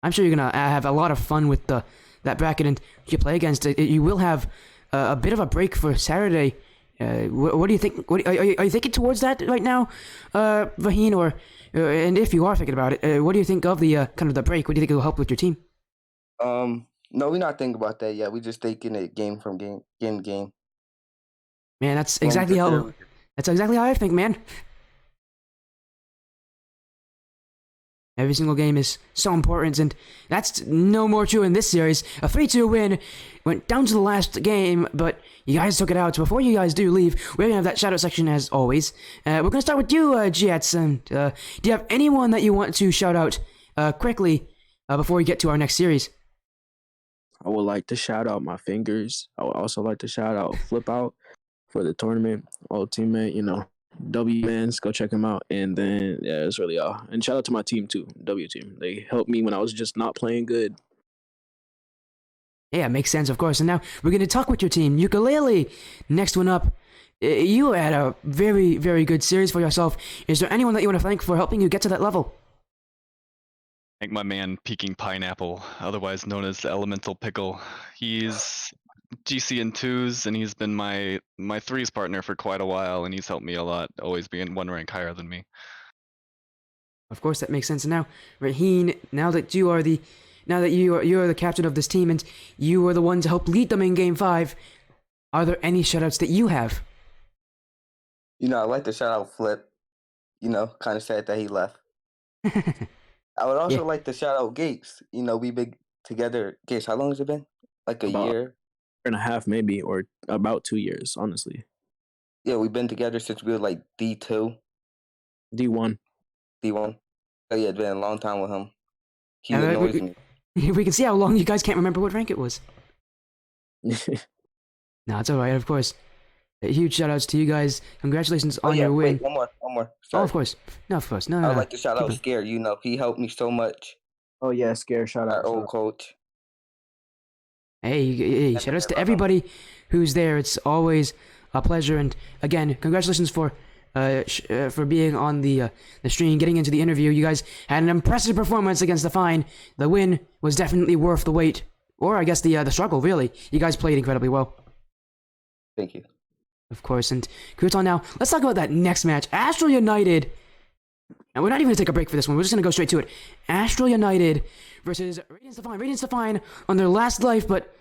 I'm sure you're gonna have a lot of fun with that bracket, and you play against it. You will have a bit of a break for Saturday. What do you think? Are you thinking towards that right now, Raheen? Or and if you are thinking about it, what do you think of the kind of the break? What do you think it will help with your team? No, we're not thinking about that yet. We just taking it game from game to game. Man, that's exactly how I think, man. Every single game is so important, and that's no more true in this series. A 3-2 win went down to the last game, but you guys took it out. So before you guys do leave, we're going to have that shout-out section as always. We're going to start with you, Jets. And do you have anyone that you want to shout out quickly before we get to our next series? I would like to shout out my fingers. I would also like to shout out Flip Out for the tournament. Old teammate, W-Mans, go check him out. And then, yeah, that's really all. And shout out to my team, too, W team. They helped me when I was just not playing good. Yeah, makes sense, of course. And now we're going to talk with your team. Ukulele, next one up. You had a very, very good series for yourself. Is there anyone that you want to thank for helping you get to that level? Thank my man Peking Pineapple, otherwise known as the Elemental Pickle. He's GC in 2s, and he's been my 3s partner for quite a while, and he's helped me a lot, always being one rank higher than me. Of course, that makes sense. And now, Raheen, now that you're the captain of this team, and you were the one to help lead them in Game 5, are there any shoutouts that you have? I'd like to shout out Flip. Kind of sad that he left. I would also like to shout out Gates. We've been together. Gates, how long has it been? Like a About year? and a half, maybe, or about 2 years, honestly. Yeah, we've been together since we were like D2, D1. D1. So yeah, it's been a long time with him. He Yeah, annoys me. We can see how long you guys can't remember what rank it was. No, it's alright, of course. Huge shoutouts to you guys. Congratulations on your win. Wait, one more. Oh, Sorry. of course. No, of course. No, I would like to shout out Keep Scare. He helped me so much. Oh, yeah, Scare, shout Our out. old coach. Hey, shoutouts to everybody who's there. It's always a pleasure. And again, congratulations for being on the stream, getting into the interview. You guys had an impressive performance against Define. The win was definitely worth the wait, or I guess the struggle. Really, you guys played incredibly well. Thank you. Of course. And Crouton, now let's talk about that next match. Astral United And we're not even going to take a break for this one. We're just going to go straight to it. Astral United versus Radiance Define. Radiance Define on their last life, but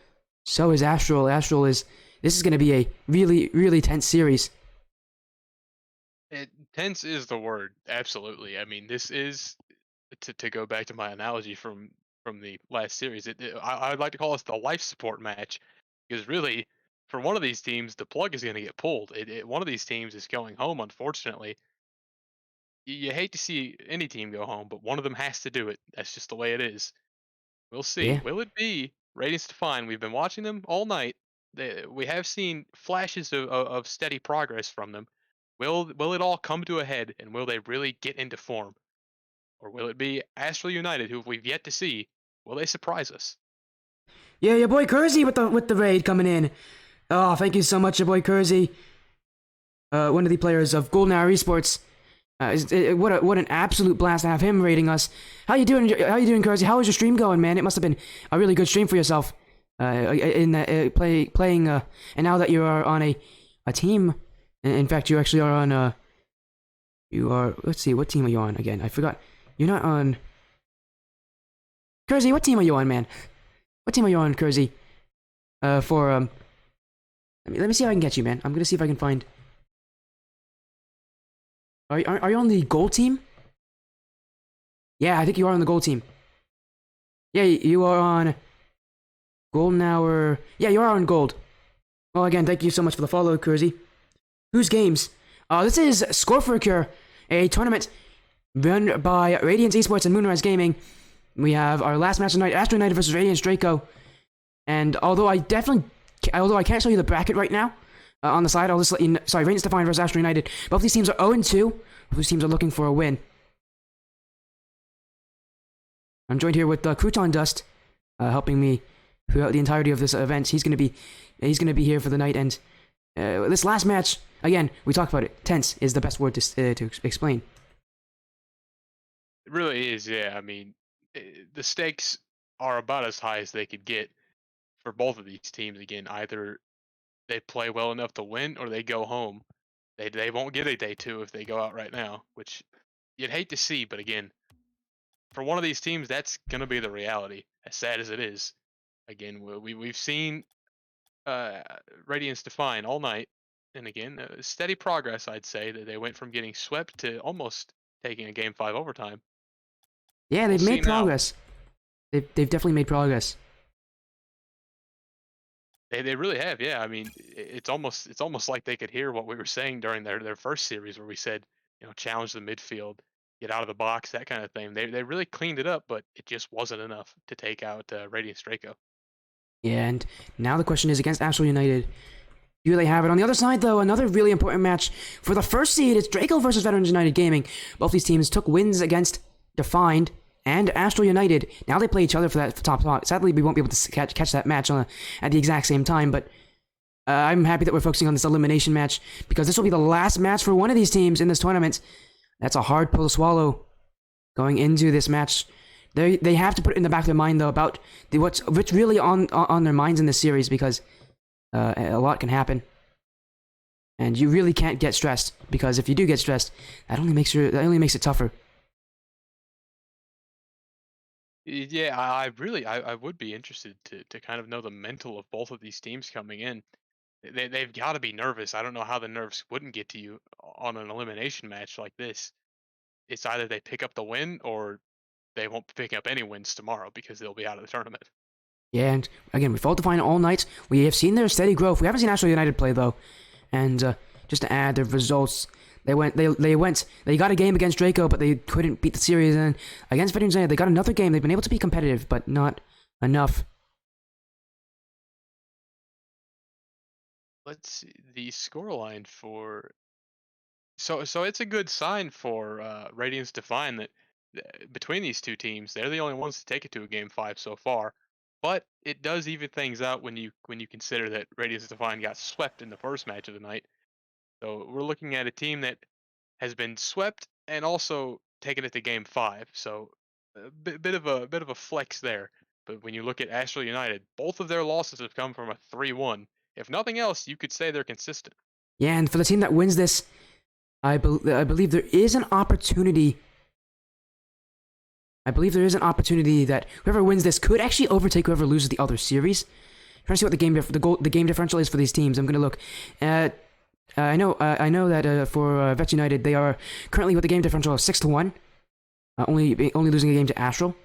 so is Astral. This is going to be a really, really tense series. Tense is the word. Absolutely. I mean, this is to go back to my analogy from the last series. I'd like to call this the life support match, because really, for one of these teams, the plug is going to get pulled. One of these teams is going home. Unfortunately, you hate to see any team go home, but one of them has to do it. That's just the way it is. We'll see. Yeah. Will it be Radiance Define? We've been watching them all night. We have seen flashes of steady progress from them. Will it all come to a head, and will they really get into form? Or will it be Astral United, who we've yet to see? Will they surprise us? Yeah, your boy Kersey with the raid coming in. Oh, thank you so much, your boy Kersey. One of the players of Golden Hour Esports. What an absolute blast to have him raiding us. How you doing, Kersey? How was your stream going, man? It must have been a really good stream for yourself. In that playing. And now that you are on a team, in fact, you actually are on. You are. Let's see, what team are you on again? I forgot. You're not on. Kersey, what team are you on, man? What team are you on, Kersey? Let me see if I can get you, man. I'm gonna see if I can find. Are you on the gold team? Yeah, I think you are on the gold team. Yeah, you are on Golden Hour. Yeah, you are on gold. Well, again, thank you so much for the follow, Kersey. Whose games? This is Score for a Cure, a tournament run by Radiance Esports and Moonrise Gaming. We have our last match tonight, Astral United versus Radiance Draco. And although I can't show you the bracket right now, on the side, I'll just let you know. Sorry, Radiance Define versus Astral United. Both these teams are 0-2. Both these teams are looking for a win. I'm joined here with Croutondust, helping me throughout the entirety of this event. He's gonna be here for the night. And this last match, again, we talked about it. Tense is the best word to explain. It really is, yeah. I mean, the stakes are about as high as they could get for both of these teams. Again, either they play well enough to win, or they go home. They won't get a day 2 if they go out right now, which you'd hate to see. But again, for one of these teams, that's gonna be the reality. As sad as it is, again, we've seen Radiance Define all night, and again, steady progress. I'd say that they went from getting swept to almost taking a Game 5 overtime. Yeah, they've We'll made see now. progress. They've definitely made progress. They really have, yeah. I mean, it's almost like they could hear what we were saying during their first series, where we said, challenge the midfield, get out of the box, that kind of thing. They really cleaned it up, but it just wasn't enough to take out Radiance Draco. Yeah, and now the question is, against Astral United, do they have it? On the other side, though, another really important match for the first seed is Draco versus Veterans United Gaming. Both these teams took wins against Defined and Astral United. Now they play each other for that top spot. Sadly, we won't be able to catch that match at the exact same time, but I'm happy that we're focusing on this elimination match, because this will be the last match for one of these teams in this tournament. That's a hard pill to swallow going into this match. They have to put it in the back of their mind, though, about what's really on their minds in this series, because a lot can happen. And you really can't get stressed, because if you do get stressed, that only makes it tougher. Yeah, I would be interested to kind of know the mental of both of these teams coming in. They've got to be nervous. I don't know how the nerves wouldn't get to you on an elimination match like this. It's either they pick up the win, or they won't pick up any wins tomorrow, because they'll be out of the tournament. Yeah, and again, we followed Defiant all night. We have seen their steady growth. We haven't seen Astral United play, though. And just to add, their results, they got a game against Draco, but they couldn't beat the series. And against Veterans United, they got another game. They've been able to be competitive, but not enough. Let's see the scoreline for. So it's a good sign for Radiance Define that between these two teams, they're the only ones to take it to a Game 5 so far. But it does even things out when you consider that Radiance Define got swept in the first match of the night. So we're looking at a team that has been swept and also taken it to Game 5. So a bit of a flex there. But when you look at Astral United, both of their losses have come from a 3-1. If nothing else, you could say they're consistent. Yeah, and for the team that wins this, I believe there is an opportunity. I believe there is an opportunity that whoever wins this could actually overtake whoever loses the other series. I'm trying to see what the game differential is for these teams. I'm gonna look at. I know that for Vets United they are currently with the game differential of 6-1, only losing a game to Astral.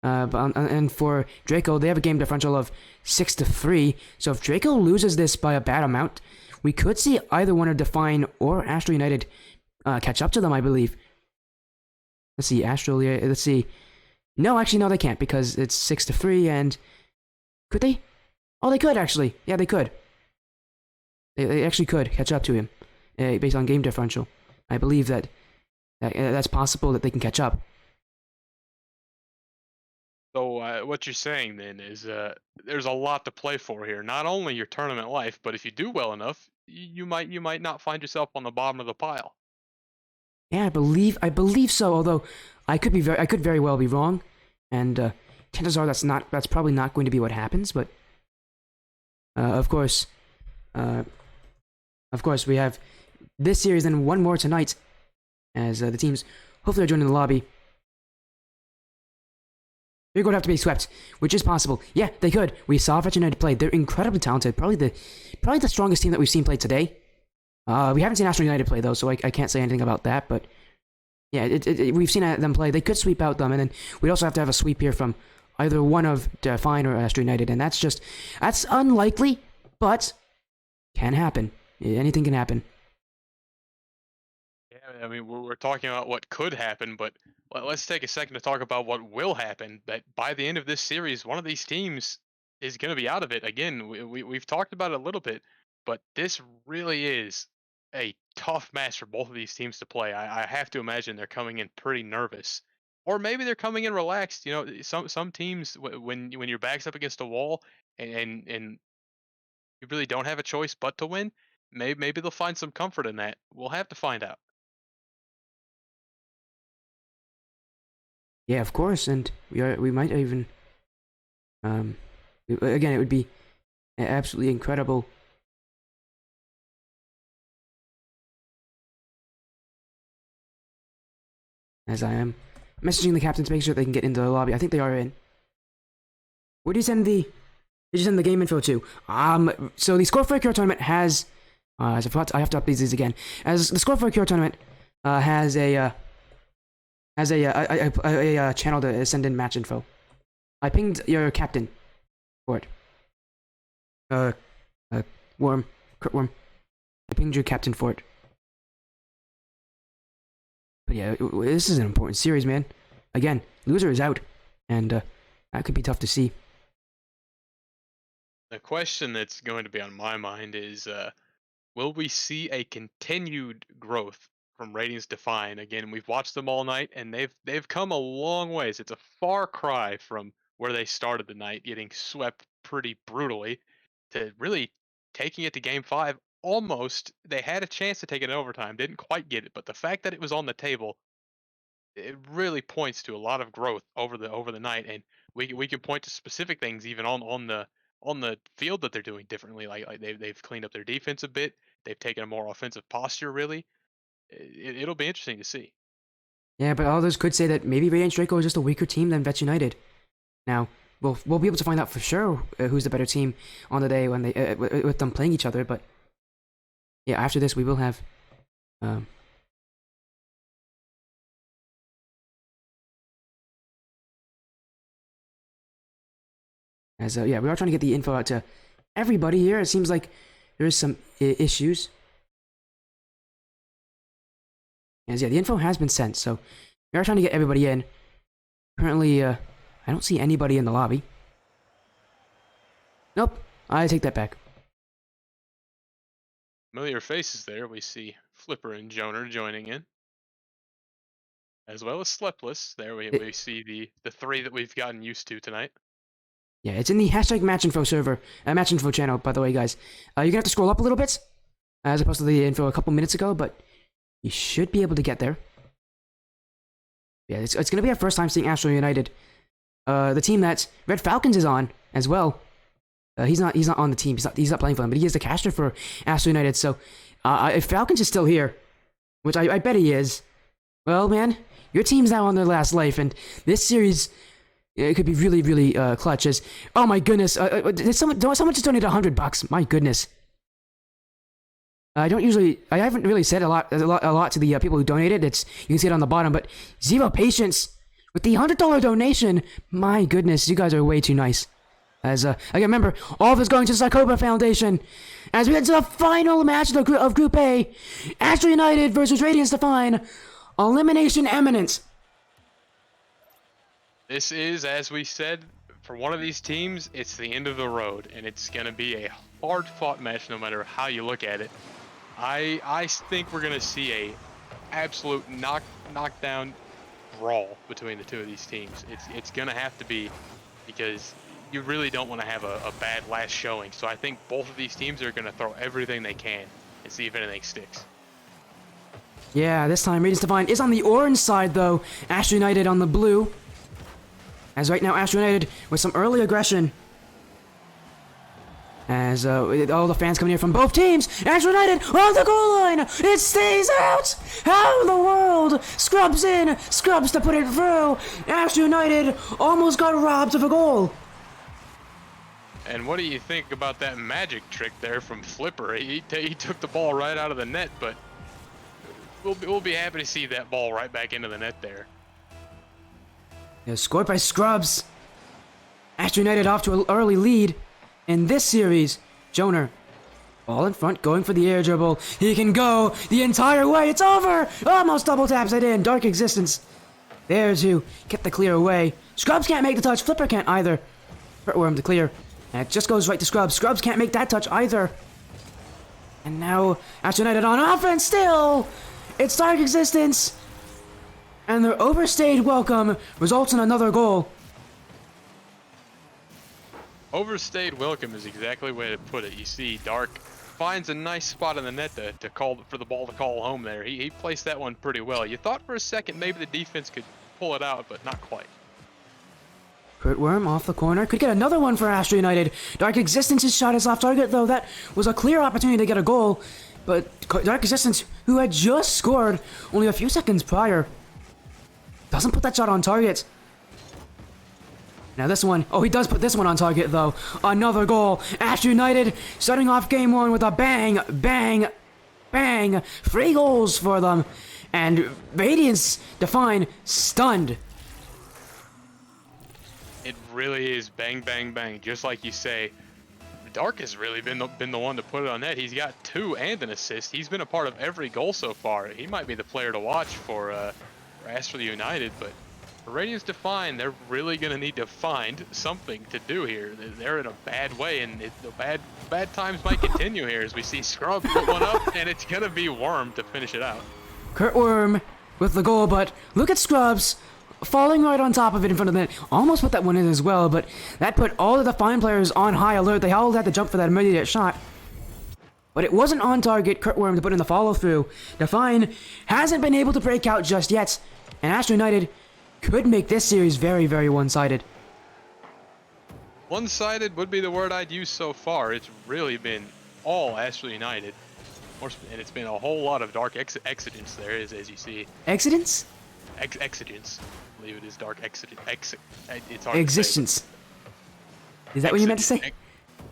And for Draco they have a game differential of 6-3. So if Draco loses this by a bad amount, we could see either one of Define or Astral United catch up to them. I believe. Let's see, Astral. Let's see. No, actually, no, they can't because it's 6-3. And could they? Oh, they could actually. Yeah, they could. They actually could catch up to him based on game differential. I believe that's possible that they can catch up. So what you're saying then is there's a lot to play for here. Not only your tournament life, but if you do well enough, you might not find yourself on the bottom of the pile. Yeah, I believe so. Although I could very well be wrong, and chances are that's probably not going to be what happens. But of course, we have this series and one more tonight, as the teams hopefully are joining the lobby. They're going to have to be swept, which is possible. Yeah, they could. We saw Vets United play. They're incredibly talented. Probably the strongest team that we've seen play today. We haven't seen Astral United play though, so I can't say anything about that. But yeah, we've seen them play. They could sweep out them, and then we'd also have to have a sweep here from either one of Define or Astral United, and that's unlikely, but can happen. Anything can happen. Yeah, I mean we're talking about what could happen, but let's take a second to talk about what will happen. That by the end of this series, one of these teams is going to be out of it. Again, we've talked about it a little bit, but this really is a tough match for both of these teams to play. I have to imagine they're coming in pretty nervous, or maybe they're coming in relaxed. You know, some teams when your back's up against a wall and you really don't have a choice but to win, maybe they'll find some comfort in that. We'll have to find out. Yeah, of course, and we might even again, it would be absolutely incredible. As I am messaging the captain to make sure they can get into the lobby. I think they are in. Where do you send the? Did you send the game info to? So the Score for a Cure tournament has. I have to update these again. As the Score for a Cure tournament has a channel to send in match info. I pinged your captain for it. Kurtworm. I pinged your captain for it. But yeah, this is an important series, man. Again, loser is out, and that could be tough to see. The question that's going to be on my mind is, will we see a continued growth from Radiance Define? Again, we've watched them all night, and they've come a long ways. It's a far cry from where they started the night, getting swept pretty brutally, to really taking it to Game 5. Almost, they had a chance to take it in overtime, didn't quite get it, but the fact that it was on the table, it really points to a lot of growth over the night, and we can point to specific things even on the field that they're doing differently. Like they've cleaned up their defense a bit, they've taken a more offensive posture. Really, it'll be interesting to see. Yeah, but others could say that maybe Radiance Draco is just a weaker team than Vets United. Now, we'll be able to find out for sure who's the better team on the day when they with them playing each other. But yeah, after this we will have. Yeah, we are trying to get the info out to everybody here. It seems like there is some issues. As yeah, the info has been sent, so we are trying to get everybody in. Currently, I don't see anybody in the lobby. Nope, I take that back. Familiar faces there. We see Flipper and Joner joining in, as well as Slepless. There we see the three that we've gotten used to tonight. Yeah, it's in the hashtag matchinfo server, matchinfo channel, by the way, guys. You're gonna have to scroll up a little bit, as opposed to the info a couple minutes ago, but you should be able to get there. Yeah, it's gonna be our first time seeing Astral United. The team that Red Falcons is on as well. He's not on the team. He's not playing for them, but he is the caster for Astral United. So if Falcons is still here, which I bet he is. Well, man, your team's now on their last life, and this series it could be really, really clutch. As oh my goodness, did someone just donate $100? My goodness. I haven't really said a lot to the people who donated. You can see it on the bottom, but Zero Patience with the $100 donation. My goodness, you guys are way too nice. As I remember, all of this going to Sarkoba Foundation. As we head to the final match of Group A, Astral United versus Radiance Define. Elimination imminent. This is, as we said, for one of these teams, it's the end of the road, and it's going to be a hard-fought match no matter how you look at it. I think we're going to see a absolute knockdown brawl between the two of these teams. It's going to have to be, because you really don't want to have a bad last showing. So I think both of these teams are going to throw everything they can and see if anything sticks. Yeah, this time Radiance Define is on the orange side, though. Astral United on the blue. As right now, Astral United with some early aggression. As all the fans coming here from both teams. Astral United on the goal line. It stays out. How in the world? Scrubs in. Scrubs to put it through. Astral United almost got robbed of a goal. And what do you think about that magic trick there from Flipper? He took the ball right out of the net, but we'll be happy to see that ball right back into the net there. Yeah, scored by Scrubs. Astral United off to an early lead in this series. Joner, ball in front, going for the air dribble. He can go the entire way. It's over. Almost double taps it in. Dark Existence there to get the clear away. Scrubs can't make the touch. Flipper can't either. Worm to clear. And it just goes right to Scrubs. Scrubs can't make that touch either. And now Astral United on offense still. It's Dark Existence. And their overstayed welcome results in another goal. Overstayed welcome is exactly the way to put it. You see, Dark finds a nice spot in the net to call for the ball to call home there. He placed that one pretty well. You thought for a second maybe the defense could pull it out, but not quite. Worm off the corner. Could get another one for Astral United. Dark Existence's shot is off target, though. That was a clear opportunity to get a goal. But Dark Existence, who had just scored only a few seconds prior, doesn't put that shot on target. Now this one, oh, he does put this one on target, though. Another goal. Astral United starting off game one with a bang, bang, bang. 3 goals for them. And Radiance Define stunned. It really is bang, bang, bang. Just like you say, Dark has really been the one to put it on net. He's got 2 and an assist. He's been a part of every goal so far. He might be the player to watch for Astral United, but for Radiance Define, they're really going to need to find something to do here. They're in a bad way, and the bad times might continue here as we see Scrub put one up, and it's going to be Worm to finish it out. Kurt Worm with the goal, but look at Scrubs falling right on top of it in front of the net. Almost put that one in as well, but that put all of the Define players on high alert. They all had to jump for that immediate shot. But it wasn't on target. Kurt Worm to put in the follow-through. Define hasn't been able to break out just yet, and Astral United could make this series very, very one-sided. One-sided would be the word I'd use so far. It's really been all Astral United. And it's been a whole lot of Dark Exigence there, as you see. Exigence? Exigence. I believe it is Dark Exigence. It's hard Existence. Is that what you meant to say?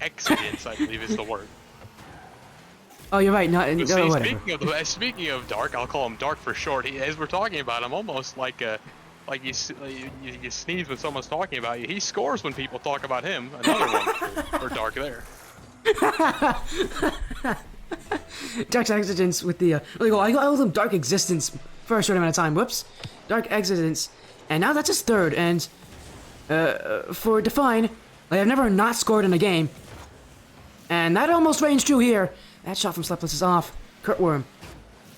Exigence, I believe, is the word. Oh, you're right. No, See, whatever. speaking of Dark, I'll call him Dark for short. As we're talking about him, almost like you sneeze when someone's talking about you. He scores when people talk about him. Another one for Dark there. Dark Exigence with the I call them Dark Existence for a short amount of time. Whoops. Dark Exigence. And now that's his third. And for Define, they have never not scored in a game. And that almost ranged true here. That shot from Slepless is off. Kurt Worm.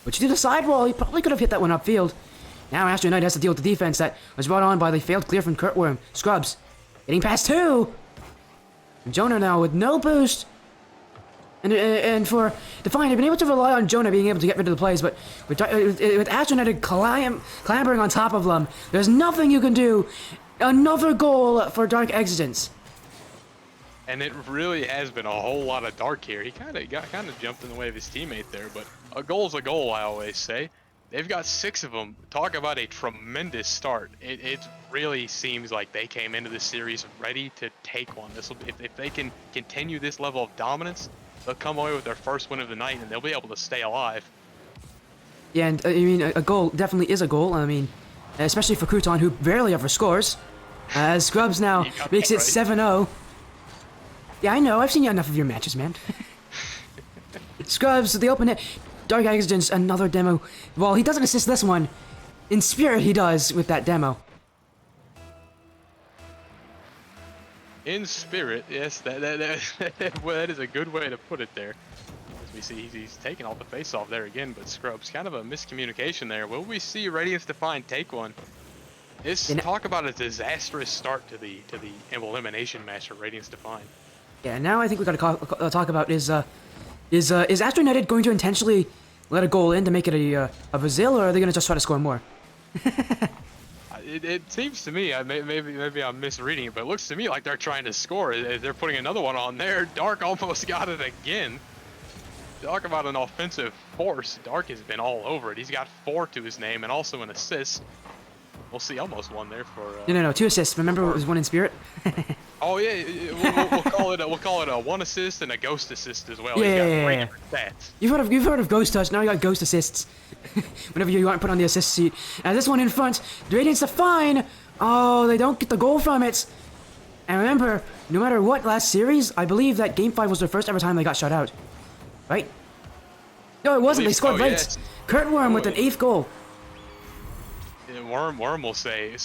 But you do the sidewall, he probably could have hit that one upfield. Now Astral United has to deal with the defense that was brought on by the failed clear from Kurt Worm. Scrubs. Getting past 2. And Jonah now with no boost. And for Define, they've been able to rely on Jonah being able to get rid of the plays, but with Astral United clambering on top of them, there's nothing you can do. Another goal for Dark Exigence. And it really has been a whole lot of Dark here. He kind of jumped in the way of his teammate there, but a goal's a goal, I always say. They've got 6 of them. Talk about a tremendous start. It really seems like they came into this series ready to take one. If they can continue this level of dominance, they'll come away with their first win of the night, and they'll be able to stay alive. Yeah, and I mean, a goal definitely is a goal. I mean, especially for Crouton, who barely ever scores. Scrubs now You got makes that it right. 7-0. Yeah, I know. I've seen enough of your matches, man. Scrubs, the open net. Dark Accidents, another demo. Well, he doesn't assist this one. In spirit, he does with that demo. In spirit, yes, well, that is a good way to put it there. As we see, he's taking all the face off there again, but Scrubs, kind of a miscommunication there. Will we see Radiance Define take one? This talk about a disastrous start to the elimination match for Radiance Define. Yeah, now I think we gotta talk about is Astral United going to intentionally let a goal in to make it a Brazil, or are they gonna just try to score more? It seems to me, maybe I'm misreading it, but it looks to me like they're trying to score. They're putting another one on there. Dark almost got it again. Talk about an offensive force. Dark has been all over it. He's got 4 to his name and also an assist. We'll see, almost one there for. No, 2 assists. Remember, it was 1 in spirit. Oh yeah, we'll call it a 1 assist and a ghost assist as well. Yeah, He's got 3 stats. You've heard of ghost touch. Now you got ghost assists. Whenever you want to put on the assist sheet. This one in front, Radiance Define. Oh, they don't get the goal from it. And remember, no matter what last series, I believe that Game 5 was the first ever time they got shut out. Right? No, it wasn't. They scored late. Yes. Kurt Worm with an 8th goal. Worm will say,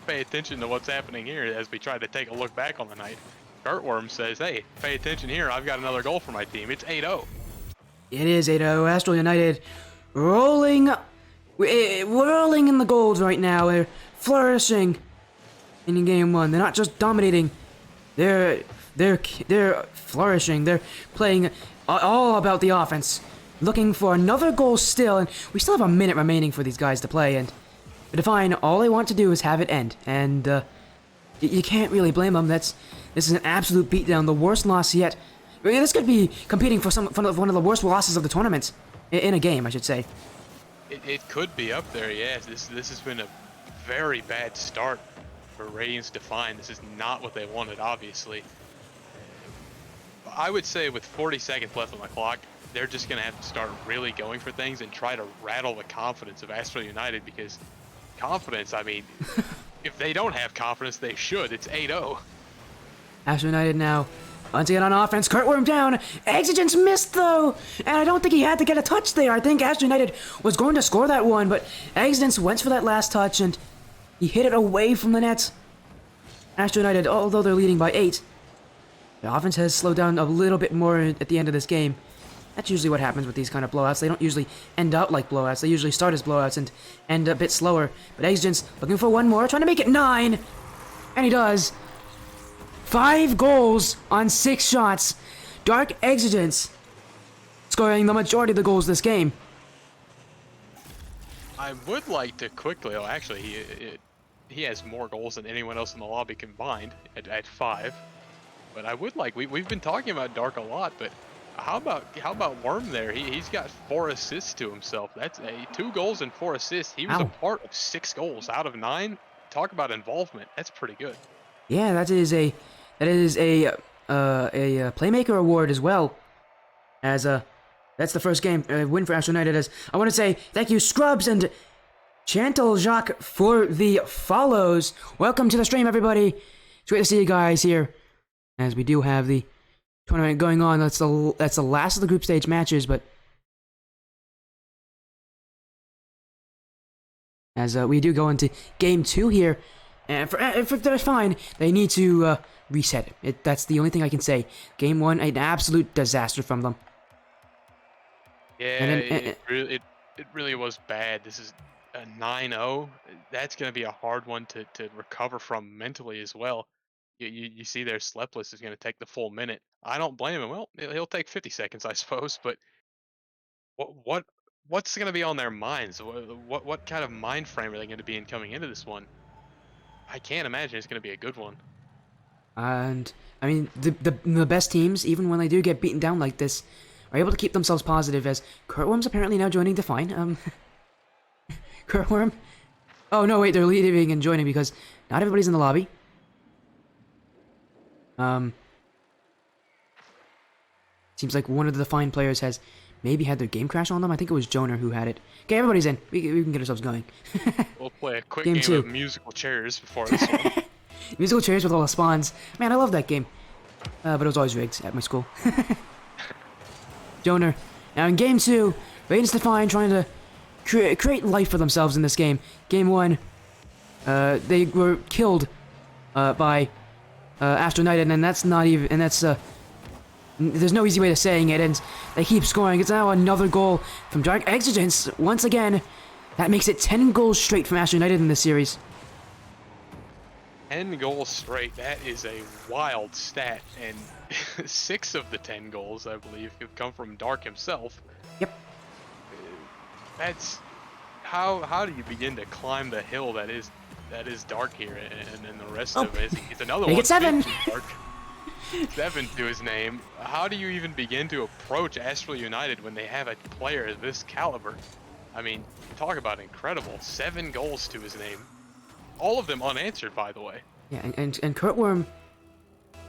pay attention to what's happening here as we try to take a look back on the night. Kurt Worm says, hey, pay attention here. I've got another goal for my team. It's 8-0. It is 8-0. Astral United whirling in the gold right now. They're flourishing in Game 1. They're not just dominating. They're flourishing. They're playing all about the offense. Looking for another goal still, and we still have a minute remaining for these guys to play, and Define, all they want to do is have it end, and you can't really blame them. This is an absolute beatdown, the worst loss yet. I mean, this could be competing for one of the worst losses of the tournament, in a game, I should say. It could be up there, yes. This has been a very bad start for Radiance Define. This is not what they wanted, obviously. I would say with 40 seconds left on the clock, they're just going to have to start really going for things and try to rattle the confidence of Astral United, because confidence, I mean, if they don't have confidence, they should. It's 8-0. Astral United now, once again on offense, Kurt Worm down, Exigence missed though, and I don't think he had to get a touch there. I think Astral United was going to score that one, but Exigence went for that last touch, and he hit it away from the net. Astral United, although they're leading by 8, the offense has slowed down a little bit more at the end of this game. That's usually what happens with these kind of blowouts. They don't usually end out like blowouts. They usually start as blowouts and end a bit slower. But Exigence looking for one more, trying to make it 9. And he does. 5 goals on 6 shots. Dark Exigence scoring the majority of the goals this game. I would like to quickly, actually, he has more goals than anyone else in the lobby combined at 5. But I would like, we've been talking about Dark a lot, but how about Worm there? He's got 4 assists to himself. That's 2 goals and 4 assists. He was a part of 6 goals out of 9. Talk about involvement. That's pretty good. Yeah, that is a playmaker award as well. As that's the first game win for Astral United. As I want to say thank you Scrubs and Chantal Jacques for the follows. Welcome to the stream, everybody. It's great to see you guys here. As we do have the tournament going on. That's the last of the group stage matches, but as we do go into Game 2 here, and for they're fine, they need to reset it. That's the only thing I can say. Game 1, an absolute disaster from them. Yeah, it really was bad. This is a 9-0. That's going to be a hard one to recover from mentally as well. You see there, Sleepless is going to take the full minute. I don't blame him. Well, he'll take 50 seconds, I suppose. But what's going to be on their minds? What kind of mind frame are they going to be in coming into this one? I can't imagine it's going to be a good one. And I mean, the best teams, even when they do get beaten down like this, are able to keep themselves positive as Kurtworm's apparently now joining Define. Kurtworm. Oh no, wait, they're leaving and joining because not everybody's in the lobby. Seems like one of the Define players has maybe had their game crash on them. I think it was Joner who had it. Okay, everybody's in. We can get ourselves going. We'll play a quick Game game 2. of musical chairs before this one. Musical chairs with all the spawns. Man, I love that game. But it was always rigged at my school. Joner. Now in game 2, Radiance Define trying to create life for themselves in this game. Game 1, they were killed by Astral United, and that's not even, and that's there's no easy way to saying it, and they keep scoring. It's now another goal from Dark Exigence. Once again, that makes it 10 goals straight from Astral United in this series. 10 goals straight, that is a wild stat, and 6 of the 10 goals, I believe, have come from Dark himself. Yep. That's... How do you begin to climb the hill that is Dark here, and the rest of it? It's another Make one. it 7! Dark. 7 to his name. How do you even begin to approach Astral United when they have a player of this caliber? I mean, talk about incredible. 7 goals to his name. All of them unanswered, by the way. Yeah, and Kurtworm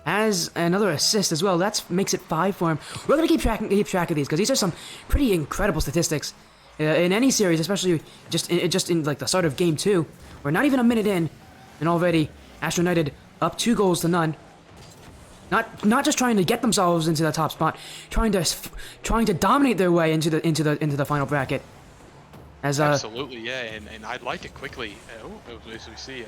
has another assist as well. That makes it 5 for him. We're gonna keep track of these because these are some pretty incredible statistics in any series, especially just in like the start of game 2. We're not even a minute in, and already Astral United up 2 goals to none. Not just trying to get themselves into the top spot, trying to dominate their way into the final bracket. As Absolutely, yeah, and I'd like to quickly. As we see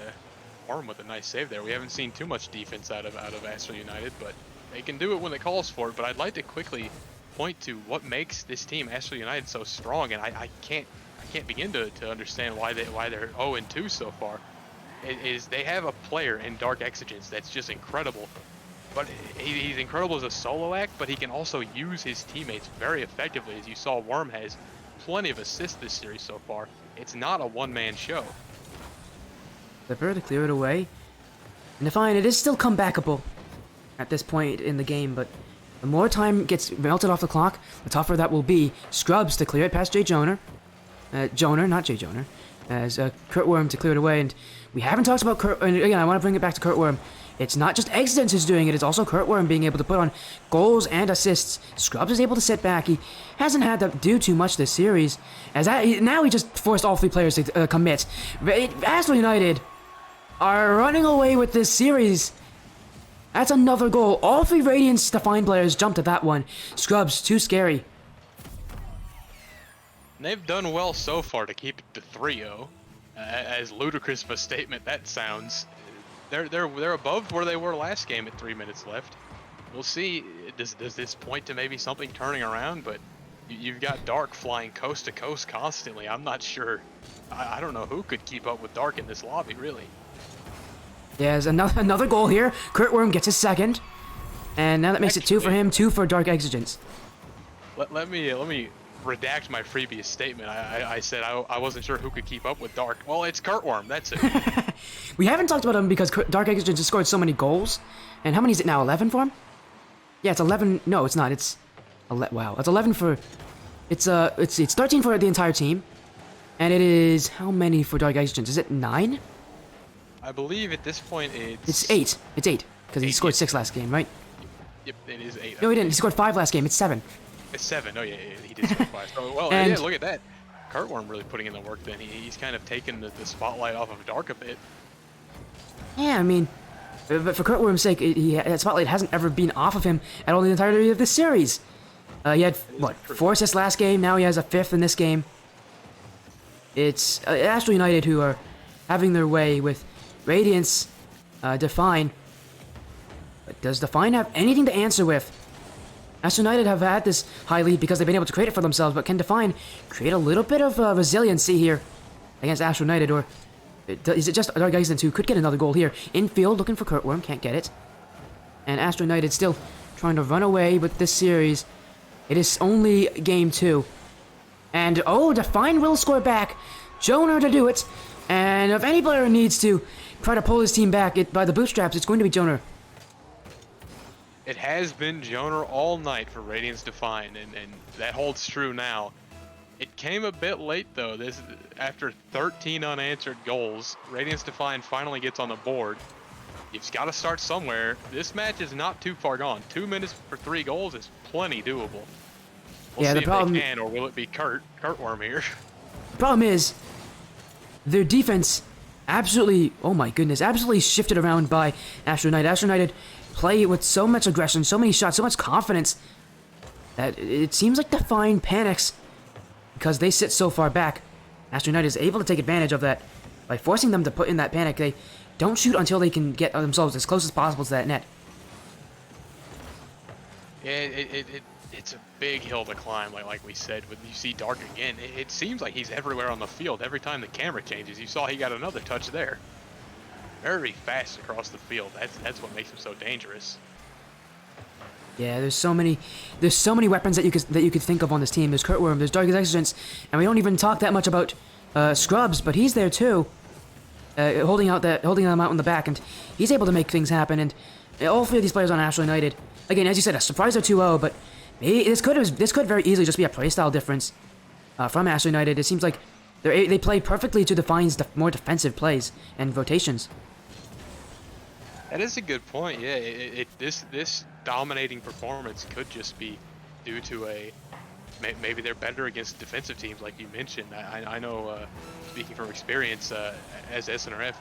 Worm with a nice save there. We haven't seen too much defense out of Astral United, but they can do it when it calls for it. But I'd like to quickly point to what makes this team Astral United so strong, and I can't begin to understand why they're 0-2 so far. Is they have a player in Dark Exigence that's just incredible. But he's incredible as a solo act, but he can also use his teammates very effectively. As you saw, Worm has plenty of assists this series so far. It's not a one-man show. Clipper to clear it away. And Define, it is still comebackable at this point in the game, but the more time gets melted off the clock, the tougher that will be. Scrubs to clear it past Jay Joner. Joner, not Jay Joner. As Kurtworm to clear it away, and we haven't talked about Kurt. And again, I want to bring it back to Kurtworm. It's not just Exigence who's doing it, it's also Kurtworm being able to put on goals and assists. Scrubs is able to sit back. He hasn't had to do too much this series. Now he just forced all 3 players to commit. Astral United are running away with this series. That's another goal. All 3 Radiance Define players jumped at that one. Scrubs, too scary. They've done well so far to keep it to 3-0. As ludicrous of a statement that sounds, they're above where they were last game at 3 minutes left. We'll see. Does this point to maybe something turning around? But you've got Dark flying coast to coast constantly. I'm not sure. I don't know who could keep up with Dark in this lobby, really. There's another goal here. Kurtworm gets his second, and now that makes it 2 for him, 2 for Dark Exigence. Let me redact my previous statement. I said I wasn't sure who could keep up with Dark. Well, it's Kurtworm. That's it. We haven't talked about him because Dark Exigence has scored so many goals. And how many is it now? 11 for him? Yeah, it's 11. No, it's not. It's wow. It's 11 for. It's 13 for the entire team, and it is how many for Dark Exigence? Is it 9? I believe at this point It's 8. It's 8 because he scored 6 last game, right? Yep, it is 8. No, he didn't. He scored 5 last game. It's 7. It's 7. Oh yeah, he did score 5. So, well, And- yeah, look at that. Kurtworm really putting in the work. Then he's kind of taken the spotlight off of Dark a bit. Yeah, I mean, but for Kurtworm's sake, that spotlight hasn't ever been off of him at all the entirety of this series. He had, what, 4 assists last game, now he has a 5th in this game. It's Astral United who are having their way with Radiance, Define. But does Define have anything to answer with? Astral United have had this high lead because they've been able to create it for themselves, but can Define create a little bit of resiliency here against Astral United, or is it just Dark Exigence who could get another goal here? Infield, looking for Kurtworm, can't get it. And Astral United still trying to run away with this series. It is only game 2. And, oh, Define will score back. Joner to do it. And if any player needs to try to pull his team back by the bootstraps, it's going to be Joner. It has been Joner all night for Radiance Define, and that holds true now. It came a bit late though. This after 13 unanswered goals, Radiance Define finally gets on the board. You've got to start somewhere. This match is not too far gone. 2 minutes for 3 goals is plenty doable. We'll Yeah, see the if problem- they can, or will it be Kurtworm here? The problem is, their defense absolutely, oh my goodness, absolutely shifted around by Astral United. Astral United play with so much aggression, so many shots, so much confidence, that it seems like Define panics because they sit so far back. Astral United is able to take advantage of that by forcing them to put in that panic. They don't shoot until they can get themselves as close as possible to that net. Yeah, it's a big hill to climb, like we said. When you see Dark again, it seems like he's everywhere on the field. Every time the camera changes, you saw he got another touch there. Very fast across the field. That's what makes him so dangerous. Yeah, there's so many weapons that you could think of on this team. There's Kurtworm, there's Darkest Exigence, and we don't even talk that much about Scrubs, but he's there too, holding them out in the back, and he's able to make things happen. And all 3 of these players on Astral United, again, as you said, a surprise of 2-0, but this could very easily just be a playstyle difference from Astral United. It seems like they play perfectly to Define's more defensive plays and rotations. That is a good point. Yeah, this dominating performance could just be due to maybe they're better against defensive teams, like you mentioned. I know, speaking from experience, as SNRF,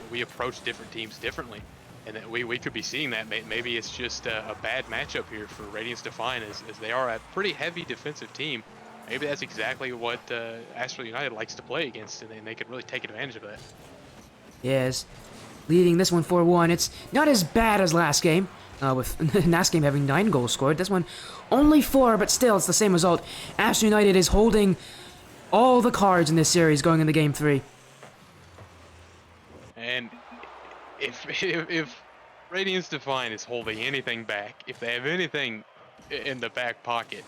we approach different teams differently, and that we could be seeing that. Maybe it's just a bad matchup here for Radiance Define, as they are a pretty heavy defensive team. Maybe that's exactly what Astral United likes to play against, and they could really take advantage of that. Yes, leading this one 4-1. It's not as bad as last game, with last game having 9 goals scored. This one only 4, but still it's the same result. Astral United is holding all the cards in this series going into game 3. And if Radiance Define is holding anything back, if they have anything in the back pocket,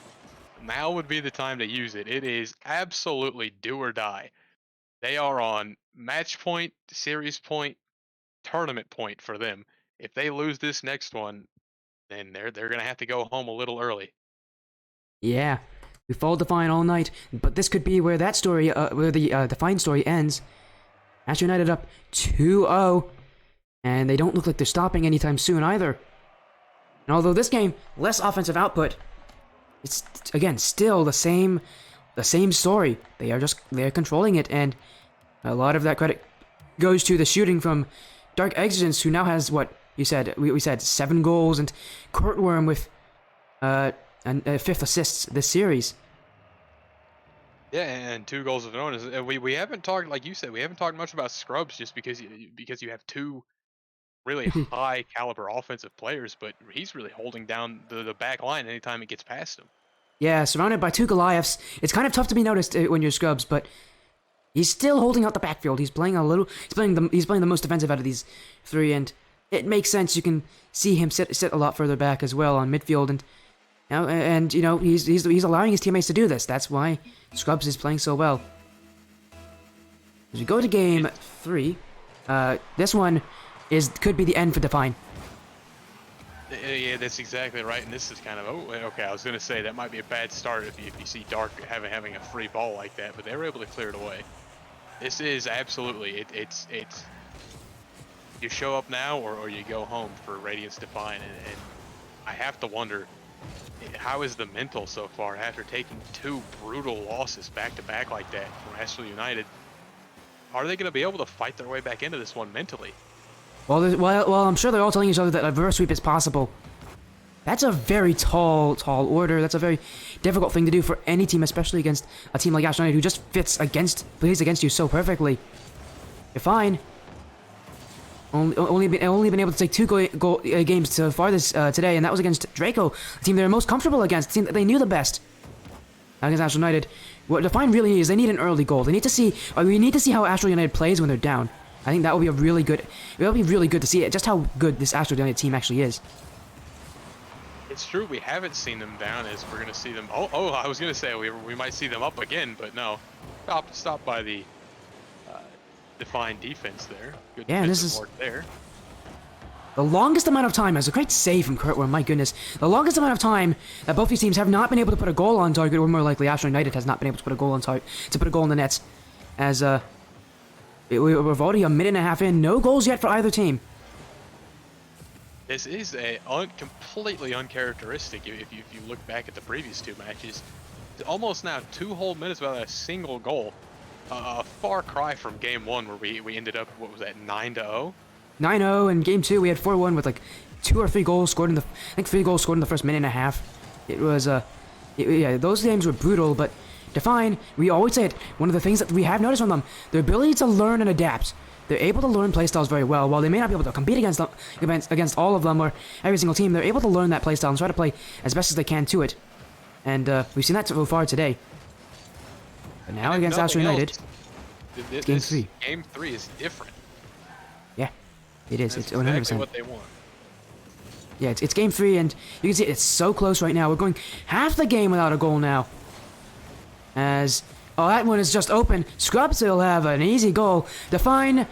now would be the time to use it. It is absolutely do or die. They are on match point, series point, tournament point for them. If they lose this next one, then they're gonna have to go home a little early. Yeah, we followed Define all night, but this could be where that story, where the Define story ends. Astral United up 2-0, and they don't look like they're stopping anytime soon either. And although this game less offensive output, it's again still the same story. They're controlling it, and a lot of that credit goes to the shooting from Dark Exigence, who now has what you said. We said 7 goals, and Kurtworm with a 5th assist this series. Yeah, and 2 goals of own. We haven't talked, like you said, we haven't talked much about Scrubs just because you have 2 really high caliber offensive players, but he's really holding down the back line anytime it gets past him. Yeah, surrounded by 2 Goliaths, it's kind of tough to be noticed when you're Scrubs, but he's still holding out the backfield. He's playing the most defensive out of these 3, and it makes sense. You can see him sit a lot further back as well on midfield, and he's allowing his teammates to do this. That's why Scrubs is playing so well. As we go to game 3, this one could be the end for Define. Yeah, that's exactly right. And this is kind of okay. I was gonna say that might be a bad start if you see Dark having a free ball like that, but they were able to clear it away. This is absolutely it's you show up now or you go home for Radiance Define, and I have to wonder, how is the mental so far after taking 2 brutal losses back to back like that from Astral United? Are they going to be able to fight their way back into this one mentally? Well, I'm sure they're all telling each other that a reverse sweep is possible. That's a very tall order. That's a very difficult thing to do for any team, especially against a team like Astral United who just plays against you so perfectly. You're fine. Only been able to take 2 games so far this today, and that was against Draco, the team they were most comfortable against, the team that they knew the best. Against Astral United, what Define really needs, they need an early goal. We need to see how Astral United plays when they're down. I think that will be really good to see just how good this Astral United team actually is. It's true, we haven't seen them down, as we're going to see them. Oh, I was going to say we might see them up again, but no. Stopped by the Define defense there. Good yeah, defensive work there. The longest amount of time, as a great save from Kurtworm, my goodness. The longest amount of time that both these teams have not been able to put a goal on target, or more likely Astral United has not been able to put a goal on target, to put a goal in the nets. As, we're already a minute and a half in, no goals yet for either team. This is completely uncharacteristic if you look back at the previous two matches. It's almost now 2 whole minutes without a single goal. A far cry from game 1 where we ended up, what was that, 9-0? 9-0, in game 2 we had 4-1 with like 2 or 3 goals scored in the, I think 3 goals scored in the first minute and a half. It was, yeah, those games were brutal, but Define, we always say it, one of the things that we have noticed from them, their ability to learn and adapt. They're able to learn playstyles very well. While they may not be able to compete against all of them or every single team, they're able to learn that playstyle and try to play as best as they can to it. And we've seen that so far today. But now against Astral United, it's game 3. Game 3 is different. Yeah, it is. That's It's 100%. exactly what they want. Yeah, it's game 3, and you can see it's so close right now. We're going half the game without a goal now. As, oh, that one is just open. Scrubs will have an easy goal. Define,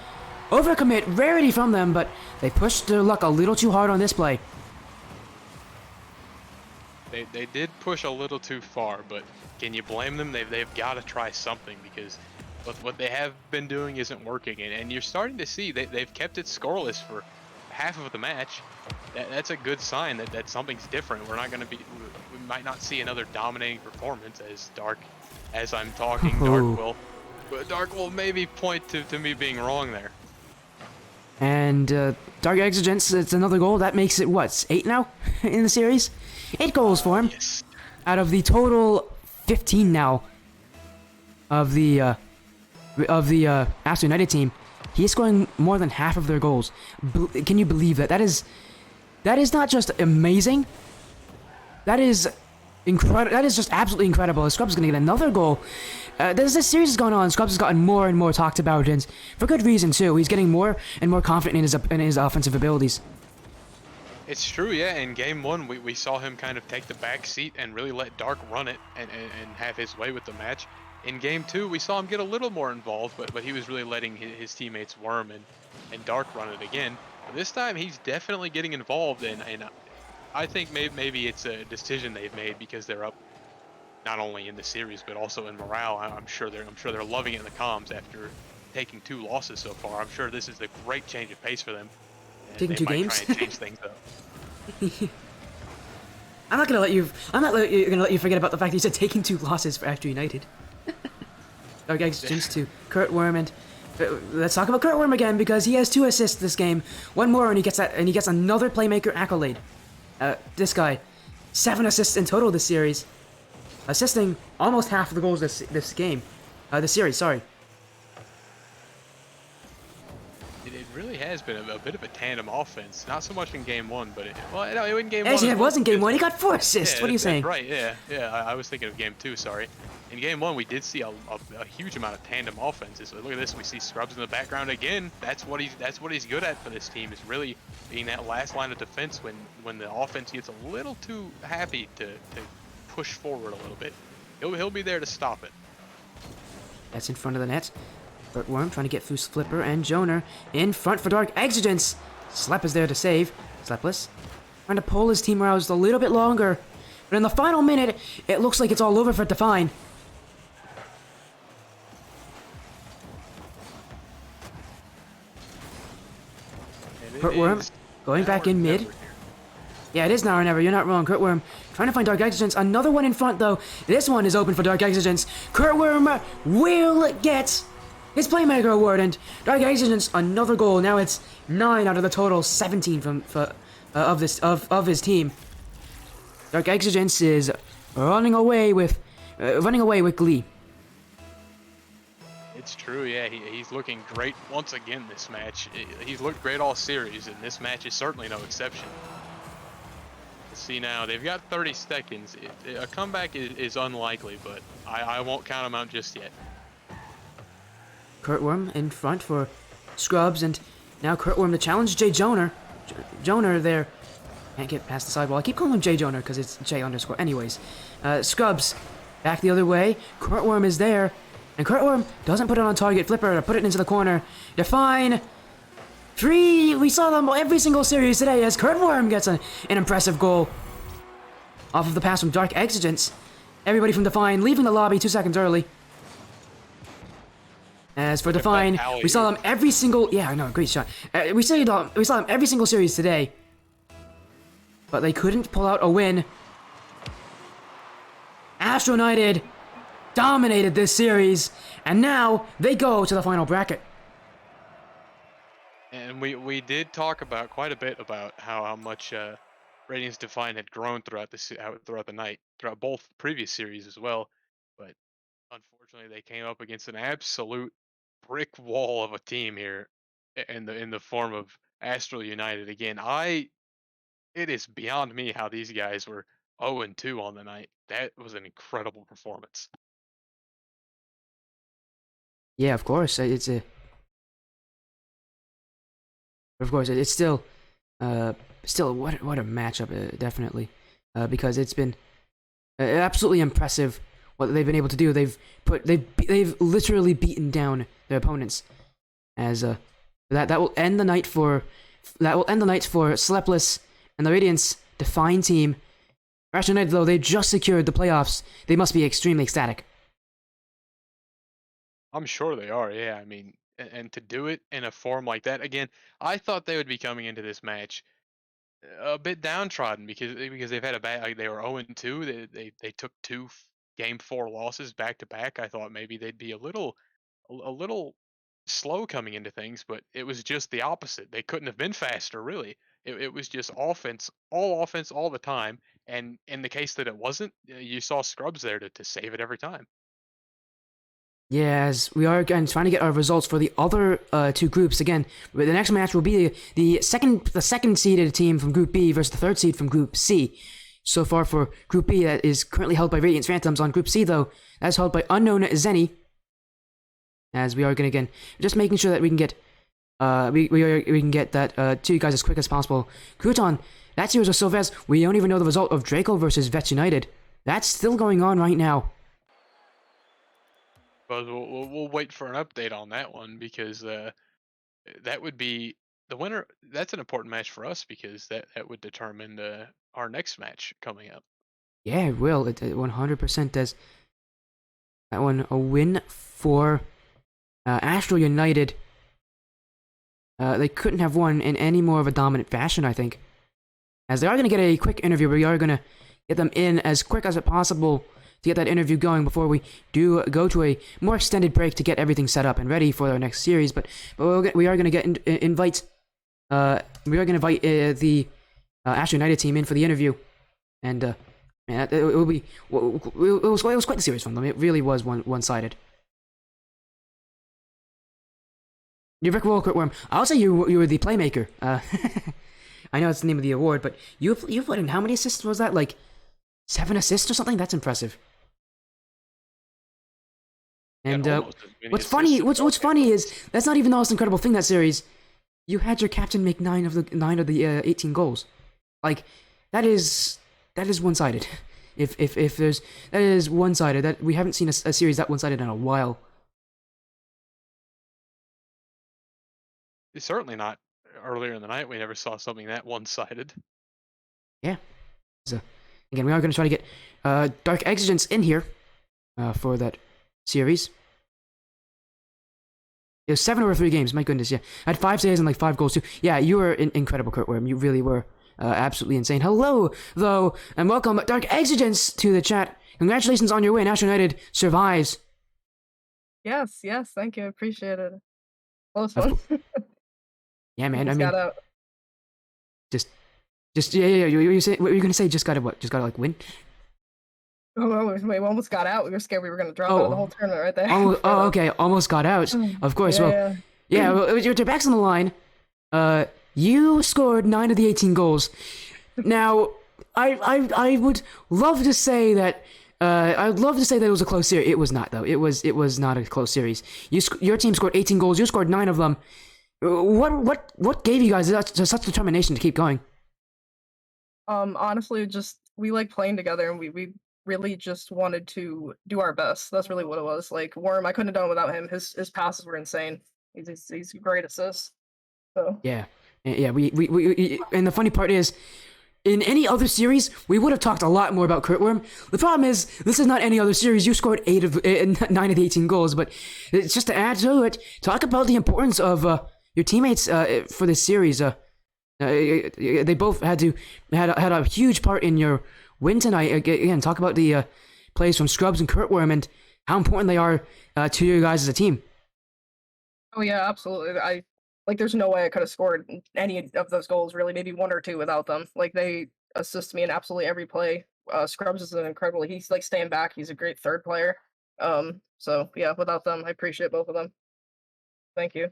overcommit, rarity from them, but they pushed their luck a little too hard on this play. They did push a little too far, but can you blame them? They've got to try something because what they have been doing isn't working, and you're starting to see they've kept it scoreless for half of the match. That's a good sign that something's different. We're not going to be, we might not see another dominating performance as I'm talking. Dark will maybe point to me being wrong there. And Dark Exigence, it's another goal. That makes it, what, 8 now in the series? 8 goals for him. Yes. Out of the total 15 now of the Astral United team, he's scoring more than half of their goals. Can you believe that? That is not just amazing. That is incredible. That is just absolutely incredible. Scrubs is going to get another goal. As this series has gone on, Scrubs has gotten more and more talked about, and for good reason too. He's getting more and more confident in his offensive abilities. It's true, yeah. In game 1, we saw him kind of take the back seat and really let Dark run it and have his way with the match. In game 2, we saw him get a little more involved, but he was really letting his teammates Worm and Dark run it again. But this time, he's definitely getting involved, and I think maybe it's a decision they've made because they're up not only in the series but also in morale. I'm sure they're loving it in the comms after taking 2 losses so far. I'm sure this is a great change of pace for them. Taking 2 games? Try and change things up. I'm not gonna let you forget about the fact that you said taking 2 losses for Astral United. Dark Exigence to Kurtworm, and let's talk about Kurtworm again because he has 2 assists this game. 1 more, and he gets another playmaker accolade. This guy, 7 assists in total this series, assisting almost half of the goals this series. Sorry. It really has been a bit of a tandem offense. Not so much in game 1, but in game 1. Actually, it was in game 1. He got 4 assists. Yeah, what are you saying? Right. Yeah. I was thinking of game 2. Sorry. In game 1, we did see a huge amount of tandem offenses. So look at this. We see Scrubs in the background again. That's what he's good at for this team. Is really being that last line of defense when the offense gets a little too happy to push forward a little bit. He'll be there to stop it. That's in front of the net. Kurtworm trying to get through Flipper and Joner in front for Dark Exigence. Slep is there to save. Slepless trying to pull his team aroused a little bit longer. But in the final minute, it looks like it's all over for Define. Kurtworm going back in mid. Yeah, it is now or never. You're not wrong. Kurtworm trying to find Dark Exigence. Another one in front, though. This one is open for Dark Exigence. Kurtworm will get his Playmaker Award, and Dark Exigence another goal. Now it's 9 out of the total 17 of his team. Dark Exigence is running away with glee. It's true, yeah. He's looking great once again this match. He's looked great all series, and this match is certainly no exception. Let's see now. They've got 30 seconds. A comeback is unlikely, but I won't count them out just yet. Kurtworm in front for Scrubs, and now Kurtworm to challenge Jay Joner. Joner there. Can't get past the sidewall. I keep calling him Jay Joner because it's J underscore. Anyways, Scrubs back the other way. Kurtworm is there. And Kurtworm doesn't put it on target. Flipper to put it into the corner. Define We saw them every single series today as Kurtworm gets an impressive goal off of the pass from Dark Exigence. Everybody from Define leaving the lobby 2 seconds early. As for Define, we saw them every single... Yeah, I know, great shot. We saw them every single series today. But they couldn't pull out a win. Astral United dominated this series, and now they go to the final bracket. And we did talk about quite a bit about how much Radiance Define had grown throughout the night, throughout both previous series as well. But unfortunately, they came up against an absolute brick wall of a team here in the form of Astral United. Again, it is beyond me how these guys were 0-2 on the night. That was an incredible performance. Yeah, of course. It's still what a matchup, definitely, because it's been absolutely impressive what they've been able to do. They've literally beaten down their opponents, as that will end the night for Sleepless and the Radiance Define team. Astral United, though, they just secured the playoffs. They must be extremely ecstatic. I'm sure they are, yeah. I mean, and to do it in a form like that, again, I thought they would be coming into this match a bit downtrodden because they've had a bad. Like, they were 0-2. They took game 4 losses back to back. I thought maybe they'd be a little slow coming into things, but it was just the opposite. They couldn't have been faster, really. It was just offense all the time. And in the case that it wasn't, you saw Scrubs there to save it every time. Yeah, as we are again trying to get our results for the other 2 groups. Again, the next match will be the second seeded team from Group B versus the 3rd seed from Group C. So far for Group B, that is currently held by Radiance Phantoms. On Group C, though, that's held by Unknown Zeni. As we are going again, just making sure that we can get we can get that to you guys as quick as possible. Crouton, that series of Sylvester, we don't even know the result of Draco versus Vets United. That's still going on right now. But we'll wait for an update on that one because that would be the winner. That's an important match for us because that would determine our next match coming up. Yeah, it will. It 100% does. That one, a win for Astral United. They couldn't have won in any more of a dominant fashion, I think. As they are going to get a quick interview, we are going to get them in as quick as possible to get that interview going before we do go to a more extended break to get everything set up and ready for our next series. But we are going to invite the Astral United team in for the interview, and man, it was quite the series from them. It really was one-sided. You're Rick Kurtworm. I'll say you were the playmaker. I know it's the name of the award, but you put in how many assists was that? Like 7 assists or something? That's impressive. And what's funny is that's not even the most incredible thing that series. You had your captain make 9 of the 18 goals. Like that is one-sided. If there's that is one-sided. That we haven't seen a series that one-sided in a while. It's certainly not earlier in the night. We never saw something that one-sided. Yeah. So, again, we are going to try to get Dark Exigence in here for that series. It was 7 over 3 games. My goodness, yeah. I had 5 saves and like 5 goals too. Yeah, you were incredible, Kurtworm. You really were absolutely insane. Hello, though, and welcome Dark Exigence to the chat. Congratulations on your win. Astral United survives. Yes, thank you. Appreciate it. Close one. Yeah, man. I mean, got out. just yeah. What were you gonna say? Just gotta what? Just gotta like win. Oh, we almost got out. We were scared we were gonna drop out of the whole tournament right there. Oh, okay. Almost got out. Of course. Yeah. Well, your back's on the line. You scored 9 of the 18 goals. Now, I would love to say that. I'd love to say that it was a close series. It was not, though. It was not a close series. Your team scored 18 goals. You scored 9 of them. What gave you guys such determination to keep going? Honestly, just we like playing together, and we really just wanted to do our best. That's really what it was. Like Worm, I couldn't have done it without him. His passes were insane. He's a great assist. So Yeah, yeah. And the funny part is, in any other series, we would have talked a lot more about Kurtworm. The problem is, this is not any other series. You scored 9 of the 18 goals, but it's just to add to it, talk about the importance of your teammates for this series. They both had a huge part in your win tonight. Again, talk about the plays from Scrubs and Kurtworm and how important they are to you guys as a team. oh yeah, absolutely. There's no way I could have scored any of those goals, really, maybe one or two without them. Like they assist me in absolutely every play. Scrubs is an incredible. He's like staying back. He's a great third player. So yeah, without them, I appreciate both of them. Thank you.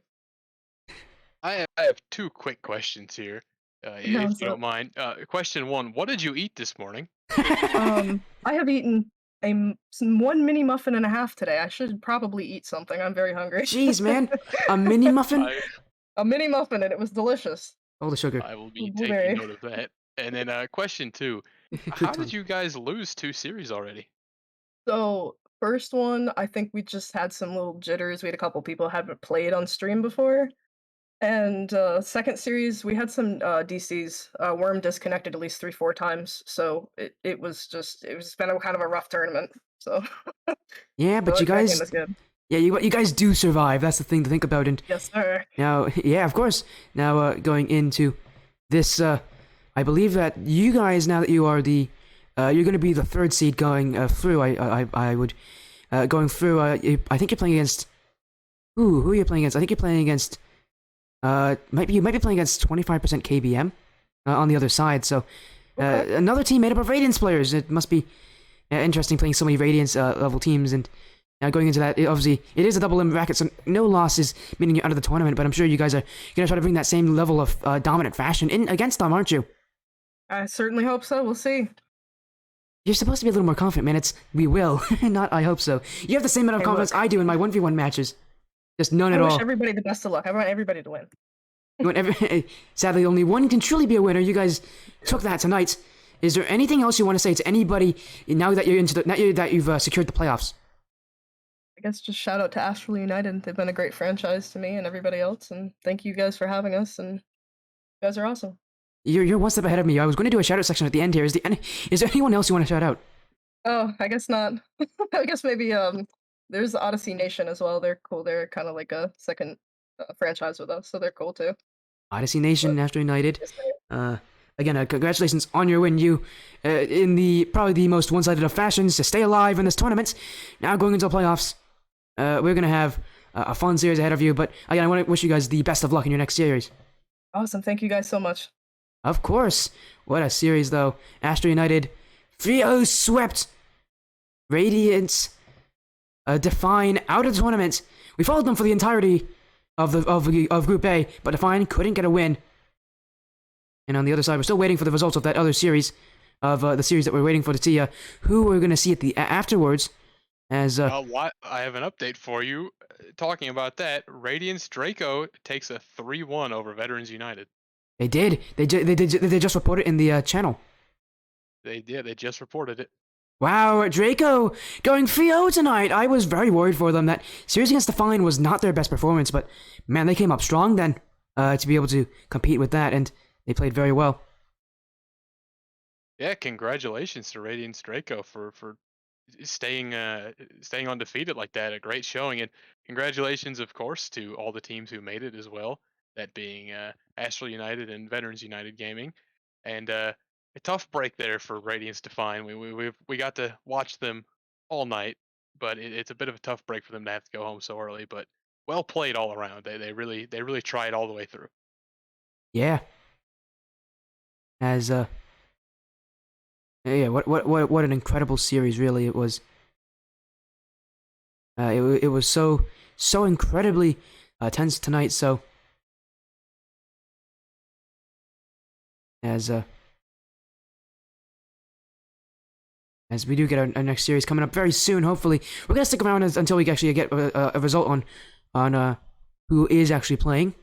I have two quick questions here, if What's you up? don't mind. Question one: what did you eat this morning? I have eaten one mini muffin and a half today. I should probably eat something. I'm very hungry. Jeez, man, a mini muffin. A mini muffin, and it was delicious. All the sugar. I will be Blueberry. taking note of that. And then question two: how did you guys lose 2 series already? So first one, I think we just had some little jitters. We had a couple people haven't played on stream before. And second series, we had some DCs. Worm disconnected at least 3-4 times, so it was been a kind of a rough tournament. So Yeah, but so you that game guys, was good. yeah, you guys do survive. That's the thing to think about. And Yes, sir. now, yeah, of course. Now, going into this, I believe that you guys, now that you are you're going to be the third seed going through. I would going through. I think you're playing against. Who are you playing against? I think you're playing against. You might be playing against 25% KBM on the other side. So another team made up of Radiance players. It must be interesting playing so many Radiance level teams. And going into that, obviously it is a double limit bracket, so no losses meaning you're out of the tournament. But I'm sure you guys are gonna try to bring that same level of dominant fashion in against them, aren't you? I certainly hope so. We'll see. You're supposed to be a little more confident, man. It's we will, not I hope so. You have the same amount of Hey, confidence look. I do in my 1v1 matches. Just none I at wish all. everybody the best of luck. I want everybody to win. You want sadly, only one can truly be a winner. You guys took that tonight. Is there anything else you want to say to anybody now that you're that you've secured the playoffs? I guess just shout out to Astral United. They've been a great franchise to me and everybody else, and thank you guys for having us. And you guys are awesome. You're one step ahead of me. I was going to do a shout out section at the end here. Is there anyone else you want to shout out? Oh, I guess not. I guess maybe there's Odyssey Nation as well. They're cool. They're kind of like a second franchise with us, so they're cool too. Odyssey Nation, Astral United. Yes, sir. Again, congratulations on your win. You, in probably the most one-sided of fashions, to stay alive in this tournament. Now going into the playoffs, we're gonna have a fun series ahead of you. But again, I want to wish you guys the best of luck in your next series. Awesome. Thank you guys so much. Of course. What a series, though. Astral United 3-0 swept Radiance, Define out of the tournament. We followed them for the entirety of Group A, but Define couldn't get a win. And on the other side, we're still waiting for the results of that other series, of the series that we're waiting for to see who we're going to see at the afterwards. As I have an update for you. Talking about that, Radiance Draco takes a 3-1 over Veterans United. they did, they just reported in the channel. They did. They just reported it. Wow, Draco going 3-0 tonight. I was very worried for them. That series against Define was not their best performance, but man, they came up strong then to be able to compete with that, and they played very well. Yeah, congratulations to Radiance Draco for staying undefeated like that. A great showing, and congratulations, of course, to all the teams who made it as well. That being Astral United and Veterans United Gaming, and a tough break there for Radiance Define. We got to watch them all night, but it's a bit of a tough break for them to have to go home so early. But well played all around. They really tried all the way through. Yeah. As yeah, what an incredible series, really it was. It was so incredibly tense tonight. So as we do get our next series coming up very soon, hopefully we're gonna stick around until we actually get a result on who is actually playing.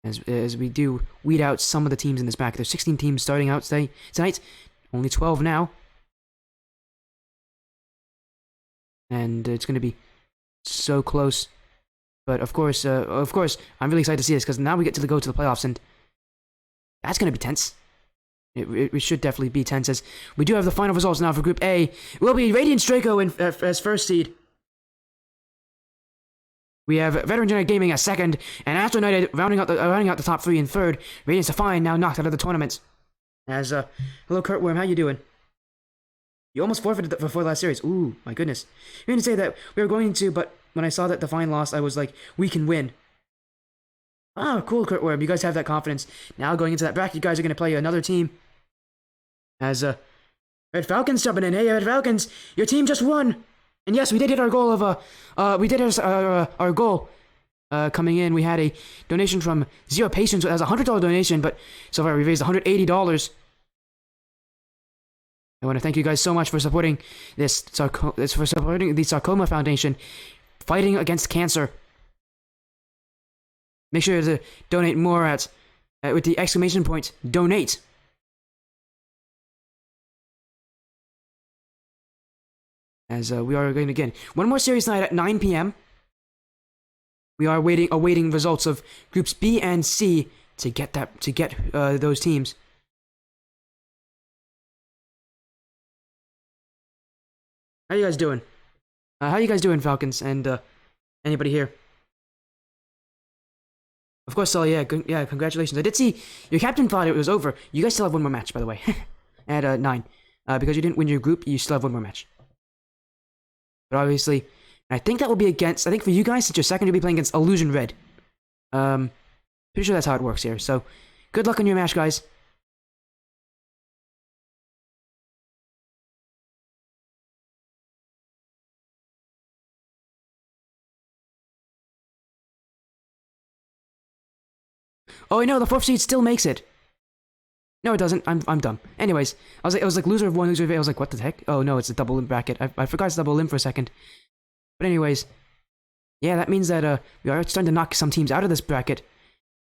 As we do weed out some of the teams in this bracket. There's 16 teams starting out tonight. Only 12 now. And it's going to be so close But of course, I'm really excited to see this because now we get to go to the playoffs, and that's going to be tense. It should definitely be tense, as we do have the final results now for Group A. It will be Radiance Draco as first seed. We have Veteran Genetic Gaming as second, and Astral rounding out the top three in third. Radiance Define now knocked out of the tournament. As hello Kurtworm, how you doing? You almost forfeited before the last series. Ooh, my goodness. We didn't say that we were going to, but when I saw that Define lost, I was like, we can win. Oh, cool, Kurtworm. You guys have that confidence. Now going into that bracket, you guys are going to play another team. As Red Falcons jumping in. Hey, Red Falcons, your team just won. And yes, we did hit our goal of our goal. Coming in, we had a donation from Zero Patience. That was a $100 donation, but so far we raised $180. I want to thank you guys so much for supporting the Sarcoma Foundation, fighting against cancer. Make sure to donate more with the exclamation point donate. As we are going again, one more series night at 9 p.m. We are awaiting results of groups B and C to get those teams. How you guys doing? How you guys doing, Falcons? And anybody here? Of course, yeah, congratulations. I did see your captain thought it was over. You guys still have one more match, by the way, at 9. Because you didn't win your group, you still have one more match. But obviously, I think that will be against. I think for you guys, since you're second, you'll be playing against Illusion Red. Pretty sure that's how it works here. So, good luck on your match, guys. Oh, I know, the 4th seed still makes it. No, it doesn't. I'm dumb. Anyways, I was like loser of 1, loser of 8. I was like, what the heck? Oh no, it's a double limb bracket. I forgot it's double limb for a second. But anyways, yeah, that means that we are starting to knock some teams out of this bracket.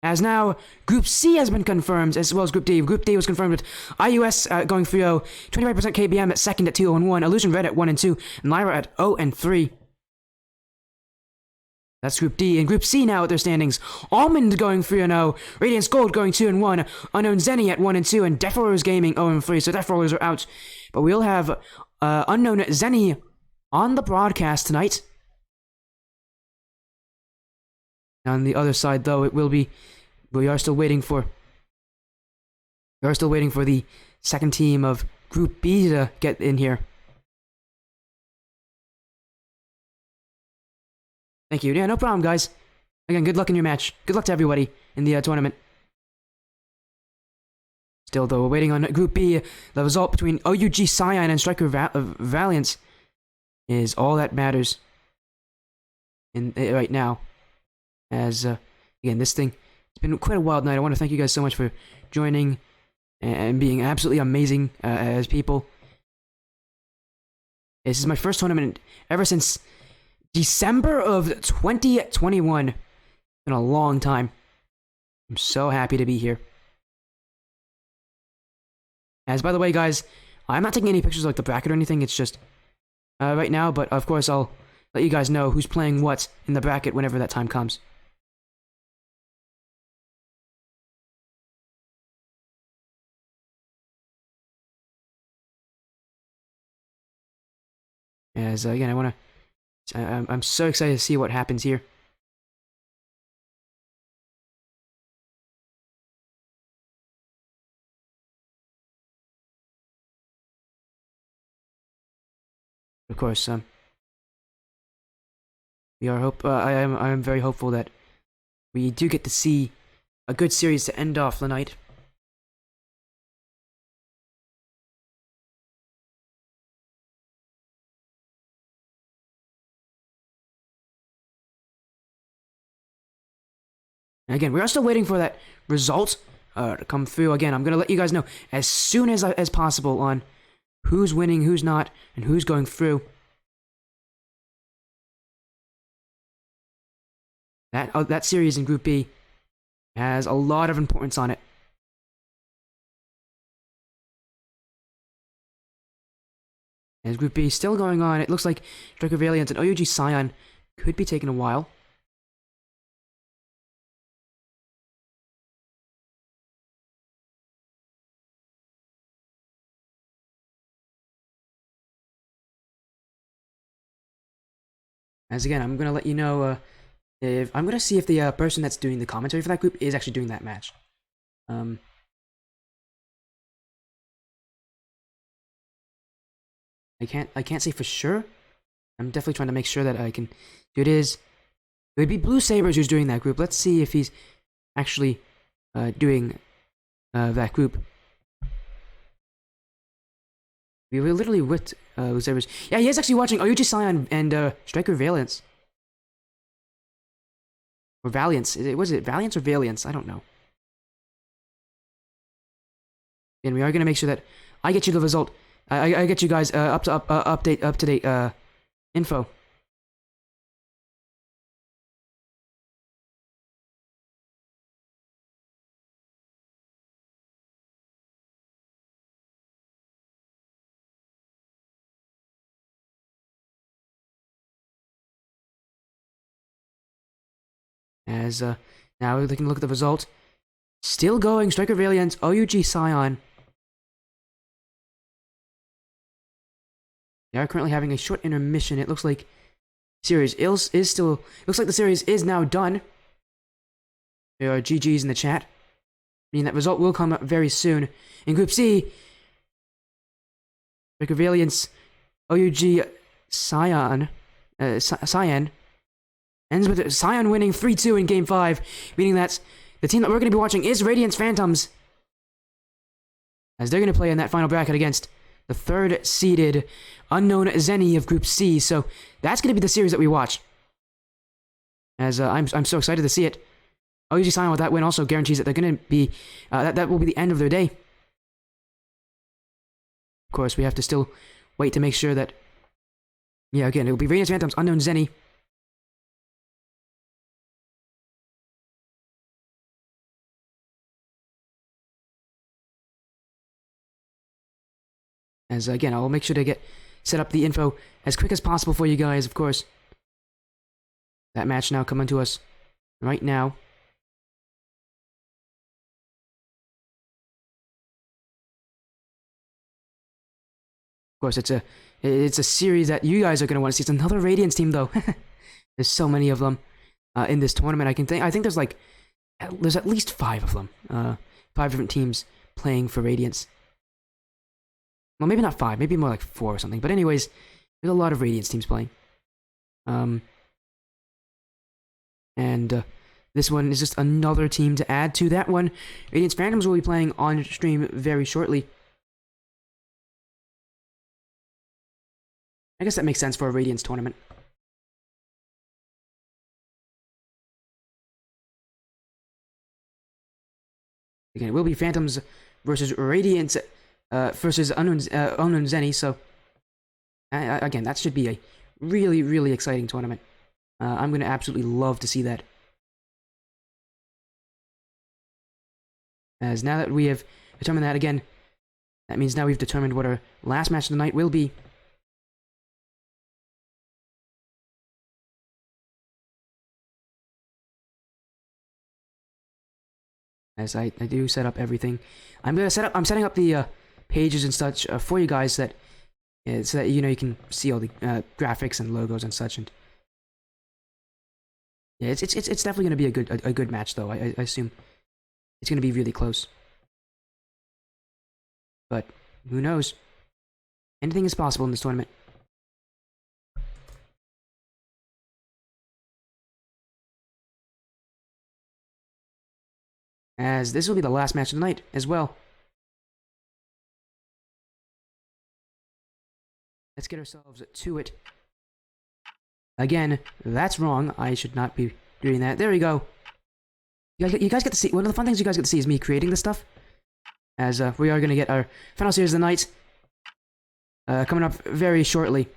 As now, Group C has been confirmed, as well as Group D. Group D was confirmed with IUS going 3-0, 25% KBM at second at 2-1, Illusion Red at 1-2, and Lyra at 0-3. That's Group D. And Group C now at their standings. Almond going 3-0. Radiance Gold going 2-1. Unknown Zeni at 1-2. And Death Rollers Gaming 0-3. So Death Rollers are out. But we'll have Unknown Zeni on the broadcast tonight. On the other side, though, it will be... We are still waiting for the second team of Group B to get in here. Thank you. Yeah, no problem, guys. Again, good luck in your match. Good luck to everybody in the tournament. Still, though, we're waiting on Group B. The result between OUG Scion and Striker Valiance is all that matters right now. As, again, this thing, it's been quite a wild night. I want to thank you guys so much for joining and being absolutely amazing as people. This is my first tournament ever since December of 2021. It's been a long time. I'm so happy to be here. As by the way, guys, I'm not taking any pictures of like the bracket or anything. It's just right now, but of course I'll let you guys know who's playing what in the bracket whenever that time comes. As again, I'm so excited to see what happens here. Of course, I am very hopeful that we do get to see a good series to end off the night. And again, we are still waiting for that result to come through. Again, I'm going to let you guys know as soon as possible on who's winning, who's not, and who's going through. That series in Group B has a lot of importance on it. As Group B is still going on, it looks like Draco Valiant and OUG Scion could be taking a while. As again, I'm gonna let you know if I'm gonna see if the person that's doing the commentary for that group is actually doing that match. I can't say for sure. I'm definitely trying to make sure that I can. It would be Blue Sabers who's doing that group. Let's see if he's actually doing that group. We were literally with Blue Sabers. Yeah, he is actually watching OUG Scion and Striker Valiance. Or Valiance. Was it Valiance or Valiance? I don't know. And we are going to make sure that I get you the result. I get you guys up to date info. As now we can look at the result. Still going, Striker Valiance, OUG Scion. They are currently having a short intermission. It looks like series is still. Looks like the series is now done. There are GGs in the chat, meaning that result will come up very soon. In Group C, Striker Valiance, OUG Scion, Cyan ends with Scion winning 3-2 in Game 5, meaning that the team that we're going to be watching is Radiance Phantoms, as they're going to play in that final bracket against the third-seeded unknown Zeni of Group C. So that's going to be the series that we watch. As I'm so excited to see it. OUG Scion with that win also guarantees that they're going to be that will be the end of their day. Of course, we have to still wait to make sure that. Yeah, again, it will be Radiance Phantoms, unknown Zeni. As again, I'll make sure to set up the info as quick as possible for you guys, of course. That match now coming to us right now. Of course, it's a series that you guys are going to want to see. It's another Radiance team, though. There's so many of them in this tournament. I think there's at least 5 of them. 5 different teams playing for Radiance. Well, maybe not 5, maybe more like 4 or something. But anyways, there's a lot of Radiance teams playing. And this one is just another team to add to that one. Radiance Phantoms will be playing on stream very shortly. I guess that makes sense for a Radiance tournament. Again, it will be Phantoms versus Radiance versus unknown Zeni. So again, that should be a really, really exciting tournament. I'm going to absolutely love to see that. As now that we have determined that, again, that means now we've determined what our last match of the night will be. As I do set up everything. I'm setting up the pages and such for you guys so that you can see all the graphics and logos and such. And yeah, it's definitely going to be a good match, though. I assume it's going to be really close. But who knows? Anything is possible in this tournament. As this will be the last match of the night as well. Let's get ourselves to it. Again, that's wrong. I should not be doing that. There we go. You guys get to see. One of the fun things you guys get to see is me creating this stuff. As we are going to get our final series of the night coming up very shortly.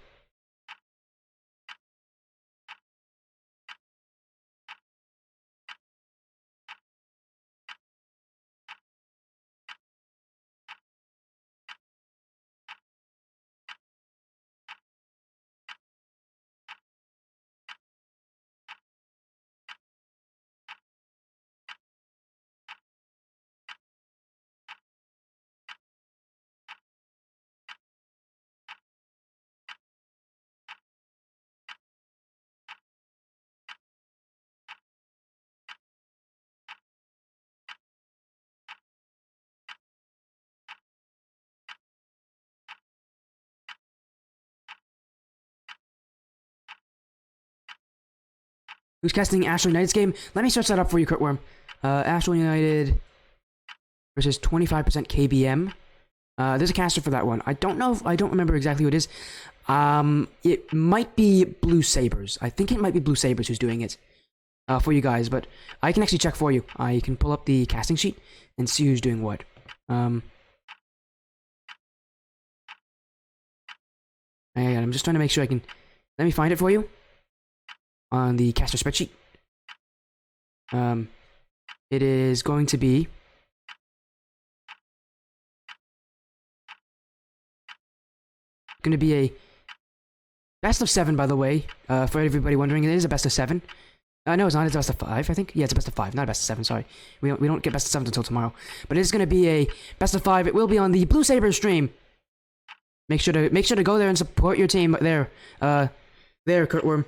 Who's casting Astral United's game? Let me search that up for you, Kurtworm. Astral United versus 25% KBM. There's a caster for that one. I don't know. I don't remember exactly who it is. It might be Blue Sabers. I think it might be Blue Sabers who's doing it for you guys. But I can actually check for you. I can pull up the casting sheet and see who's doing what. And I'm just trying to make sure I can. Let me find it for you on the caster spreadsheet. It is going to be. Going to be a best of 7, by the way. For everybody wondering, it is a best of 7. No, it's not. It's a best of 5, I think. Yeah, it's a best of 5, not a best of 7. Sorry, we don't get best of 7 until tomorrow. But it is going to be a best of 5. It will be on the Blue Sabers stream. Make sure to go there and support your team. There, Kurtworm.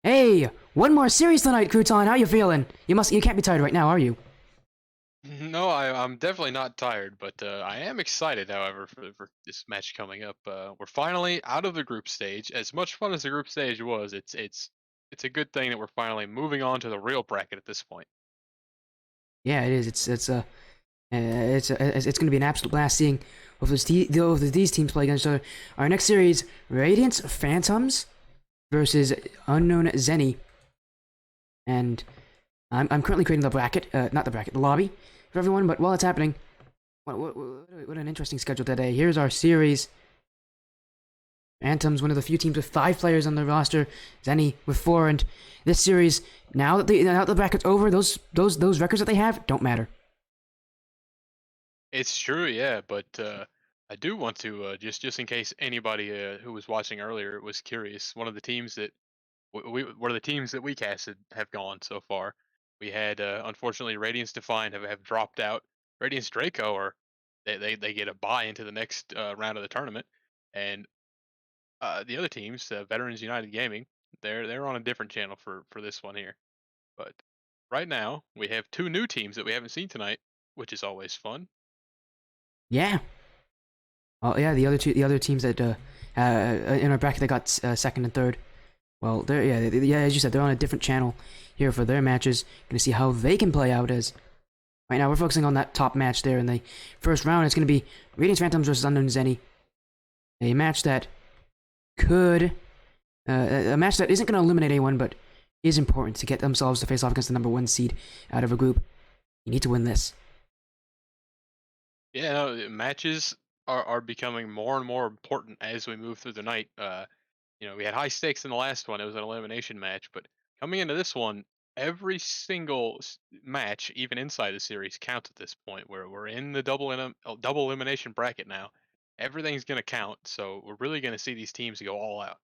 Hey, one more series tonight, Crouton. How you feeling? You can't be tired right now, are you? No, I'm definitely not tired, but I am excited, however, for this match coming up. We're finally out of the group stage. As much fun as the group stage was, it's a good thing that we're finally moving on to the real bracket at this point. Yeah, it is. It's going to be an absolute blast seeing both these teams play against each other. Our next series, Radiance Phantoms versus Unknown Zeni. And I'm currently creating the bracket, not the bracket, the lobby for everyone. But while it's happening, what an interesting schedule today. Here's our series. Phantoms, one of the few teams with 5 players on the roster. Zeni with 4, and this series, now that the bracket's over, those records that they have don't matter. It's true, yeah, but I do want to just in case anybody who was watching earlier was curious. One of the teams that we casted have gone so far. We had unfortunately Radiance Defined have dropped out. Radiance Draco or they get a bye into the next round of the tournament, and the other teams, Veterans United Gaming, they're on a different channel for this one here. But right now we have 2 new teams that we haven't seen tonight, which is always fun. Yeah. Oh yeah, the other teams that in our bracket that got second and third. Well, as you said, they're on a different channel here for their matches. Gonna see how they can play out. As right now we're focusing on that top match there in the first round. It's gonna be Radiance Phantoms versus Unknown Zeni, a match that could a match that isn't gonna eliminate anyone, but is important to get themselves to face off against the number 1 seed out of a group. You need to win this. Yeah, no, matches are becoming more and more important as we move through the night. We had high stakes in the last one; it was an elimination match. But coming into this one, every single match, even inside the series, counts at this point. Where we're in the double elimination bracket now, everything's gonna count. So we're really gonna see these teams go all out.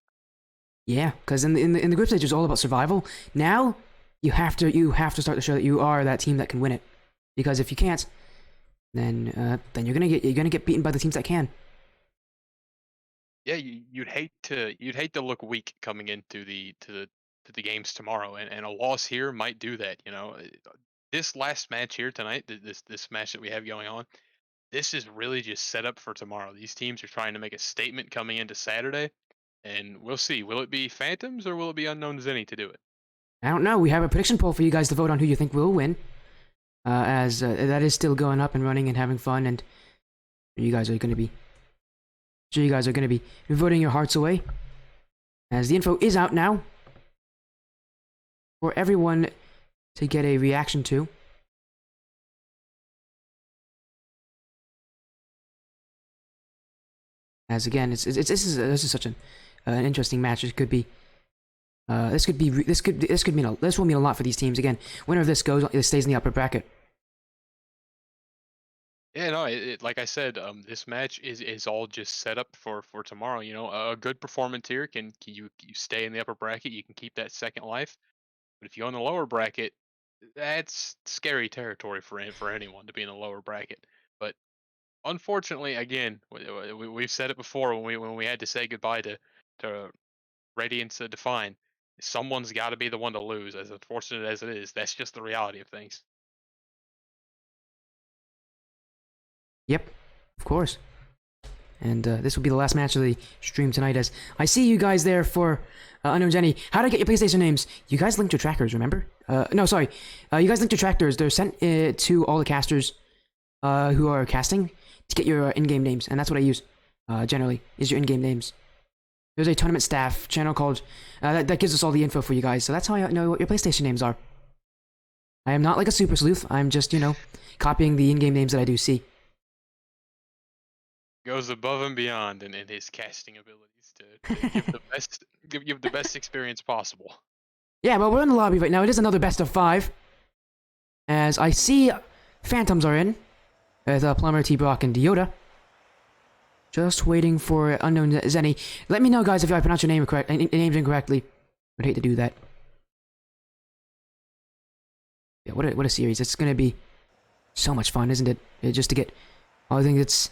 Yeah, because in the group stage it's all about survival. Now you have to start to show that you are that team that can win it. Because if you can't, then you're gonna get beaten by the teams that can. Yeah, you'd hate to look weak coming into the games tomorrow, and a loss here might do that. This last match here tonight, this match that we have going on, this is really just set up for tomorrow. These teams are trying to make a statement coming into Saturday, and we'll see. Will it be Phantoms or will it be Unknown Zeni to do it? I don't know. We have a prediction poll for you guys to vote on who you think will win. As that is still going up and running and having fun, and you guys are going to be voting your hearts away. As the info is out now for everyone to get a reaction to. As again, this is such an interesting match. It could be. This will mean a lot for these teams. Again, winner of this stays in the upper bracket. Yeah, no, like I said, this match is all just set up for tomorrow. A good performance here can you stay in the upper bracket, you can keep that second life. But if you're on the lower bracket, that's scary territory for anyone to be in the lower bracket. But unfortunately, again, we've said it before when we had to say goodbye to Radiance Define. Someone's got to be the one to lose. As unfortunate as it is, that's just the reality of things. Yep, of course. And this will be the last match of the stream tonight. As I see you guys there for Unknown Zeni. How to get your PlayStation names? You guys linked your trackers, remember? No, sorry. You guys linked your trackers. They're sent to all the casters who are casting to get your in-game names, and that's what I use generally, is your in-game names. There's a tournament staff channel called that gives us all the info for you guys, so that's how I know what your PlayStation names are. I am not like a super sleuth. I'm just, copying the in-game names that I do see. Goes above and beyond in his casting abilities to give the best experience possible. Yeah, but we're in the lobby right now. It is another best of 5. As I see Phantoms are in with Plumber, T-Brock, and Diota. Just waiting for Unknown Zeni. Let me know, guys, if I pronounce your names incorrectly. I'd hate to do that. Yeah, what a series. It's gonna be so much fun, isn't it? Just to get... I think it's...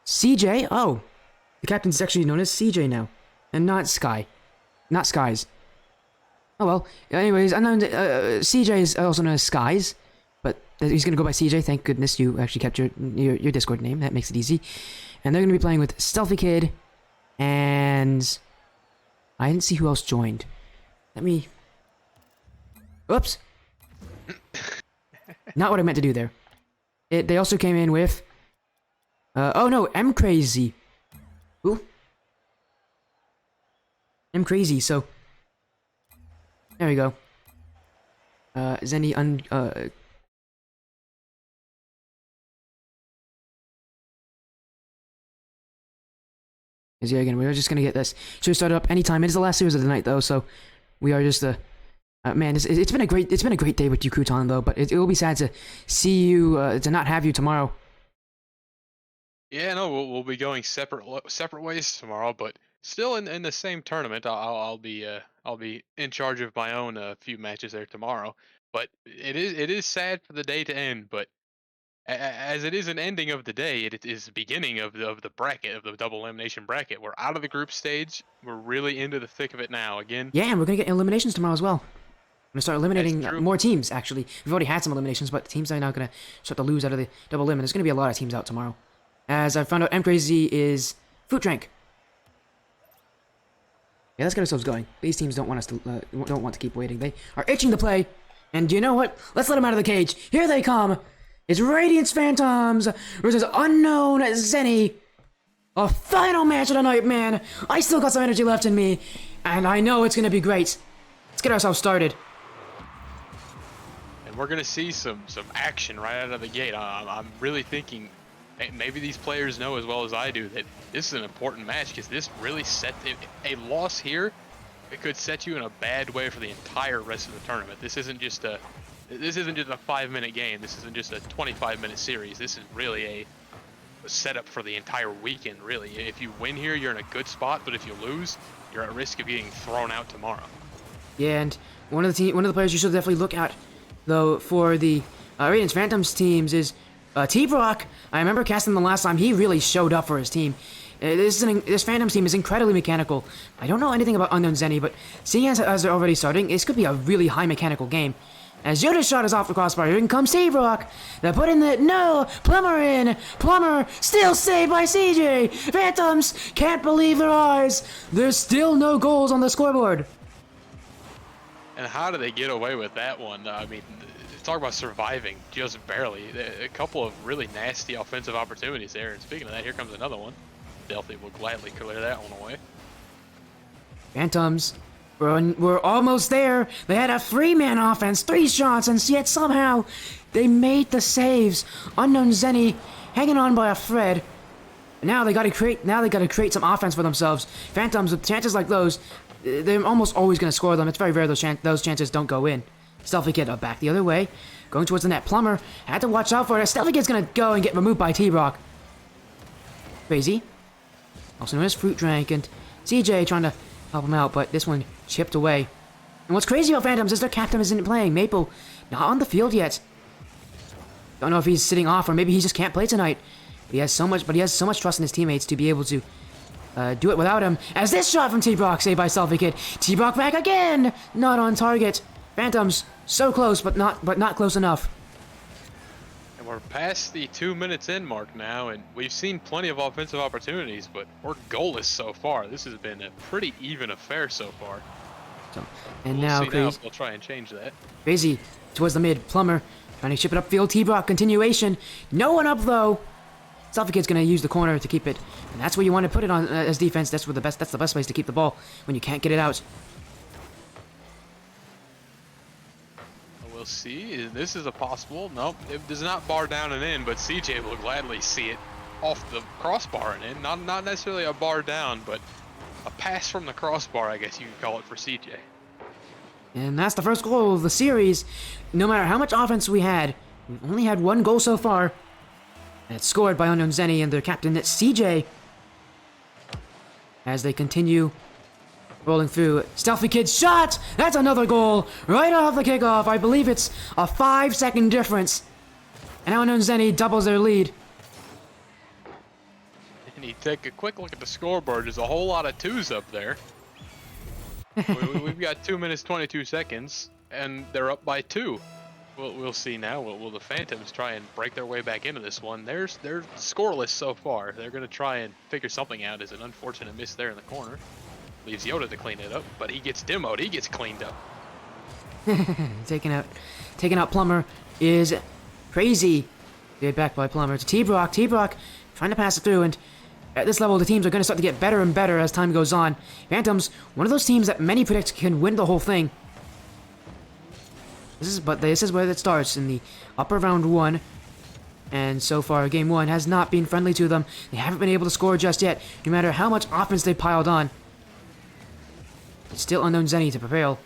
CJ? Oh! The captain's actually known as CJ now. And not Sky. Not Skies. Oh well. Anyways, unknown. CJ is also known as Skies, but he's gonna go by CJ. Thank goodness you actually kept your Discord name. That makes it easy. And they're gonna be playing with Stealthy Kid, and I didn't see who else joined. Let me. Oops. Not what I meant to do there. They also came in with. Oh no, M Crazy. Who? M Crazy. So. There we go. Zeni yeah, again, we are just gonna get this. Should start up anytime. It is the last series of the night, though, so we are just man, it's been a great day with you, Crouton, though. But it will be sad to see you to not have you tomorrow. Yeah, no, we'll be going separate ways tomorrow, but still in the same tournament. I'll be in charge of my own few matches there tomorrow. But it is sad for the day to end. But as it is an ending of the day, it is the beginning of the bracket, of the double elimination bracket. We're out of the group stage. We're really into the thick of it now. Again. Yeah, and we're gonna get eliminations tomorrow as well. I'm gonna start eliminating That's true. more teams. Actually, we've already had some eliminations, but teams are now gonna start to lose out of the double limit. There's gonna be a lot of teams out tomorrow. As I found out, M Crazy is Fruit Drink. Yeah, let's get ourselves going. These teams don't want us to don't want to keep waiting. They are itching to play. And you know what? Let's let them out of the cage. Here they come. It's Radiance Phantoms versus Unknown Zeni. A final match of the night, man. I still got some energy left in me, and I know it's gonna be great. Let's get ourselves started. And we're gonna see some action right out of the gate. I'm really thinking maybe these players know as well as I do that this is an important match, because this really a loss here. It could set you in a bad way for the entire rest of the tournament. This isn't just a 5-minute game. This isn't just a 25-minute series. This is really a setup for the entire weekend. Really, if you win here, you're in a good spot. But if you lose, you're at risk of getting thrown out tomorrow. Yeah, and one of the players you should definitely look at, though, for the Radiance Phantoms teams is T-Brock. I remember casting him the last time. He really showed up for his team. This Phantoms team is incredibly mechanical. I don't know anything about Unknown Zeni, but seeing as they're already starting, this could be a really high mechanical game. As Yoda's shot is off the crossbar, here comes T-Brock. They put in the no Plumber in. Plumber still saved by CJ. Phantoms can't believe their eyes. There's still no goals on the scoreboard. And how do they get away with that one? I mean, talk about surviving just barely. A couple of really nasty offensive opportunities there. And speaking of that, here comes another one. Stealthy will gladly clear that one away. Phantoms, we're almost there. They had a 3-man offense, 3 shots, and yet somehow they made the saves. Unknown Zeni hanging on by a thread. Now they gotta create some offense for themselves. Phantoms, with chances like those, they're almost always gonna score them. It's very rare those chances don't go in. Stealthy Kid back the other way, going towards the net. Plumber had to watch out for it. Stealthy Kid's gonna go and get removed by T-Brock. Crazy, also known as Fruit Drink, and CJ trying to help him out, but this one chipped away. And what's crazy about Phantoms is their captain isn't playing. Maple, not on the field yet. Don't know if he's sitting off or maybe he just can't play tonight. But he has so much trust in his teammates to be able to do it without him. As this shot from T-Brock saved by Stealthy Kid. T-Brock back again, not on target. Phantoms so close, but not close enough. And we're past the 2 minutes in mark now, and we've seen plenty of offensive opportunities, but we're goalless so far. This has been a pretty even affair so far. So, and We'll now see Crazy, if they'll try and change that. Crazy towards the mid. Plumber trying to ship it upfield. T-Brock continuation. No one up though. Stealthy Kid's gonna use the corner to keep it, and that's where you want to put it on as defense. That's the best place to keep the ball when you can't get it out. We'll see. This is a possible. Nope, it does not bar down and in, but CJ will gladly see it off the crossbar and in. Not necessarily a bar down, but a pass from the crossbar, I guess you could call it, for CJ. And that's the first goal of the series. No matter how much offense we had, we've only had 1 goal so far. And it's scored by Unknown Zeni and their captain, it's CJ. As they continue rolling through. Stealthy Kid shot! That's another goal! Right off the kickoff. I believe it's a 5-second difference. And now Unknown Zeni doubles their lead. And you take a quick look at the scoreboard. There's a whole lot of 2s up there. We've got 2 minutes 22 seconds, and they're up by 2. We'll see now. Will the Phantoms try and break their way back into this one? They're scoreless so far. They're gonna try and figure something out. Is an unfortunate miss there in the corner. Leaves Yoda to clean it up, but he gets demoed. He gets cleaned up. taking out Plumber is crazy. Good back by Plumber to T-Brock. T-Brock trying to pass it through, and at this level, the teams are going to start to get better and better as time goes on. Phantoms, one of those teams that many predict can win the whole thing. This is where it starts, in the upper round 1. And so far, game 1 has not been friendly to them. They haven't been able to score just yet, no matter how much offense they've piled on. It's still unknown Zeni to prevail.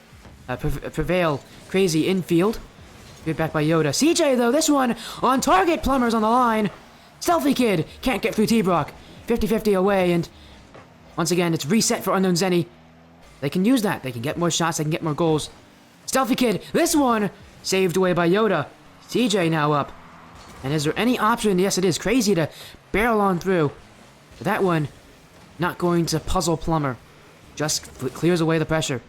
Crazy infield. Good back by Yoda. CJ, though, this one on target. Plumber's on the line. Stealthy Kid can't get through T-Brock. 50-50 away, and once again, it's reset for unknown Zeni. They can use that. They can get more shots. They can get more goals. Stealthy Kid, this one saved away by Yoda. CJ now up. And is there any option? Yes, it is. Crazy to barrel on through. But that one, not going to puzzle Plumber. Just clears away the pressure.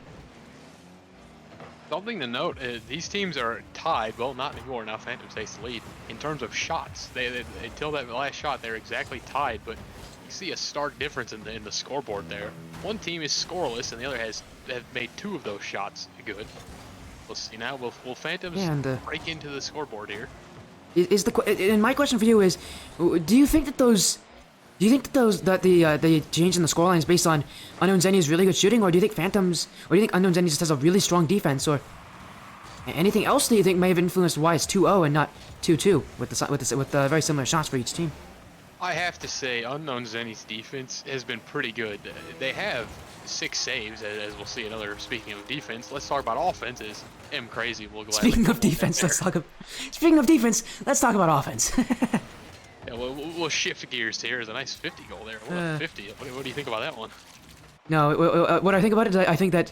Something to note, these teams are tied. Well, not anymore. Now Phantoms takes the lead in terms of shots. They until that last shot, they're exactly tied. But you see a stark difference in the scoreboard there. One team is scoreless, and the other have made 2 of those shots good. We'll see now. Will Phantoms break into the scoreboard here? And my question for you is, do you think that the change in the scoreline is based on unknown Zeni's really good shooting, or do you think unknown Zeni just has a really strong defense, or anything else that you think may have influenced why it's 2-0 and not 2-2 with very similar shots for each team? I have to say, unknown Zeni's defense has been pretty good. They have 6 saves, as we'll see another. Speaking of defense, let's talk about offenses. M Crazy will gladly. Speaking of defense, let's talk about offense. Yeah, we'll shift gears here. There's a nice 50 goal there. What a 50. What do you think about that one? No, what I think about it is I think that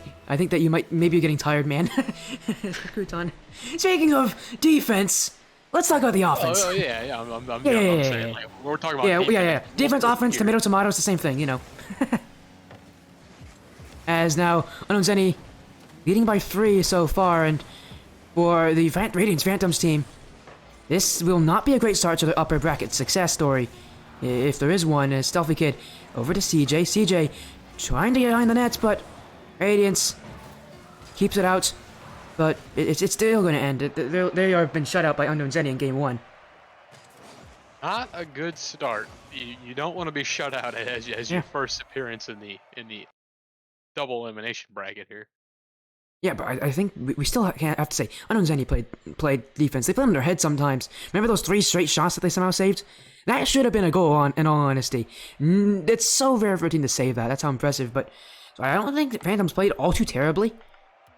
you maybe you're getting tired, man. Crouton. Speaking of defense, let's talk about the offense. I'm saying, like, we're talking about defense. Defense, offense, tomato, it's the same thing, you know. As now, unknown Zeni leading by 3 so far, and for the Radiance Phantoms team, this will not be a great start to the upper bracket success story. If there is one, is Stealthy Kid over to CJ. CJ trying to get behind the nets, but Radiance keeps it out. But it's still going to end. They have been shut out by unknown Zeni in game 1. Not a good start. You don't want to be shut out as your first appearance in the double elimination bracket here. Yeah, but I think we still have to say, unknown Zeni played defense. They played on their head sometimes. Remember those 3 straight shots that they somehow saved? That should have been a goal, in all honesty. It's so rare for a team to save that. That's how impressive. But so I don't think the Phantoms played all too terribly.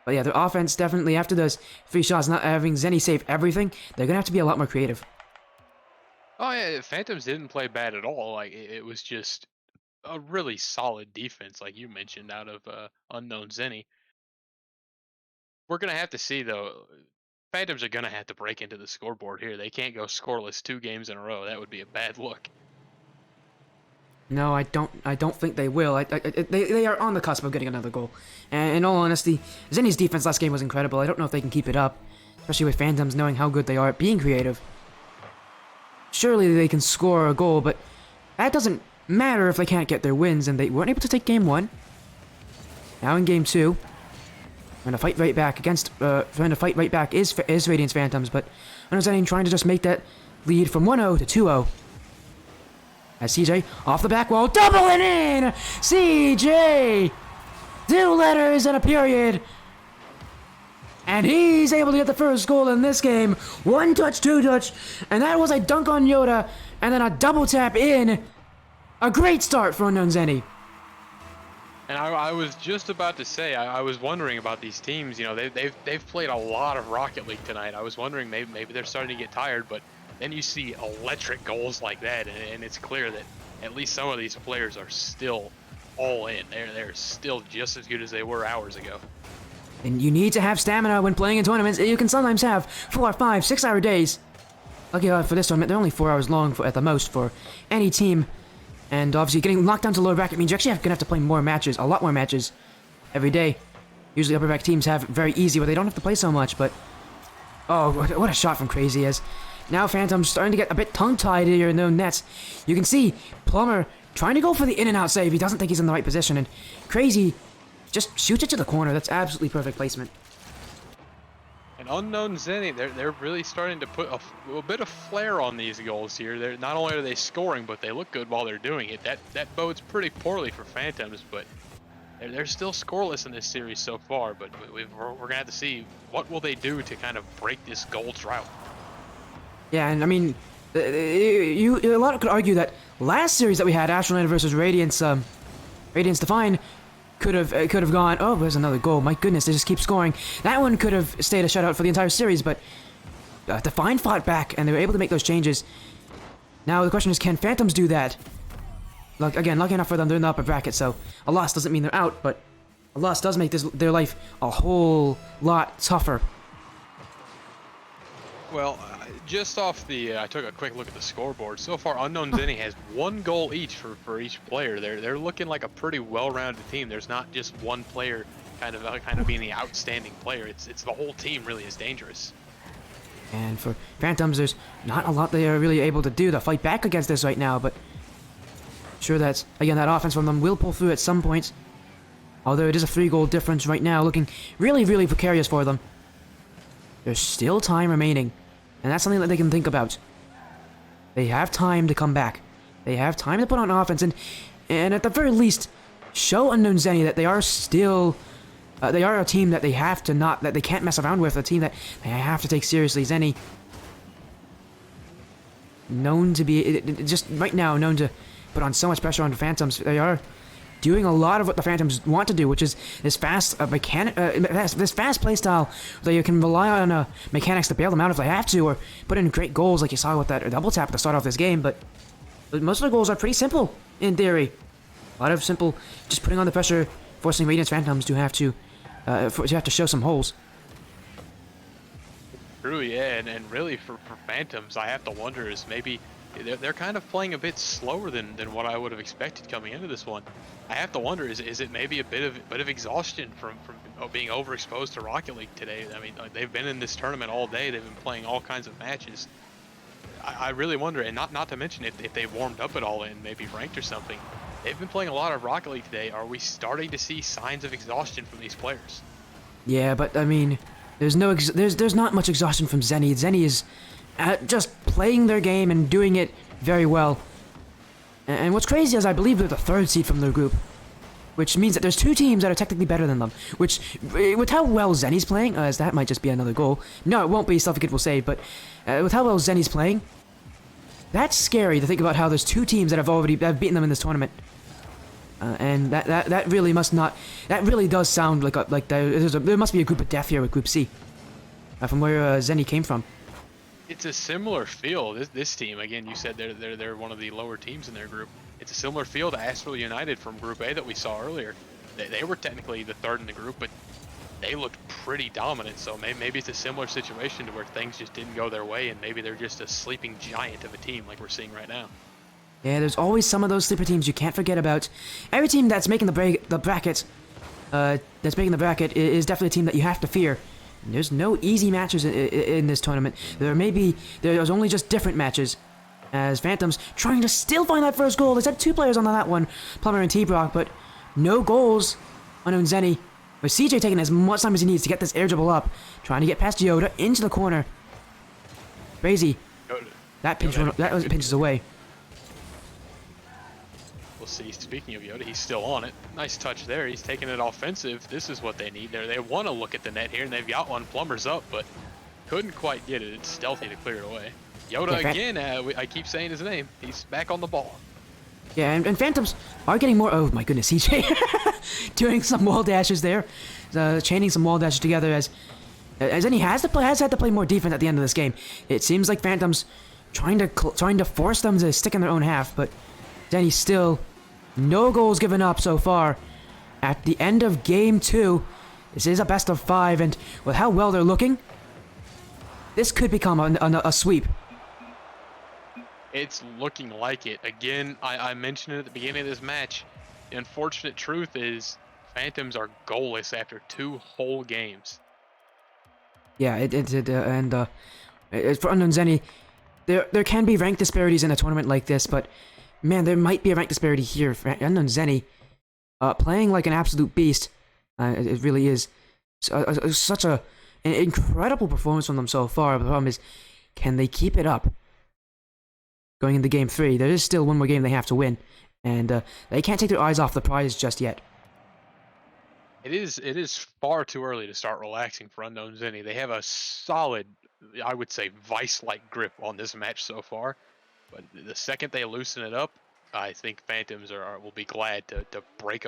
But yeah, their offense definitely, after those 3 shots, not having Zeni save everything, they're going to have to be a lot more creative. Oh yeah, Phantoms didn't play bad at all. Like, it was just a really solid defense, like you mentioned, out of unknown Zeni. We're going to have to see, though. Phantoms are going to have to break into the scoreboard here. They can't go scoreless 2 games in a row. That would be a bad look. No, I don't think they will. They are on the cusp of getting another goal. And in all honesty, Zeni's defense last game was incredible. I don't know if they can keep it up, especially with Phantoms knowing how good they are at being creative. Surely they can score a goal, but that doesn't matter if they can't get their wins, and they weren't able to take game 1. Now in game 2, trying to fight right back is Radiance Phantoms, but unknown Zeni trying to just make that lead from 1-0 to 2-0. As CJ off the back wall, doubling in! CJ! 2 letters and a period. And he's able to get the first goal in this game. 1 touch, 2 touch, and that was a dunk on Yoda, and then a double tap in. A great start for unknown Zeni. And I was just about to say, I was wondering about these teams. You know, they've played a lot of Rocket League tonight. I was wondering maybe they're starting to get tired, but then you see electric goals like that, and it's clear that at least some of these players are still all in. They're still just as good as they were hours ago. And you need to have stamina when playing in tournaments. You can sometimes have 4, 5, 6 hour days. Lucky for this tournament, they're only 4 hours long at the most for any team. And obviously getting locked down to lower bracket means you're actually going to have to play more matches, a lot more matches every day. Usually upper bracket teams have it very easy where they don't have to play so much, but... Oh, what a shot from Crazy as... Now Phantom's starting to get a bit tongue-tied here in their nets. You can see Plumber trying to go for the in-and-out save. He doesn't think he's in the right position, and Crazy just shoots it to the corner. That's absolutely perfect placement. And Unknown Zeni, they're really starting to put a bit of flair on these goals here. They're not only are they scoring, but they look good while they're doing it. That bodes pretty poorly for Phantoms, but they're still scoreless in this series so far. But we're gonna have to see what will they do to kind of break this goal drought. Yeah, and I mean, a lot could argue that last series that we had, Astral versus Radiance, Radiance Define, could have gone. Oh, there's another goal. My goodness, they just keep scoring. That one could have stayed a shutout for the entire series, but Define fought back and they were able to make those changes. Now the question is, can Phantoms do that? Again, lucky enough for them, they're in the upper bracket, so a loss doesn't mean they're out, but a loss does make their life a whole lot tougher. Well, just off the, I took a quick look at the scoreboard. So far, Unknown Zeni has 1 goal each for each player. They're looking like a pretty well-rounded team. There's not just one player kind of being the outstanding player. It's the whole team really is dangerous. And for Phantoms, there's not a lot they are really able to do to fight back against this right now, but sure that's, again, that offense from them will pull through at some points. Although it is a 3-goal difference right now, looking really, really precarious for them. There's still time remaining. And that's something that they can think about. They have time to come back. They have time to put on offense and at the very least, show Unknown Zeni that they are still, they are a team that they have to that they can't mess around with, a team that they have to take seriously. Zeni, known to be, just right now, known to put on so much pressure on the Phantoms. They are doing a lot of what the Phantoms want to do, which is this fast this fast play style that you can rely on mechanics to bail them out if they have to, or put in great goals like you saw with that double tap at the start of this game. But most of the goals are pretty simple in theory. A lot of simple, just putting on the pressure, forcing Radiance Phantoms to have to show some holes. True, yeah, and really for Phantoms, I have to wonder is maybe they're kind of playing a bit slower than what I would have expected coming into this one. I have to wonder is it maybe a bit of exhaustion from being overexposed to Rocket League today. I mean, they've been in this tournament all day. They've been playing all kinds of matches. I really wonder, and not to mention if they warmed up at all and maybe ranked or something. They've been playing a lot of Rocket League today. Are we starting to see signs of exhaustion from these players? Yeah, but I mean, there's not much exhaustion from Zeni. Zeni is just playing their game and doing it very well. And what's crazy is I believe they're the 3rd seed from their group, which means that there's 2 teams that are technically better than them. Which, with how well Zeni's playing, as that might just be another goal. No, it won't be. Self-Kid will save, but with how well Zeni's playing, that's scary to think about how there's 2 teams that have beaten them in this tournament. And that really must not. That really does sound like there must be a group of death here with Group C, from where Zeni came from. It's a similar feel. This team, again, you said they're one of the lower teams in their group. It's a similar feel to Astral United from Group A that we saw earlier. They were technically the 3rd in the group, but they looked pretty dominant. So maybe it's a similar situation to where things just didn't go their way, and maybe they're just a sleeping giant of a team like we're seeing right now. Yeah, there's always some of those sleeper teams you can't forget about. Every team that's making the bracket is definitely a team that you have to fear. There's no easy matches in this tournament. There's only just different matches. As Phantoms trying to still find that first goal. They had 2 players on that one, Plumber and T-Brock, but no goals. Unknown Zeni, with CJ taking as much time as he needs to get this air dribble up, trying to get past Yoda into the corner. Crazy. That pinches away. We'll see. Speaking of Yoda, he's still on it. Nice touch there. He's taking it offensive. This is what they need. They want to look at the net here, and they've got one. Plumber's up, but couldn't quite get it. It's stealthy to clear it away. Yoda again. I keep saying his name. He's back on the ball. Yeah, and Phantoms are getting more. Oh my goodness, CJ doing some wall dashes there, chaining some wall dashes together as he has had to play more defense at the end of this game. It seems like Phantoms trying to force them to stick in their own half, but Zeni still no goals given up so far. At the end of game 2, this is a best of 5, and with how well they're looking, this could become a sweep. It's looking like it. Again, I mentioned it at the beginning of this match. The unfortunate truth is Phantoms are goalless after 2 whole games. Yeah, for Unknown Zeni, there can be rank disparities in a tournament like this, but man, there might be a rank disparity here. For Unknown Zeni, playing like an absolute beast, it really is such an incredible performance from them so far. The problem is, can they keep it up? Going into Game 3, there is still one more game they have to win, and they can't take their eyes off the prize just yet. It is far too early to start relaxing for Unknown Zeni. They have a solid, I would say, vice-like grip on this match so far. But the second they loosen it up, I think Phantoms will be glad to break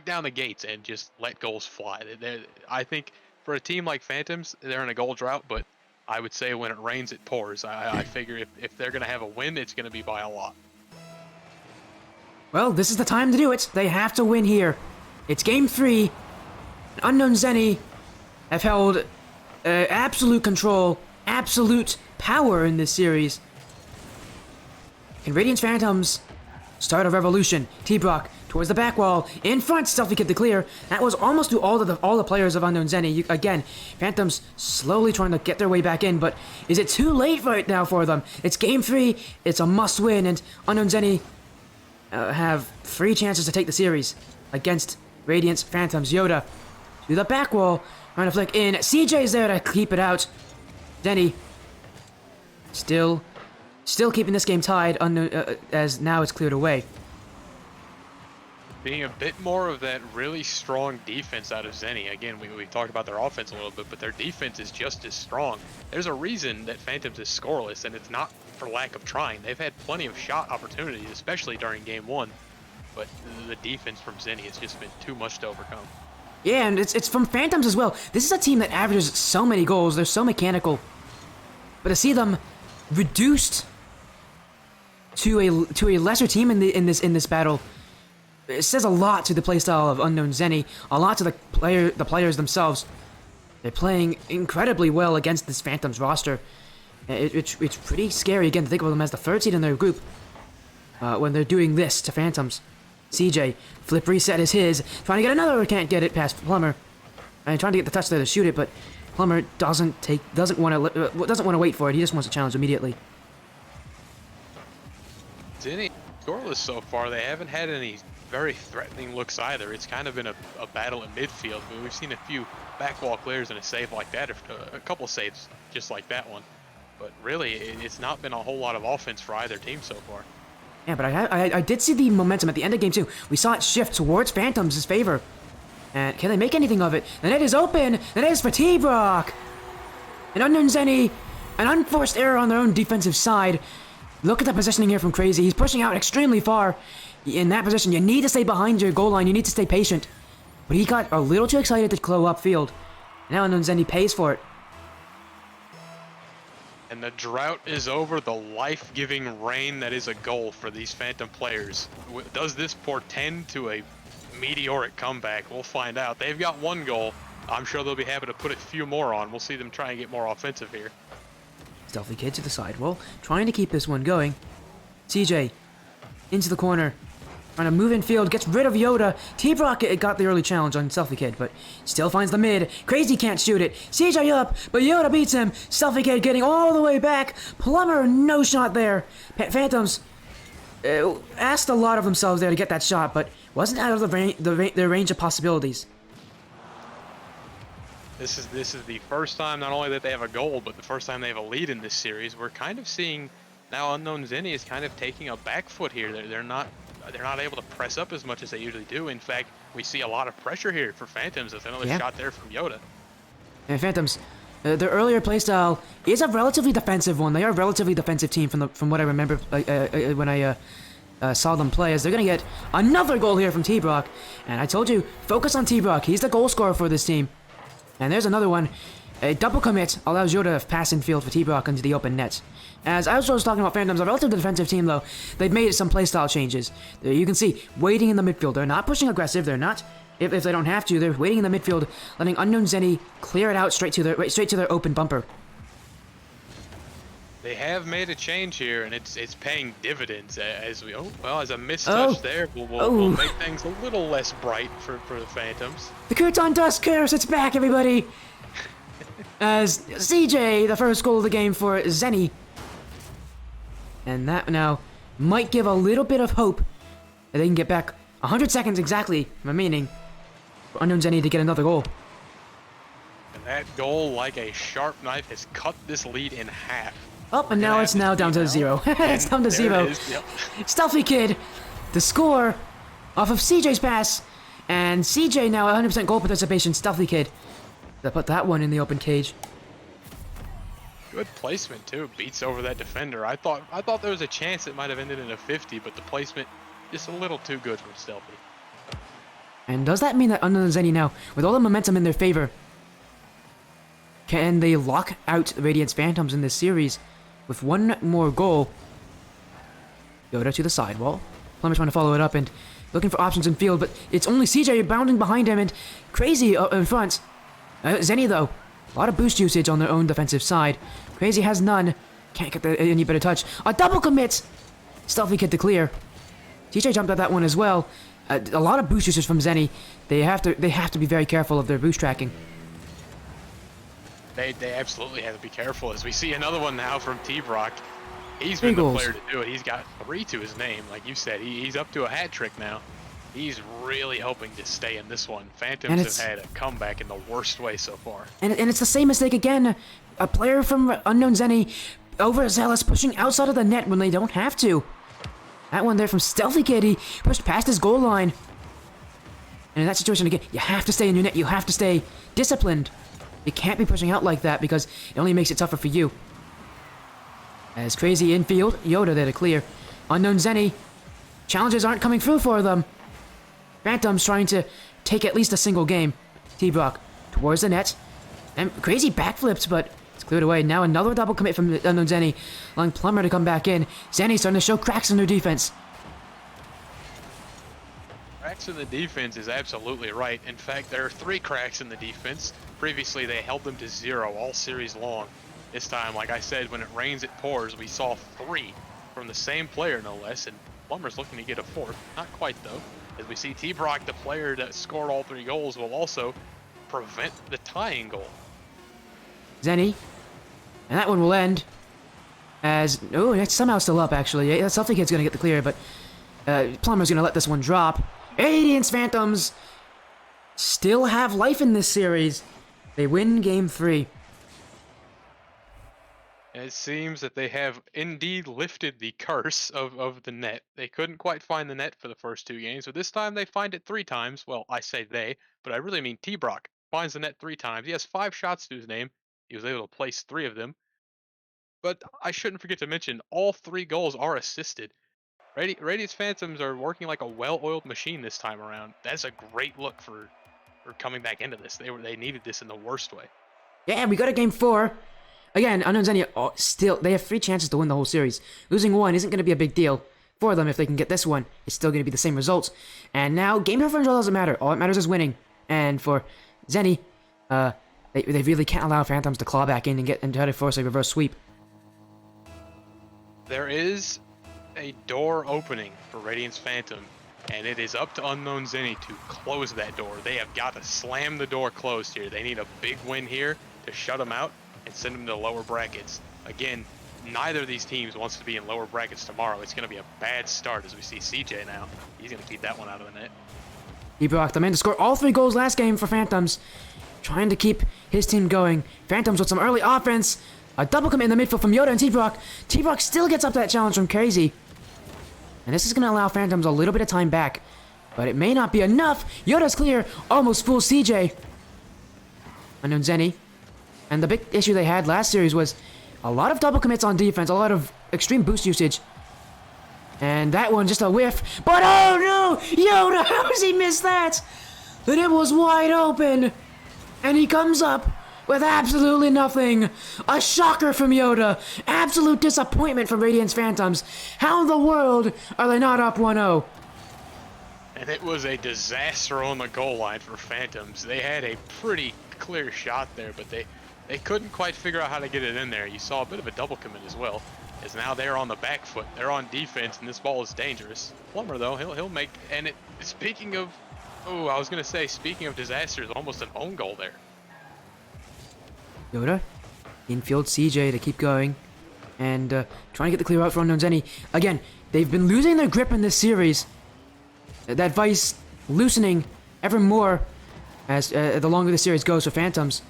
down the gates and just let goals fly. I think for a team like Phantoms, they're in a goal drought, but I would say when it rains, it pours. I figure if they're going to have a win, it's going to be by a lot. Well, this is the time to do it. They have to win here. It's Game 3. Unknown Zeni have held absolute control, absolute power in this series. And Radiance Phantoms start a revolution. T-Brock towards the back wall, in front, Stealthy Kid to clear. That was almost through all the players of Unknown Zeni. Again, Phantoms slowly trying to get their way back in, but is it too late right now for them? It's Game 3. It's a must-win, and Unknown Zeni have 3 chances to take the series against Radiance Phantoms. Yoda to the back wall, trying to flick in. CJ's there to keep it out. Zeni still keeping this game tied, as now it's cleared away. Being a bit more of that really strong defense out of Zeni. Again, we talked about their offense a little bit, but their defense is just as strong. There's a reason that Phantoms is scoreless, and it's not for lack of trying. They've had plenty of shot opportunities, especially during Game 1, but the defense from Zeni has just been too much to overcome. Yeah, and it's from Phantoms as well. This is a team that averages so many goals. They're so mechanical, but to see them reduced to a lesser team in this battle, it says a lot to the playstyle of Unknown Zeni, a lot to the players themselves. They're playing incredibly well against this Phantoms roster. It's pretty scary, again, to think of them as the 3rd seed in their group when they're doing this to Phantoms. CJ, flip reset is his, trying to get another, can't get it past Plumber. And trying to get the touch there to shoot it, but Plumber doesn't want to wait for it. He just wants to challenge immediately. Zeni scoreless so far. They haven't had any very threatening looks either. It's kind of been a battle in midfield. I mean, we've seen a few backwall clears and a save like that, a couple saves just like that one. But really, it's not been a whole lot of offense for either team so far. Yeah, but I did see the momentum at the end of Game 2. We saw it shift towards Phantoms' favor. And can they make anything of it? The net is open! The net is for T-Brock! And Unknown Zeni, an unforced error on their own defensive side. Look at the positioning here from Crazy. He's pushing out extremely far. In that position, you need to stay behind your goal line. You need to stay patient. But he got a little too excited to go upfield. Now Unknown Zeni pays for it. And the drought is over, the life-giving rain that is a goal for these Phantom players. Does this portend to a meteoric comeback? We'll find out. They've got 1 goal. I'm sure they'll be happy to put a few more on. We'll see them try and get more offensive here. Stealthy Kid to the sidewall, trying to keep this one going. CJ, into the corner, trying to move in field, gets rid of Yoda. T-Brock got the early challenge on Stealthy Kid, but still finds the mid. Crazy can't shoot it. CJ up, but Yoda beats him. Stealthy Kid getting all the way back. Plumber, no shot there. Phantoms asked a lot of themselves there to get that shot, but wasn't out of their range of possibilities. This is the first time not only that they have a goal, but the first time they have a lead in this series. We're kind of seeing now Unknown Zeni is kind of taking a back foot here. They're not able to press up as much as they usually do. In fact, we see a lot of pressure here for Phantoms. There's another shot there from Yoda. And Phantoms, their earlier playstyle is a relatively defensive one. They are a relatively defensive team from what I remember when I saw them play, as they're going to get another goal here from T-Brock. And I told you, focus on T-Brock. He's the goal scorer for this team. And there's another one. A double commit allows Yoda to pass in field for T-Brock into the open net. As I was talking about Phantoms, a relatively defensive team though, they've made some playstyle changes. You can see, waiting in the midfield. They're not pushing aggressive. They're not, if they don't have to, they're waiting in the midfield, letting Unknown Zeni clear it out straight to their open bumper. They have made a change here, and it's paying dividends as we. Oh well, as a mistouch there, we'll make things a little less bright for the Phantoms. The Croutondust curse, it's back, everybody! As CJ, the first goal of the game for Zeni. And that now might give a little bit of hope that they can get back 100 seconds exactly remaining for Unknown Zeni to get another goal. And that goal, like a sharp knife, has cut this lead in half. Oh, and now it's now down to 0. It's down to 0. Yep. Stealthy Kid, the score off of CJ's pass, and CJ now 100% goal participation. Stealthy Kid, they put that one in the open cage. Good placement too. Beats over that defender. I thought there was a chance it might have ended in a 50, but the placement just a little too good for Stealthy. And does that mean that Unknown Zeni now, with all the momentum in their favor, can they lock out the Radiance Phantoms in this series with one more goal? Yoda to the sidewall. Plumber's trying to follow it up and looking for options in field, but it's only CJ bounding behind him and Crazy in front. Zeni, though, a lot of boost usage on their own defensive side. Crazy has none. Can't get any better touch. A double commit! Stealthy Kid to clear. CJ jumped at that one as well. A lot of boost usage from Zeni. They have to be very careful of their boost tracking. They absolutely have to be careful, as we see another one now from T-Brock. He's been the player to do it. He's got 3 to his name, like you said. He's up to a hat trick now. He's really hoping to stay in this one. Phantoms have had a comeback in the worst way so far. And it's the same mistake again. A player from Unknown Zeni, overzealous, pushing outside of the net when they don't have to. That one there from Stealthy Kid, he pushed past his goal line. And in that situation again, you have to stay in your net. You have to stay disciplined. You can't be pushing out like that because it only makes it tougher for you. As Crazy infield, Yoda there to clear. Unknown Zeni, challenges aren't coming through for them. Phantom's trying to take at least a single game. T-Brock towards the net. And Crazy backflips, but it's cleared away. Now another double commit from Unknown Zeni, allowing Plumber to come back in. Zeni starting to show cracks in their defense. Cracks in the defense is absolutely right. In fact, there are 3 cracks in the defense. Previously, they held them to 0 all series long. This time, like I said, when it rains, it pours. We saw 3 from the same player, no less, and Plumber's looking to get a 4th. Not quite, though, as we see T-Brock, the player that scored all 3 goals, will also prevent the tying goal. Zeni, and that one will end as... Oh, it's somehow still up, actually. Yeah, Stealthy Kid's going to get the clear, but Plumber's going to let this one drop. Radiance Phantoms still have life in this series. They win Game 3. It seems that they have indeed lifted the curse of the net. They couldn't quite find the net for the first 2 games, but this time they find it 3 times. Well, I say they, but I really mean T-Brock finds the net 3 times. He has 5 shots to his name. He was able to place 3 of them. But I shouldn't forget to mention, all 3 goals are assisted. Radiance Phantoms are working like a well-oiled machine this time around. That's a great look for coming back into this. They needed this in the worst way. Yeah, we got a Game 4. Again, Unknown Zeni, they have 3 chances to win the whole series. Losing 1 isn't going to be a big deal for them if they can get this one. It's still going to be the same results. And now, game differential doesn't matter. All that matters is winning. And for Zeni, they really can't allow Phantoms to claw back in and try to force a reverse sweep. There is a door opening for Radiance Phantom, and it is up to Unknown Zeni to close that door. They have got to slam the door closed here. They need a big win here to shut them out and send them to the lower brackets. Again, neither of these teams wants to be in lower brackets tomorrow. It's going to be a bad start as we see CJ now. He's going to keep that one out of the net. T-Brock, the man to score all 3 goals last game for Phantoms, trying to keep his team going. Phantoms with some early offense. A double commit in the midfield from Yoda and T-Brock. T-Brock still gets up that challenge from Crazy. And this is going to allow Phantoms a little bit of time back. But it may not be enough. Yoda's clear. Almost fools CJ. Unknown Zeni. And the big issue they had last series was a lot of double commits on defense. A lot of extreme boost usage. And that one just a whiff. But oh no! Yoda, how does he miss that? But it was wide open. And he comes up with absolutely nothing. A shocker from Yoda. Absolute disappointment from Radiance Phantoms. How in the world are they not up 1-0? And it was a disaster on the goal line for Phantoms. They had a pretty clear shot there, but they they couldn't quite figure out how to get it in there. You saw a bit of a double commit as well, as now they're on the back foot. They're on defense, and this ball is dangerous. Plumber, though, he'll make, and speaking of, oh, I was going to say, speaking of disasters, almost an own goal there. Yoda, infield CJ to keep going, and trying to get the clear out for Unknown Zeni. Again, they've been losing their grip in this series. That vice loosening ever more as the longer the series goes for Phantoms.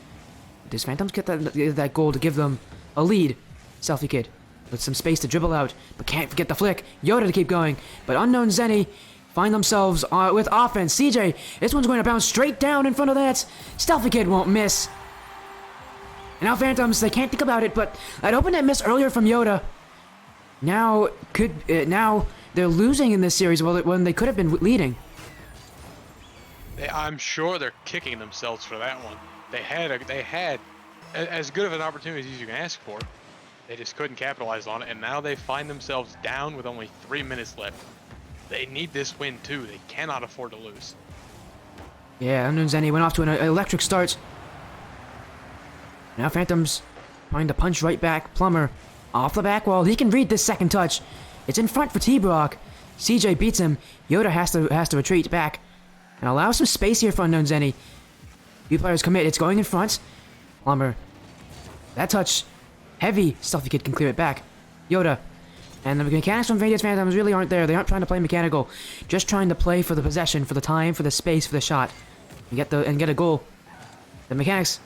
Does Phantoms get that goal to give them a lead? Selfie Kid with some space to dribble out, but can't forget the flick. Yoda to keep going, but Unknown Zeni find themselves with offense. CJ, this one's going to bounce straight down in front of that. Stealthy Kid won't miss. And now Phantoms, they can't think about it, but that open net miss earlier from Yoda. Now they're losing in this series when they could have been leading. I'm sure they're kicking themselves for that one. They had as good of an opportunity as you can ask for. They just couldn't capitalize on it, and now they find themselves down with only 3 minutes left. They need this win too. They cannot afford to lose. Yeah, Unknown Zeni went off to an electric start. Now Phantoms trying to punch right back. Plumber off the back wall. He can read this second touch. It's in front for T-Brock. CJ beats him. Yoda has to retreat back and allow some space here for Unknown Zeni. Few players commit. It's going in front. Plumber. That touch. Heavy. Stealthy Kid can clear it back. Yoda. And the mechanics from Radiance Phantoms really aren't there. They aren't trying to play mechanical. Just trying to play for the possession, for the time, for the space, for the shot. And get a goal. The mechanics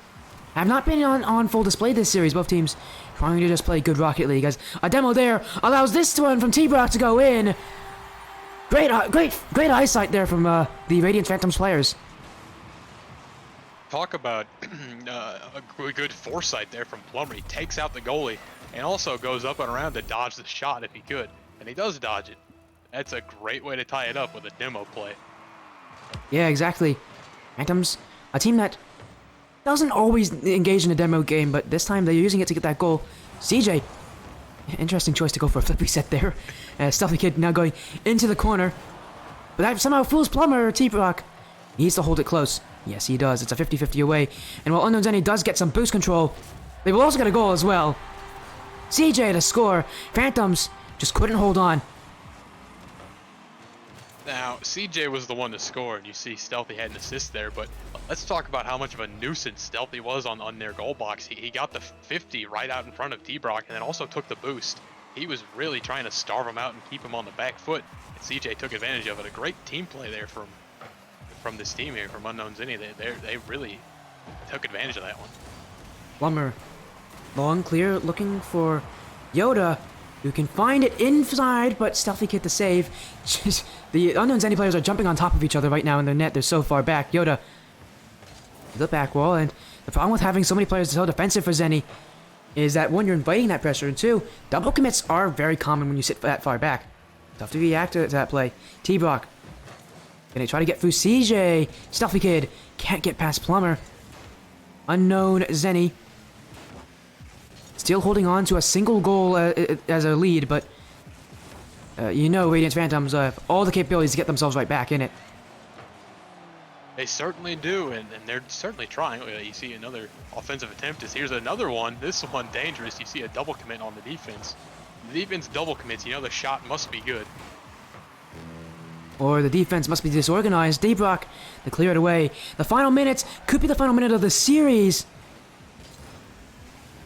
have not been on full display this series. Both teams trying to just play good Rocket League. As a demo there allows this one from T-Brock to go in. Great eyesight there from the Radiance Phantoms players. Talk about a good foresight there from Plummer. He takes out the goalie and also goes up and around to dodge the shot if he could. And he does dodge it. That's a great way to tie it up with a demo play. Yeah, exactly. Phantoms, a team that doesn't always engage in a demo game, but this time they're using it to get that goal. CJ, interesting choice to go for a flip reset there. Stealthy Kid now going into the corner. But that somehow fools Plummer. T-Brock needs to hold it close. Yes, he does. It's a 50-50 away. And while Unknown Zeni does get some boost control, they will also get a goal as well. CJ to score. Phantoms just couldn't hold on. Now, CJ was the one to score, and you see Stealthy had an assist there, but let's talk about how much of a nuisance Stealthy was on their goal box. He got the 50 right out in front of T-Brock, and then also took the boost. He was really trying to starve him out and keep him on the back foot, and CJ took advantage of it. A great team play there from this team here, from Unknown Zeni. They really took advantage of that one. Plummer, long clear, looking for Yoda, who can find it inside, but Stealthy Kid to save. Just, the Unknown Zeni players are jumping on top of each other right now in their net. They're so far back. Yoda, the back wall, and the problem with having so many players so defensive for Zeni is that one, you're inviting that pressure, and two, double commits are very common when you sit that far back. Tough to react to that play. T-Brock, gonna try to get through CJ. Stealthy Kid can't get past Plummer. Unknown Zeni still holding on to a single goal as a lead, but Radiance Phantoms have all the capabilities to get themselves right back in it. They certainly do, and they're certainly trying. You see another offensive attempt. Here's another one. This one dangerous. You see a double commit on the defense. The defense double commits. The shot must be good. Or the defense must be disorganized. T-Brock to clear it away. The final minutes could be the final minute of the series.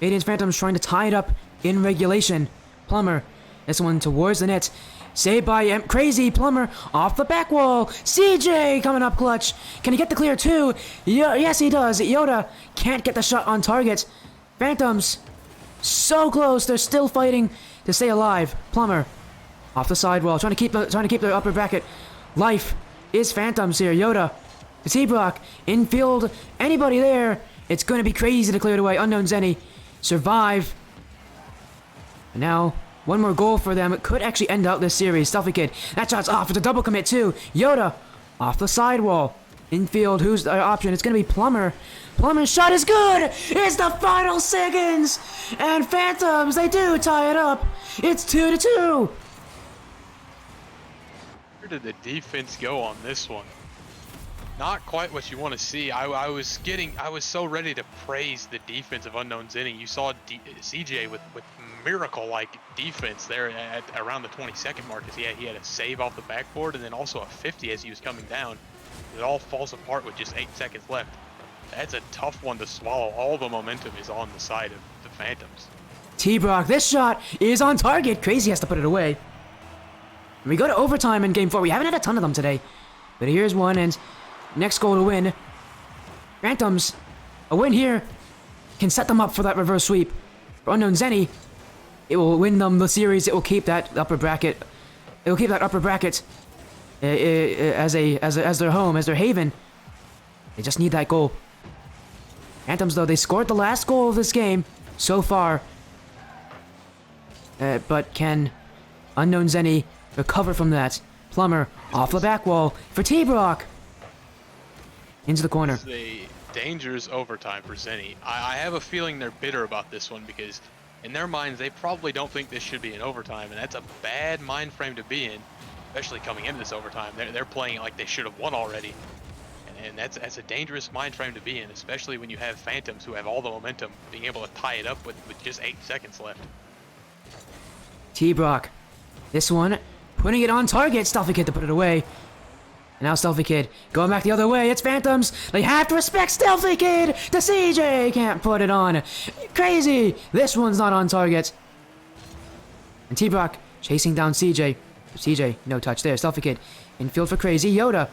Radiance Phantoms trying to tie it up in regulation. Plummer, this one towards the net. Saved by Crazy. Plummer off the back wall. CJ coming up clutch. Can he get the clear too? Yes, he does. Yoda can't get the shot on target. Phantoms so close. They're still fighting to stay alive. Plummer off the sidewall, trying to keep their upper bracket. Life is Phantoms here. Yoda to T-Brock. Infield. Anybody there? It's going to be crazy to clear it away. Unknown Zeni survive. And now, one more goal for them. It could actually end out this series. Stealthy Kid. That shot's off. It's a double commit too. Yoda off the sidewall. Infield. Who's the option? It's going to be Plummer. Plummer's shot is good. It's the final seconds. And Phantoms, they do tie it up. It's 2-2. Where did the defense go on this one? not quite what you want to see. I was so ready to praise the defense of Unknown Zeni. You saw CJ with miracle-like defense there at around the 20-second mark. He had a save off the backboard and then also a 50 as he was coming down. It all falls apart with just 8 seconds left. That's a tough one to swallow. All the momentum is on the side of the Phantoms. T-Brock, this shot is on target. Crazy has to put it away. We go to overtime in Game 4. We haven't had a ton of them today. But here's one, and next goal to win. Phantoms, a win here can set them up for that reverse sweep. For Unknown Zeni, it will win them the series. It will keep that upper bracket. It will keep that upper bracket as their home, as their haven. They just need that goal. Phantoms, though, they scored the last goal of this game so far. But can Unknown Zeni recover from that? Plummer off the back wall for T-Brock. Into the corner. This is a dangerous overtime for Zeni. I have a feeling they're bitter about this one because in their minds they probably don't think this should be an overtime, and that's a bad mind frame to be in, especially coming into this overtime. They're playing it like they should have won already. And that's a dangerous mind frame to be in, especially when you have Phantoms who have all the momentum, being able to tie it up with just 8 seconds left. T-Brock, this one, putting it on target. Stealthy Kid to put it away. And now Stealthy Kid going back the other way. It's Phantoms. They have to respect Stealthy Kid. The CJ can't put it on. Crazy. This one's not on target. And T-Brock chasing down CJ. CJ, no touch there. Stealthy Kid infield for Crazy. Yoda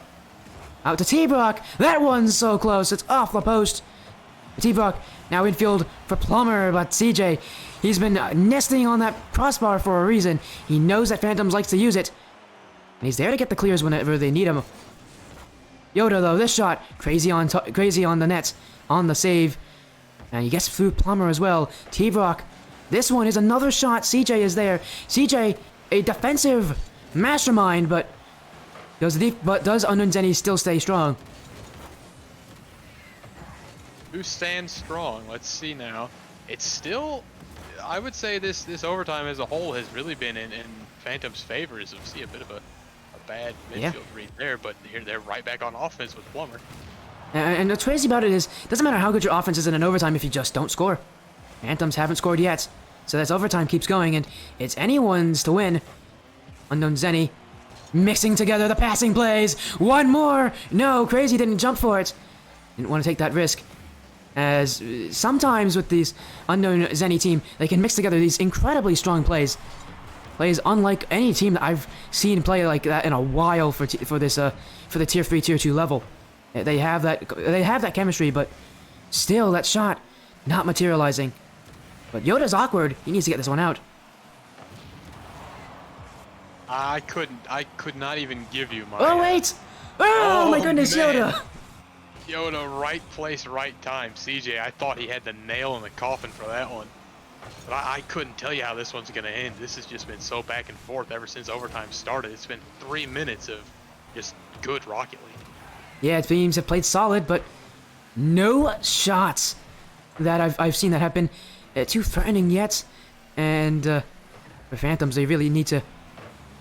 out to T-Brock. That one's so close. It's off the post. T-Brock now infield for Plummer, but CJ, he's been nesting on that crossbar for a reason. He knows that Phantoms likes to use it. And he's there to get the clears whenever they need him. Yoda, though, this shot, crazy on the net, on the save. And he gets through Plummer as well. T-Brock, this one is another shot. CJ is there. CJ, a defensive mastermind, but does Unknown Zeni still stay strong? Who stands strong? Let's see now. It's still, I would say this overtime as a whole has really been in Phantom's favor. As we see a bit of a bad midfield read there, but here they're right back on offense with Plummer. And what's crazy about it is, it doesn't matter how good your offense is in an overtime if you just don't score. Phantoms haven't scored yet, so this overtime keeps going, and it's anyone's to win. Unknown Zeni mixing together the passing plays. One more. No, Crazy didn't jump for it. Didn't want to take that risk. As sometimes with these Unknown Zeni team, they can mix together these incredibly strong plays. Plays unlike any team that I've seen play like that in a while for the tier 3, tier 2 level. They have that chemistry, but still that shot not materializing. But Yoda's awkward. He needs to get this one out. I could not even give you my. Oh wait! Oh my goodness, man. Yoda! Yoda, right place, right time. CJ, I thought he had the nail in the coffin for that one. But I couldn't tell you how this one's going to end. This has just been so back and forth ever since overtime started. It's been 3 minutes of just good Rocket League. Yeah, teams have played solid, but no shots that I've seen that have been too threatening yet. And the Phantoms, they really need to.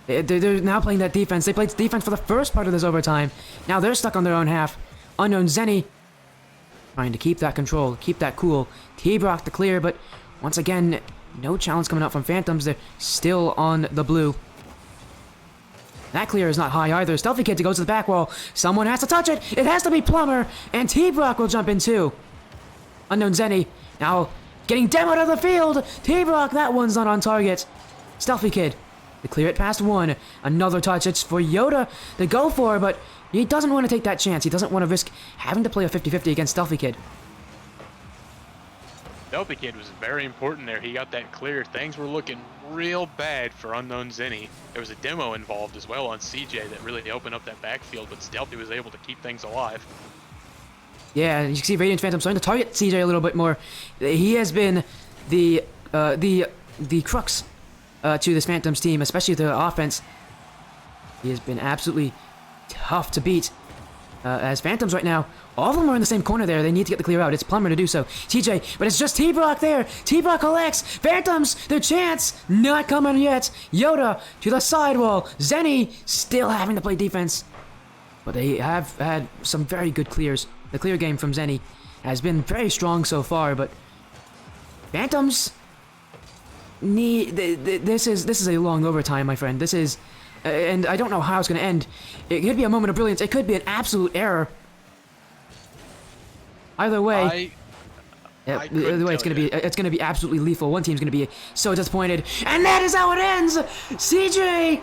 They're now playing that defense. They played defense for the first part of this overtime. Now they're stuck on their own half. Unknown Zeni trying to keep that control, keep that cool. T-Brock the clear, but once again, no challenge coming out from Phantoms. They're still on the blue. That clear is not high either. Stealthy Kid to go to the back wall. Someone has to touch it. It has to be Plummer, and T-Brock will jump in too. Unknown Zeni now getting demoed out of the field. T-Brock, that one's not on target. Stealthy Kid to clear it past one. Another touch. It's for Yoda to go for, but he doesn't want to take that chance. He doesn't want to risk having to play a 50-50 against Stealthy Kid. Stealthy Kid was very important there. He got that clear. Things were looking real bad for Unknown Zeni. There was a demo involved as well on CJ that really opened up that backfield, but Stealthy was able to keep things alive. Yeah, you can see Radiance Phantom starting to target CJ a little bit more. He has been the crux to this Phantoms team, especially the offense. He has been absolutely tough to beat. As Phantoms right now, all of them are in the same corner there. They need to get the clear out. It's Plummer to do so. TJ, but it's just T-Brock there. T-Brock collects. Phantoms, their chance. Not coming yet. Yoda to the sidewall. Zeni still having to play defense. but they have had some very good clears. The clear game from Zeni has been very strong so far, but Phantoms need this is a long overtime, my friend. This is, and I don't know how it's going to end. It could be a moment of brilliance. It could be an absolute error. Either way, it's gonna be absolutely lethal. One team's gonna be so disappointed, and that is how it ends. CJ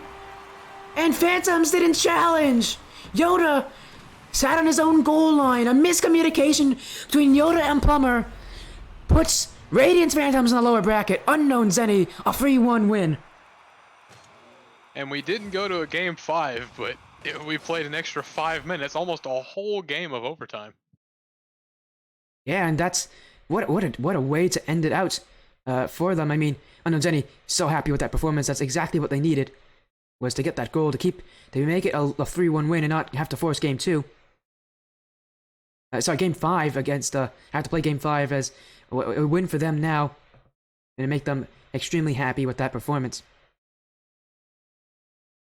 and Phantoms didn't challenge. Yoda sat on his own goal line. A miscommunication between Yoda and Plumber puts Radiance Phantoms in the lower bracket. Unknown Zeni, a 3-1 win. And we didn't go to a game 5, but we played an extra 5 minutes, almost a whole game of overtime. Yeah, and that's what a way to end it out for them. I mean, Unknown Zeni so happy with that performance. That's exactly what they needed, was to get that goal to make it a 3-1 win and not have to force game 2. Game 5 against have to play game 5 as a win for them now, and make them extremely happy with that performance.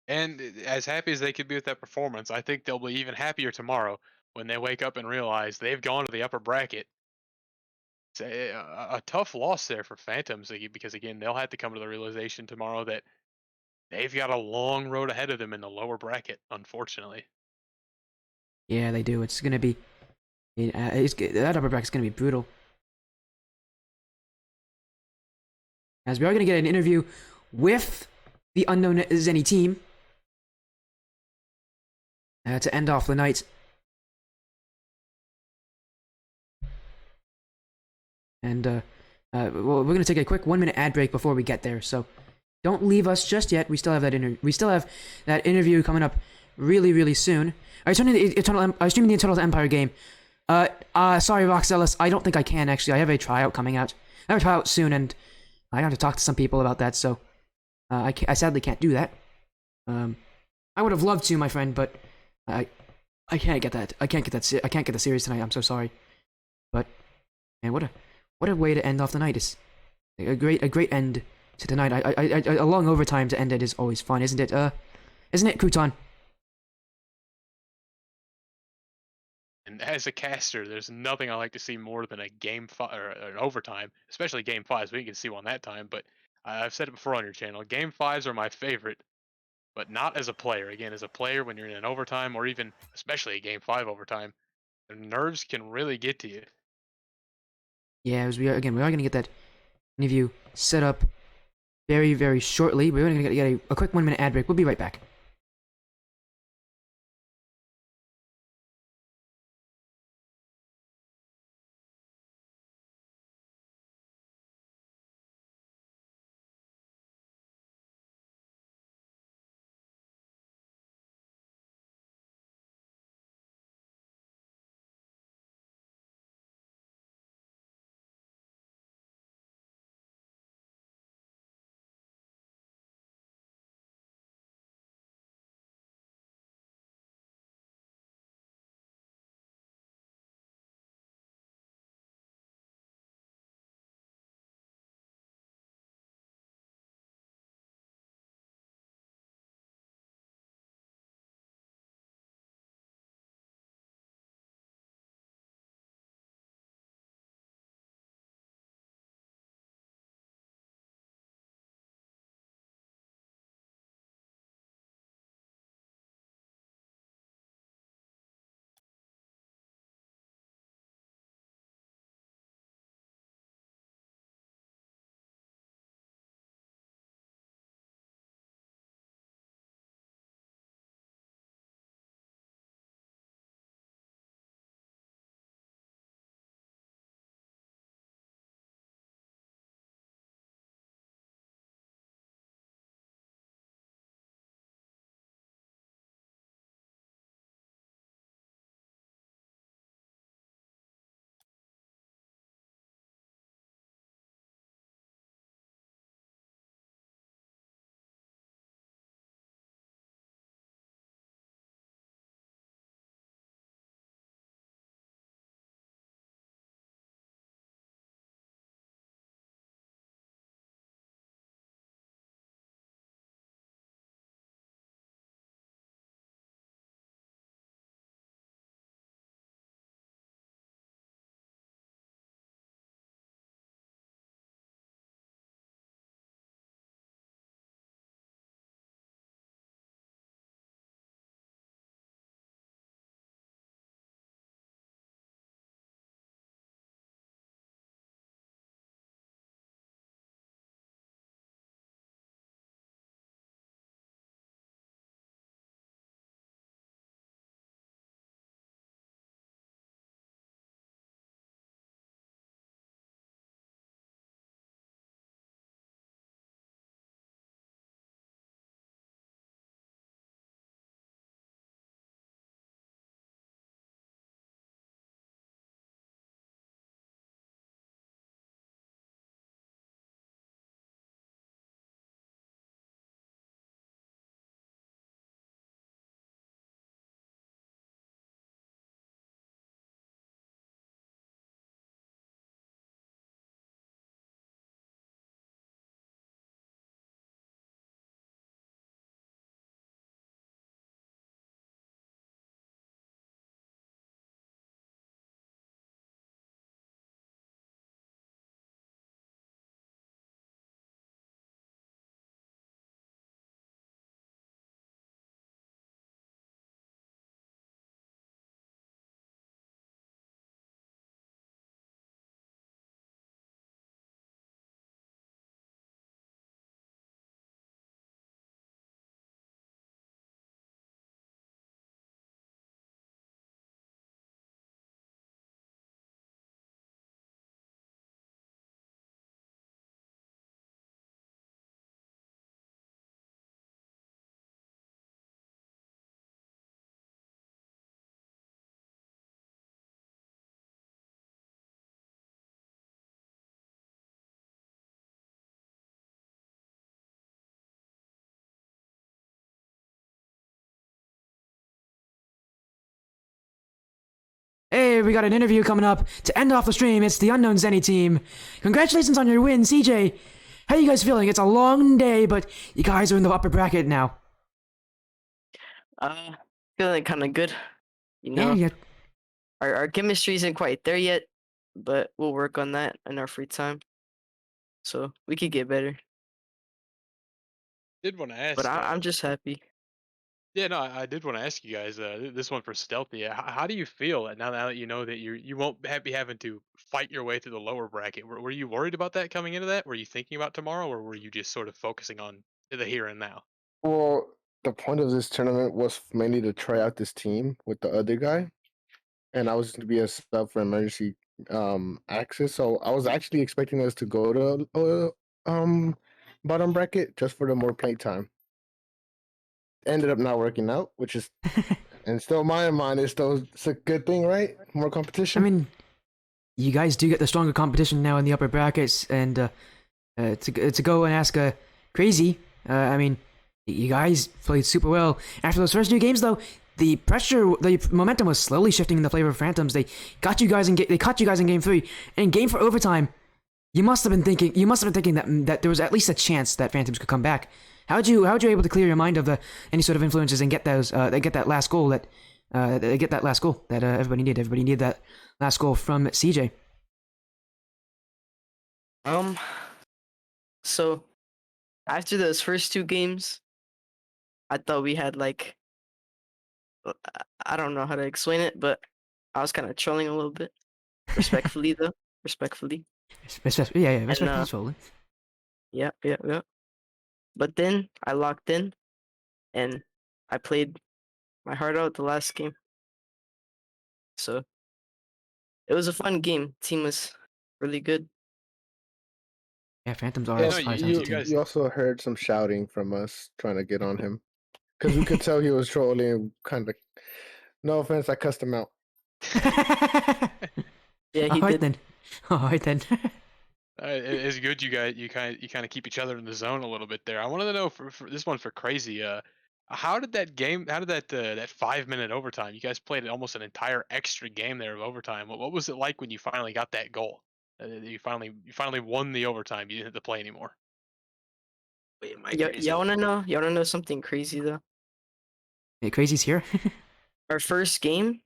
And as happy as they could be with that performance, I think they'll be even happier tomorrow when they wake up and realize they've gone to the upper bracket. It's a tough loss there for Phantoms, because again, they'll have to come to the realization tomorrow that they've got a long road ahead of them in the lower bracket, unfortunately. Yeah, they do. It's gonna be that upper bracket's gonna be brutal. As we are gonna get an interview with the Unknown Zeni team to end off the night. And well, we're gonna take a quick 1-minute ad break before we get there, so don't leave us just yet. We still have that interview coming up really, really soon. I'm streaming the Eternal Empire game. Sorry, Roxellis, I don't think I can actually. I have a tryout coming out. I have a tryout soon, and I have to talk to some people about that. So I sadly can't do that. I would have loved to, my friend, but I can't get that. I can't get the series tonight. I'm so sorry. But man, what a way to end off the night. It's a great end to the night. A long overtime to end it is always fun, isn't it? Isn't it, Crouton? And as a caster, there's nothing I like to see more than a game 5 or an overtime, especially game 5s. We can see one that time, but I've said it before on your channel. Game 5s are my favorite, but not as a player. Again, as a player, when you're in an overtime, or even especially a game 5 overtime, the nerves can really get to you. Yeah, we are going to get that interview set up very, very shortly. We're going to get a quick 1-minute ad break. We'll be right back. CJ, we got an interview coming up to end off the stream. It's the Unknown Zeni team. Congratulations on your win, CJ. How are you guys feeling? It's a long day, but you guys are in the upper bracket now. Feeling kind of good. You know, our chemistry isn't quite there yet, but we'll work on that in our free time, so we could get better. Did want to ask, But I'm just happy. yeah, no, I did want to ask you guys. This one for Stealthy. How do you feel now that you know that you won't be having to fight your way through the lower bracket? Were you worried about that coming into that? Were you thinking about tomorrow, or were you just sort of focusing on the here and now? Well, the point of this tournament was mainly to try out this team with the other guy, and I was to be a sub for emergency access. So I was actually expecting us to go to bottom bracket just for the more play time. Ended up not working out, which is, and still my mind is still it's a good thing, right? More competition. I mean, you guys do get the stronger competition now in the upper brackets, and to go and ask Crazy. I mean, you guys played super well. After those first 2 games, though, the momentum was slowly shifting in the favor of Phantoms. They got you guys in. They caught you guys in game 3. And game 4 overtime, you must have been thinking. You must have been thinking that there was at least a chance that Phantoms could come back. How'd you able to clear your mind of any sort of influences and get those get that last goal that everybody needed? Everybody needed that last goal from CJ. So after those first 2 games, I thought we had like, I don't know how to explain it, but I was kind of trolling a little bit, respectfully though, respectfully. Yeah, respectfully. Yeah. But then I locked in, and I played my heart out the last game. So it was a fun game. Team was really good. Yeah, Phantoms are. Yeah, no, you guys- you also heard some shouting from us trying to get on him because we could tell he was trolling. Kind of, no offense, I cussed him out. Yeah, he Alright did. then. Alright then. It's good you kind of keep each other in the zone a little bit there. I wanted to know for this one for Crazy. How did that 5-minute overtime? You guys played almost an entire extra game there of overtime. What was it like when you finally got that goal? You finally won the overtime. You didn't have to play anymore. Wait, am I Y'all crazy? wanna know? Y'all wanna know something crazy though? Yeah, Crazy's here. Our first game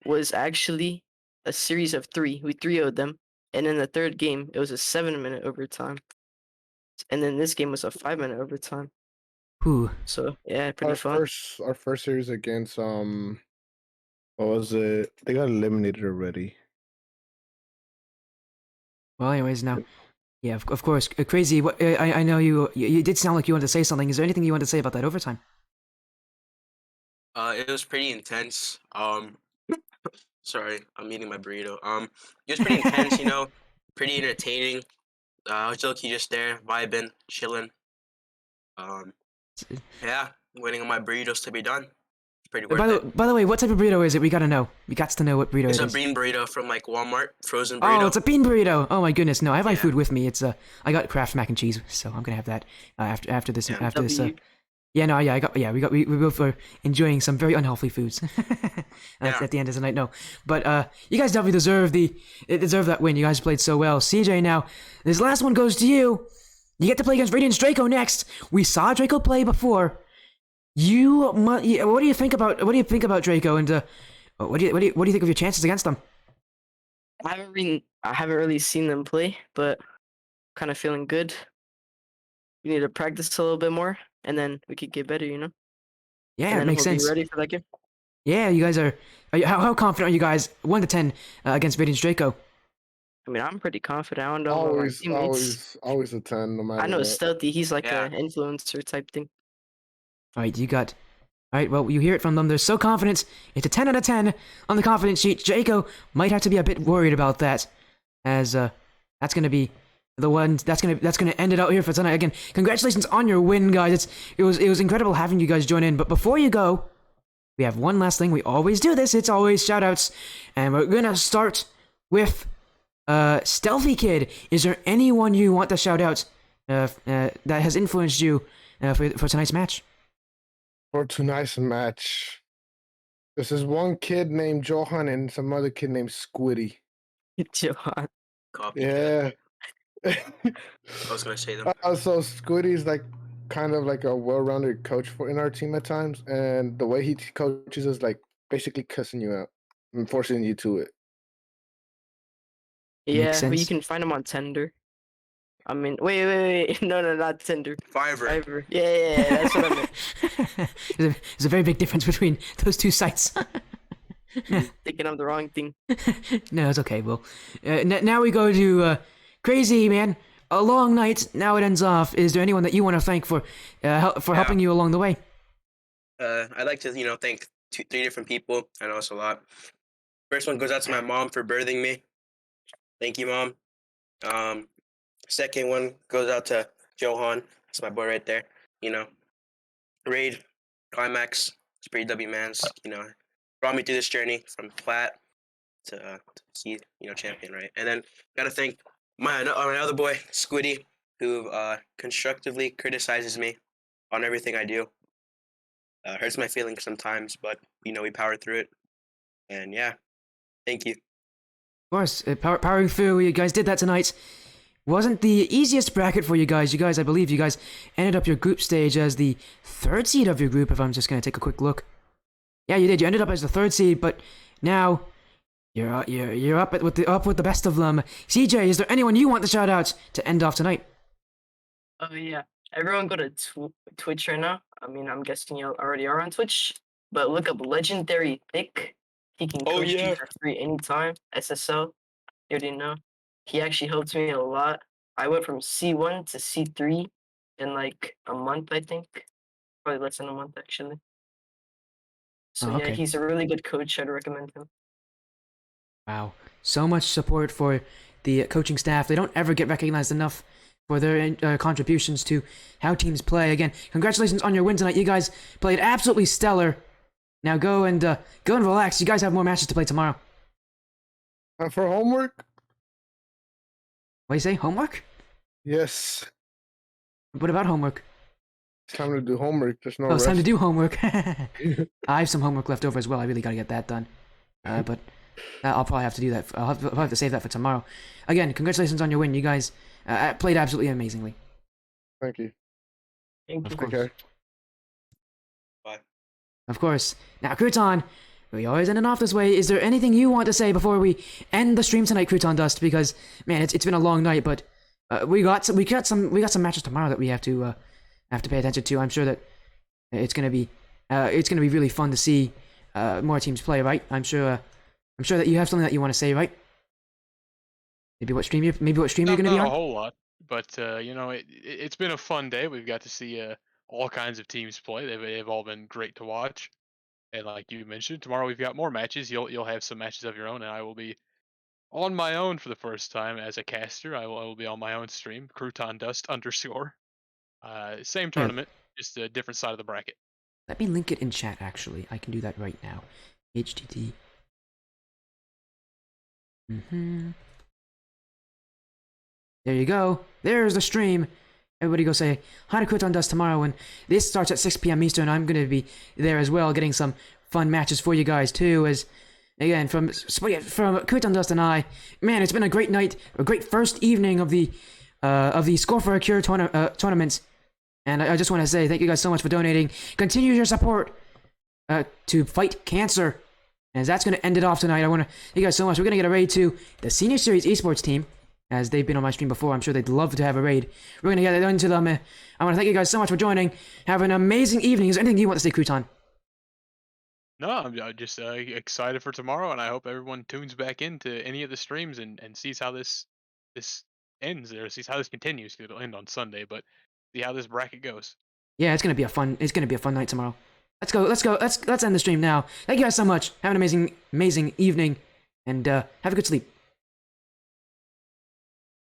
was actually a series of 3. We 3-0'd them, and in the third game, it was a 7-minute overtime, and then this game was a 5-minute overtime. Ooh. So yeah, pretty fun. Our first series against what was it? They got eliminated already. Well, anyways, now, yeah, of course, Crazy. What I know you did sound like you wanted to say something. Is there anything you wanted to say about that overtime? It was pretty intense. Sorry, I'm eating my burrito. It was pretty intense, pretty entertaining. I was low-key just there, vibing, chilling. Yeah, waiting on my burritos to be done. It's pretty worth it. By the way, what type of burrito is it? We gotta know. We got to know what burrito It's it a is. bean burrito from like Walmart, frozen burrito. Oh, it's a bean burrito. Oh my goodness, no, I have my Yeah. food with me. It's I got Kraft mac and cheese, so I'm gonna have that after this. Yeah, After this. W. We both are enjoying some very unhealthy foods Yeah. at the end of the night. No, but you guys definitely deserve that win. You guys played so well. CJ, now this last one goes to you. You get to play against Radiance Draco next. We saw Draco play before. What do you think about Draco, and what do you think of your chances against them? I haven't really seen them play, but kind of feeling good. We need to practice a little bit more, and then we could get better, Yeah, and it then makes we'll sense. be ready for that game. Yeah, you guys are how confident are you guys 1 to 10 against Radiance Draco? I mean, I'm pretty confident. I don't know about my teammates. Always a 10, no matter I know what. Stealthy. He's like Yeah. an influencer type thing. All right, well, you hear it from them. They're so confident. It's a 10 out of 10 on the confidence sheet. Draco might have to be a bit worried about that, as that's going to be the one that's going to end it out here for tonight. Again, congratulations on your win, guys. It was incredible having you guys join in. But before you go, we have one last thing. We always do this. It's always shoutouts, and we're going to start with Stealthy Kid. Is there anyone you want to shout out that has influenced you for tonight's match? For tonight's match, This is one kid named Johan and some other kid named Squiddy. Johan. Copycat. Yeah. I was gonna say them. So Squiddy's like kind of like a well-rounded coach in our team at times, and the way he coaches is like basically cussing you out and forcing you to it. Makes Yeah, but you sense. can find him on Tinder. I mean, wait. No, not Tinder. Fiverr. Fiverr. Yeah, that's what I meant. There's a very big difference between those two sites. Thinking of the wrong thing. No, it's okay. Well, now we go to Crazy Man. A long night. Now it ends off. Is there anyone that you want to thank for helping you along the way? I'd like to, thank 3 different people. I know it's a lot. First one goes out to my mom for birthing me. Thank you, Mom. Second one goes out to Johan. That's my boy right there. Raid, Climax, Spree W Mans. Brought me through this journey from plat to see, champion, right? And then gotta thank my other boy, Squiddy, who constructively criticizes me on everything I do. Hurts my feelings sometimes, but we power through it. And yeah, thank you. Of course, powering through. You guys did that tonight. Wasn't the easiest bracket for you guys. I believe you guys ended up your group stage as the 3rd seed of your group. If I'm just gonna take a quick look. Yeah, you did. You ended up as the 3rd seed, but now you're up with the best of them. CJ, is there anyone you want to shout out to end off tonight? Oh yeah, everyone go to Twitch right now. I mean, I'm guessing you already are on Twitch, but look up Legendary Thick. He can coach you for free anytime. SSL, you already know. He actually helped me a lot. I went from C1 to C3 in like a month, I think. Probably less than a month, actually. So Oh, yeah, okay. he's a really good coach. I'd recommend him. Wow, so much support for the coaching staff. They don't ever get recognized enough for their contributions to how teams play. Again, congratulations on your win tonight. You guys played absolutely stellar. Now go and relax. You guys have more matches to play tomorrow. And for homework? What do you say? Homework? Yes. What about homework? It's time to do homework. There's no Oh, it's time to rest. do homework. I have some homework left over as well. I really gotta get that done. But I'll probably have to do that. I'll have to save that for tomorrow. Again, congratulations on your win. You guys played absolutely amazingly. Thank you. Thank you. Of course. Okay. Bye. Of course. Now, Crouton, we always end it off this way. Is there anything you want to say before we end the stream tonight, Croutondust? Because man, it's been a long night, but we got some matches tomorrow that we have to pay attention to. I'm sure that it's gonna be really fun to see more teams play. Right? I'm sure that you have something that you want to say, right? Maybe what stream you're gonna be Not on? a whole lot, but it's been a fun day. We've got to see all kinds of teams play. They've all been great to watch. And like you mentioned, tomorrow we've got more matches. You'll have some matches of your own, and I will be on my own for the first time as a caster. I will be on my own stream, Croutondust _. Same tournament, just a different side of the bracket. Let me link it in chat. Actually, I can do that right now. HTT. There you go. There's the stream. Everybody go say hi to Croutondust tomorrow, and this starts at 6 p.m. Eastern. I'm going to be there as well, getting some fun matches for you guys too. As again from Croutondust and I, man, it's been a great night, a great first evening of the Score for a Cure tournaments. And I just want to say thank you guys so much for donating. Continue your support to fight cancer, as that's going to end it off tonight. I want to thank you guys so much. We're going to get a raid to the Senior Series Esports team, as they've been on my stream before. I'm sure they'd love to have a raid. We're going to get it into them. I want to thank you guys so much for joining. Have an amazing evening. Is there anything you want to say, Crouton? No, I'm just excited for tomorrow, and I hope everyone tunes back into any of the streams and sees how this ends, or sees how this continues, because it'll end on Sunday. But see how this bracket goes. Yeah, it's gonna be a fun night tomorrow. Let's go. Let's end the stream now. Thank you guys so much. Have an amazing evening, and have a good sleep.